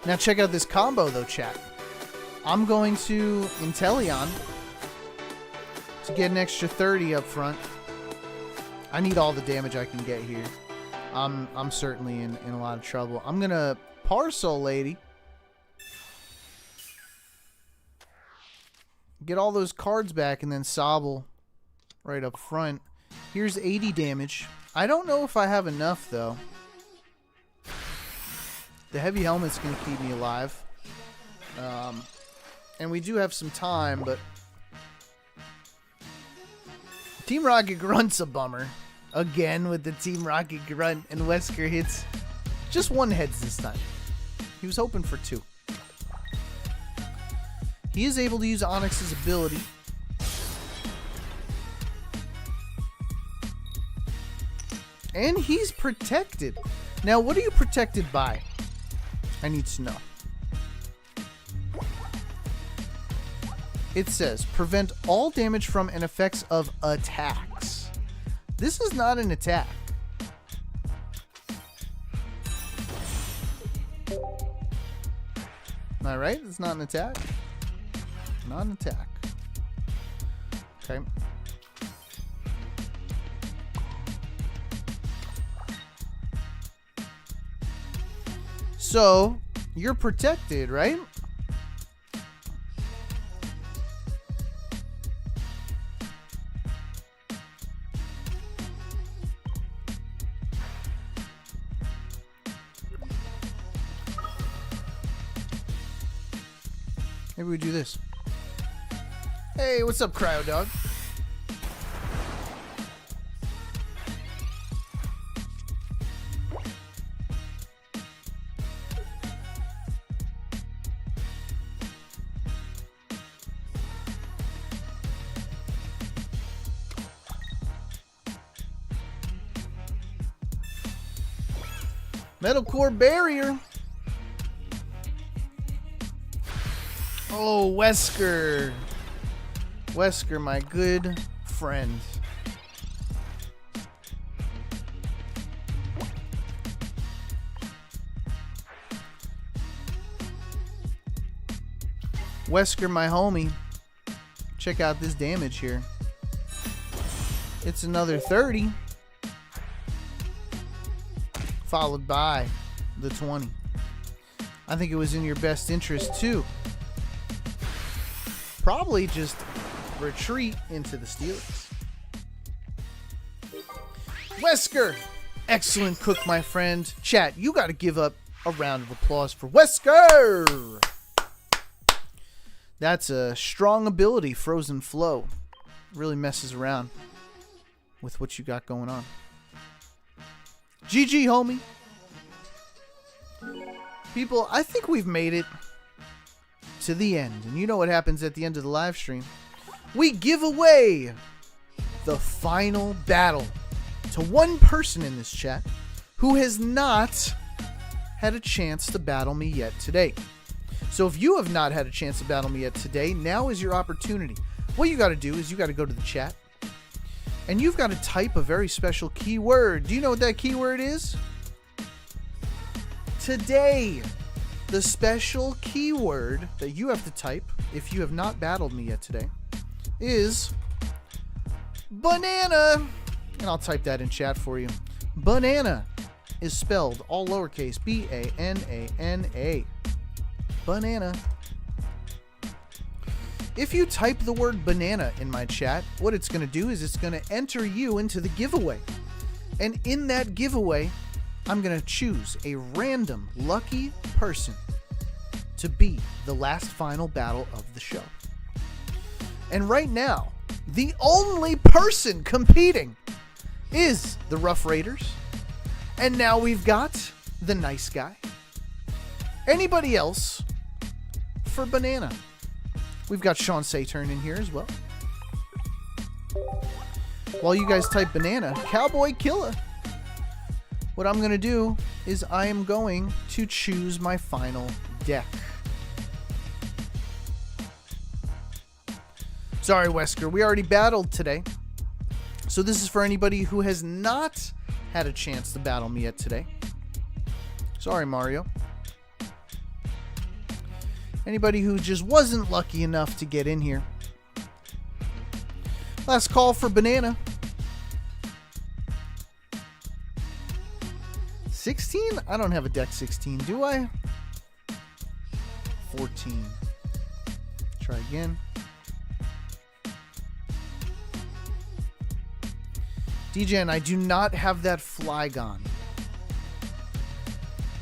Now check out this combo though, chat. I'm going to Inteleon to get an extra 30 up front. I need all the damage I can get here. I'm certainly in a lot of trouble. I'm gonna Parcel Lady. Get all those cards back and then Sobble right up front. Here's 80 damage. I don't know if I have enough though. The heavy helmet's gonna keep me alive. And we do have some time, but Team Rocket Grunt's a bummer. Again with the Team Rocket Grunt, and Wesker hits just one heads this time. He was hoping for two. He is able to use Onyx's ability. And he's protected. Now, what are you protected by? I need to know. It says, prevent all damage from and effects of attacks. This is not an attack. Am I right? It's not an attack? Not an attack. Okay. So, you're protected, right? Maybe we do this. Hey, what's up, Cryo Dog? Metal Core Barrier. Oh, Wesker. Wesker, my good friend. Wesker, my homie. Check out this damage here. It's another 30. Followed by the 20. I think it was in your best interest too. Probably just retreat into the Steelers. Wesker! Excellent cook, my friend. Chat, you got to give up a round of applause for Wesker! That's a strong ability, Frozen Flow. Really messes around with what you got going on. GG, homie. People, I think we've made it to the end. And you know what happens at the end of the live stream. We give away the final battle to one person in this chat who has not had a chance to battle me yet today. So if you have not had a chance to battle me yet today, now is your opportunity. What you got to do is you got to go to the chat and you've got to type a very special keyword. Do you know what that keyword is? Today. The special keyword that you have to type, if you have not battled me yet today, is banana. And I'll type that in chat for you. Banana is spelled all lowercase B-A-N-A-N-A. Banana. If you type the word banana in my chat, what it's going to do is it's going to enter you into the giveaway. And in that giveaway, I'm going to choose a random lucky person to be the last final battle of the show. And right now, the only person competing is the Rough Raiders. And now we've got the Nice Guy. Anybody else for banana? We've got Sean Saturn in here as well. while you guys type banana, Cowboy Killer. What I'm going to do is I am going to choose my final deck. Sorry, Wesker, we already battled today. So this is for anybody who has not had a chance to battle me yet today. Sorry, Mario. Anybody who just wasn't lucky enough to get in here. Last call for banana. 16? I don't have a deck 16, do I? 14. Try again. DJN, I do not have that Flygon.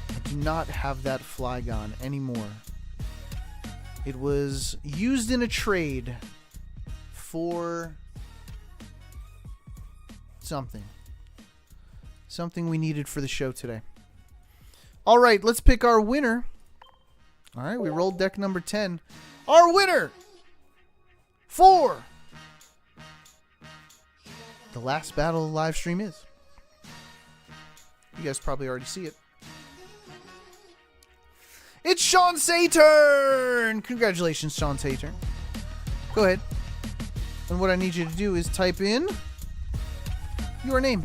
I do not have that Flygon anymore. It was used in a trade for something. Something we needed for the show today. All right, let's pick our winner. All right, we rolled deck number 10. Our winner for the last battle of the live stream is. You guys probably already see it. It's Sean Saturn! Congratulations, Sean Saturn. Go ahead. And what I need you to do is type in your name.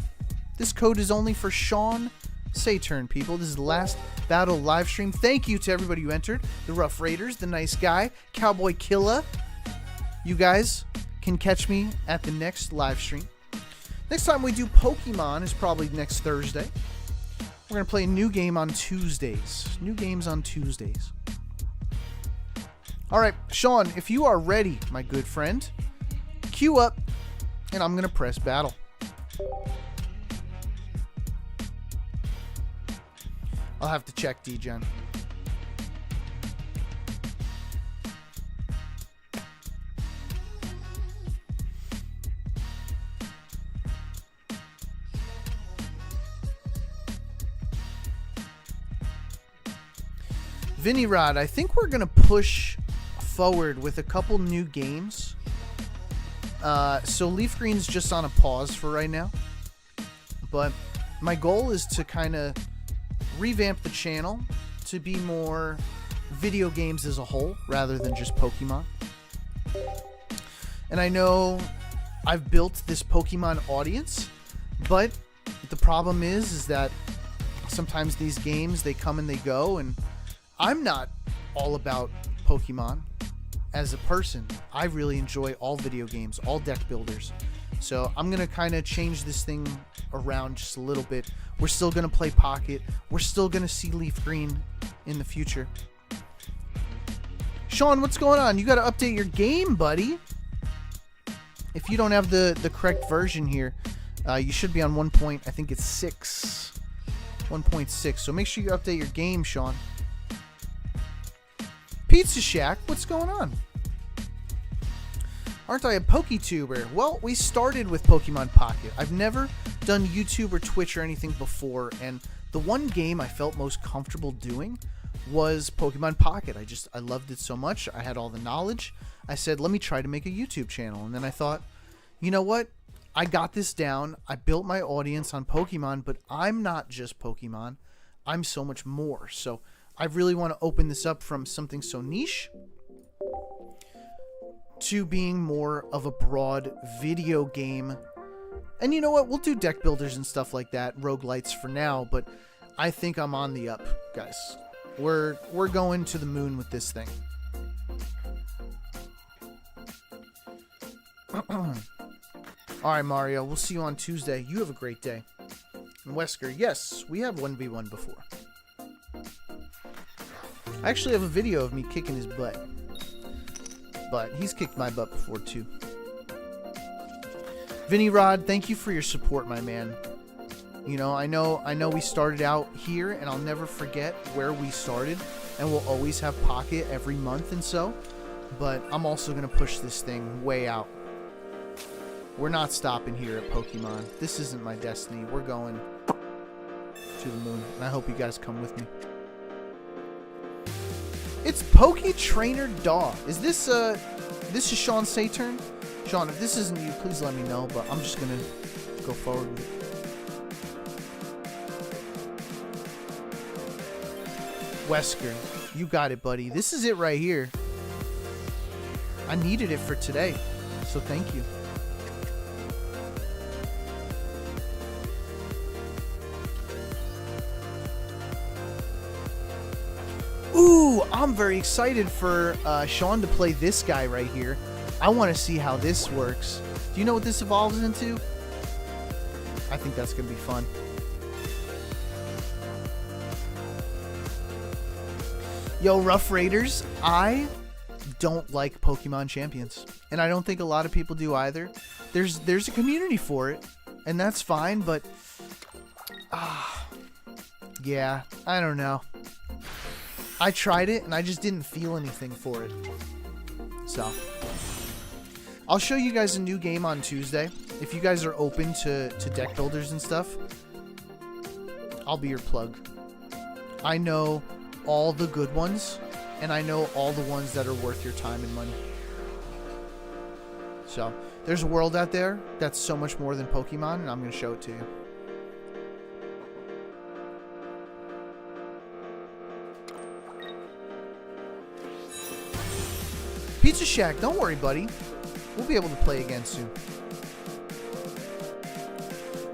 This code is only for Sean Saturn, people. This is the last battle live stream. Thank you to everybody who entered. The Rough Raiders, the Nice Guy, Cowboy Killer. You guys can catch me at the next live stream. Next time we do Pokemon is probably next Thursday. We're going to play a new game on Tuesdays. New games on Tuesdays. All right, Sean, if you are ready, my good friend, queue up, and I'm going to press battle. I'll have to check, D-Gen. Vinny Rod, I think we're going to push forward with a couple new games. So Leaf Green's just on a pause for right now. But my goal is to kind of revamp the channel to be more video games as a whole rather than just Pokemon. And I know I've built this Pokemon audience, but the problem is that sometimes these games, they come and they go, and I'm not all about Pokemon as a person. I really enjoy all video games, all deck builders. So I'm going to kind of change this thing around just a little bit. We're still going to play Pocket. We're still going to see Leaf Green in the future. Sean, what's going on? You got to update your game, buddy. If you don't have the correct version here, you should be on 1. I think it's 6. 1.6. So make sure you update your game, Sean. Pizza Shack, what's going on? Aren't I a PokeTuber? Well, we started with Pokemon Pocket. I've never done YouTube or Twitch or anything before, and the one game I felt most comfortable doing was Pokemon Pocket. I loved it so much. I had all the knowledge. I said, let me try to make a YouTube channel. And then I thought, you know what? I got this down. I built my audience on Pokemon, but I'm not just Pokemon. I'm so much more. So I really want to open this up from something so niche to being more of a broad video game. And you know what? We'll do deck builders and stuff like that, roguelites for now, but I think I'm on the up, guys. We're going to the moon with this thing. All right, Mario, we'll see you on Tuesday. You have a great day. And Wesker, yes, we have 1v1 before. I actually have a video of me kicking his butt. But he's kicked my butt before, too. Vinny Rod, thank you for your support, my man. You know, I know we started out here, and I'll never forget where we started. And we'll always have Pocket every month and so. But I'm also going to push this thing way out. We're not stopping here at Pokemon. This isn't my destiny. We're going to the moon. And I hope you guys come with me. It's Poke Trainer Daw. Is this is Sean Saturn? Sean, if this isn't you, please let me know, but I'm just gonna go forward with it. Wesker, you got it, buddy. This is it right here. I needed it for today, so thank you. Ooh, I'm very excited for Sean to play this guy right here. I want to see how this works. Do you know what this evolves into? I think that's going to be fun. Yo, Rough Raiders, I don't like Pokemon Champions. And I don't think a lot of people do either. There's a community for it, and that's fine, but... yeah, I don't know. I tried it, and I just didn't feel anything for it. So... I'll show you guys a new game on Tuesday. If you guys are open to deck builders and stuff, I'll be your plug. I know all the good ones, and I know all the ones that are worth your time and money. So, there's a world out there that's so much more than Pokemon, and I'm going to show it to you. Pizza Shack, don't worry, buddy. We'll be able to play again soon.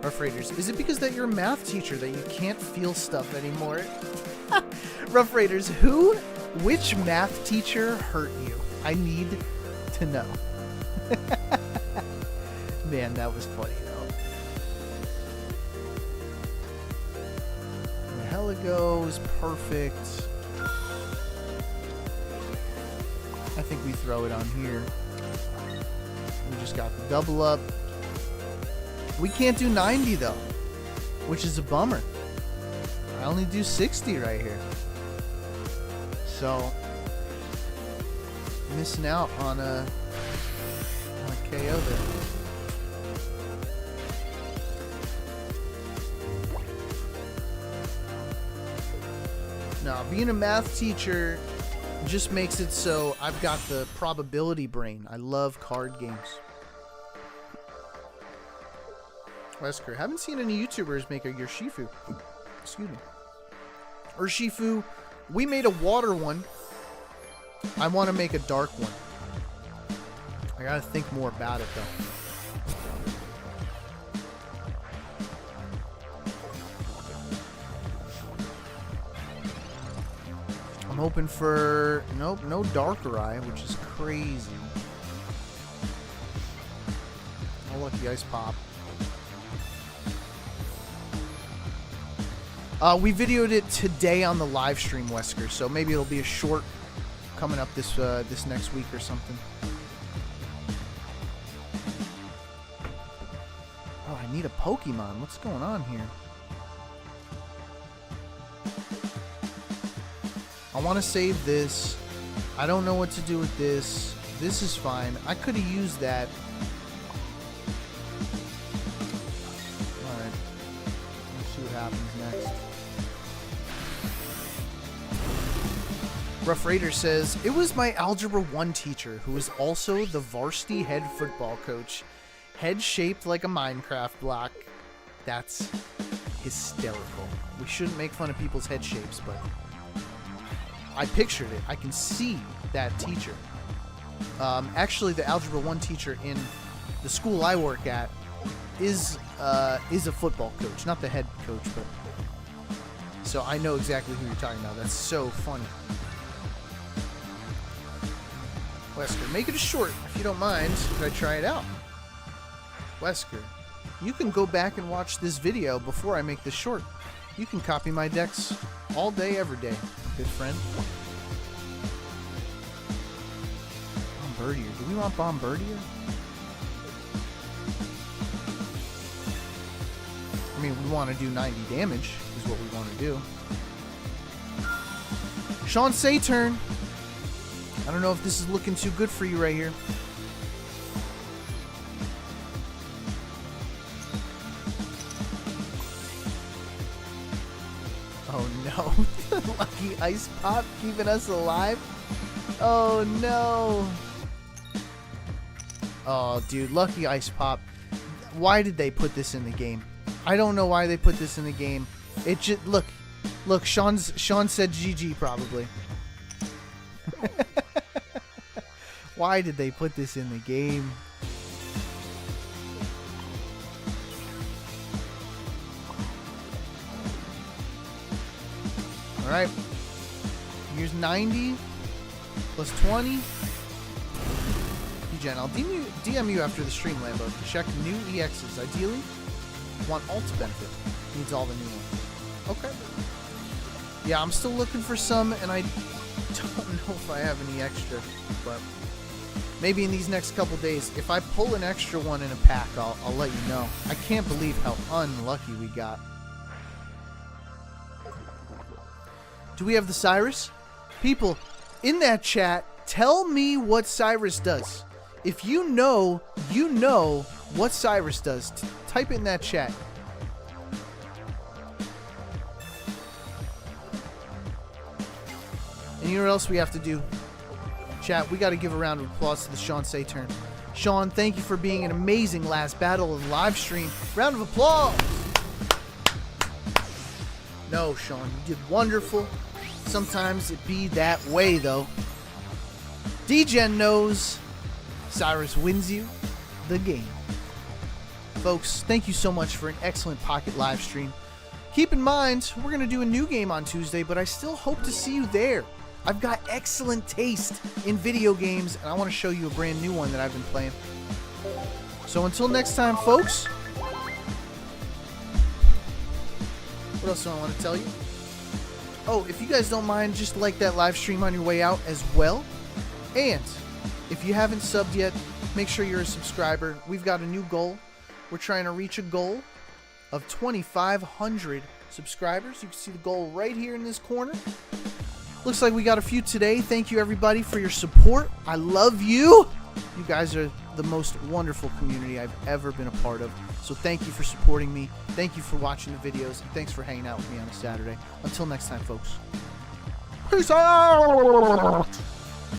Rough Raiders, is it because that you're a math teacher that you can't feel stuff anymore? Rough Raiders, which math teacher hurt you? I need to know. Man, that was funny though. The Heligo is perfect. I think we throw it on here. We just got the double up. We can't do 90 though, which is a bummer. I only do 60 right here. So, missing out on a KO there. Now, being a math teacher just makes it so I've got the probability brain. I love card games. Wesker, haven't seen any YouTubers make a Urshifu. Excuse me. Urshifu, we made a water one. I want to make a dark one. I gotta think more about it though. I'm hoping for nope, no Darkrai, which is crazy. Oh, lucky Ice Pop. We videoed it today on the live stream, Wesker, so maybe it'll be a short coming up this next week or something. Oh, I need a Pokemon. What's going on here? I want to save this. I don't know what to do with this. This is fine. I could have used that. Alright. Let's see what happens next. Rough Raider says, it was my Algebra 1 teacher who was also the varsity head football coach. Head shaped like a Minecraft block. That's hysterical. We shouldn't make fun of people's head shapes, but... I pictured it. I can see that teacher. Actually, the Algebra 1 teacher in the school I work at is a football coach. Not the head coach, but... So I know exactly who you're talking about. That's so funny. Wesker, make it a short if you don't mind. Could I try it out? Wesker, you can go back and watch this video before I make this short. You can copy my decks all day, every day, good friend. Bombardier. Do we want Bombardier? I mean, we want to do 90 damage, is what we want to do. Sean Saturn. I don't know if this is looking too good for you right here. Oh no. Lucky Ice Pop keeping us alive. Oh no. Oh, dude, Lucky Ice Pop. Why did they put this in the game? I don't know why they put this in the game. It just look, Sean said GG probably. Why did they put this in the game? All right. Here's 90 plus 20. Jen, I'll DM you after the stream, Lambo. Check new EXs. Ideally, want alt benefit. Needs all the new ones. Okay. Yeah, I'm still looking for some, and I don't know if I have any extra, but maybe in these next couple days, if I pull an extra one in a pack, I'll let you know. I can't believe how unlucky we got. Do we have the Cyrus? People, in that chat, tell me what Cyrus does. If you know what Cyrus does. Type it in that chat. And you know what else we have to do? Chat, we got to give a round of applause to the Sean Say turn. Sean, thank you for being an amazing last battle of the live stream. Round of applause. No, Sean, you did wonderful. Sometimes it be that way, though. D-Gen knows Cyrus wins you the game. Folks, thank you so much for an excellent Pocket live stream. Keep in mind, we're going to do a new game on Tuesday, but I still hope to see you there. I've got excellent taste in video games, and I want to show you a brand new one that I've been playing. So until next time, folks. What else do I want to tell you? Oh, if you guys don't mind, just like that live stream on your way out as well. And if you haven't subbed yet, make sure you're a subscriber. We've got a new goal. We're trying to reach a goal of 2,500 subscribers. You can see the goal right here in this corner. Looks like we got a few today. Thank you, everybody, for your support. I love you. You guys are the most wonderful community I've ever been a part of. So thank you for supporting me. Thank you for watching the videos. And thanks for hanging out with me on a Saturday. Until next time, folks. Peace out.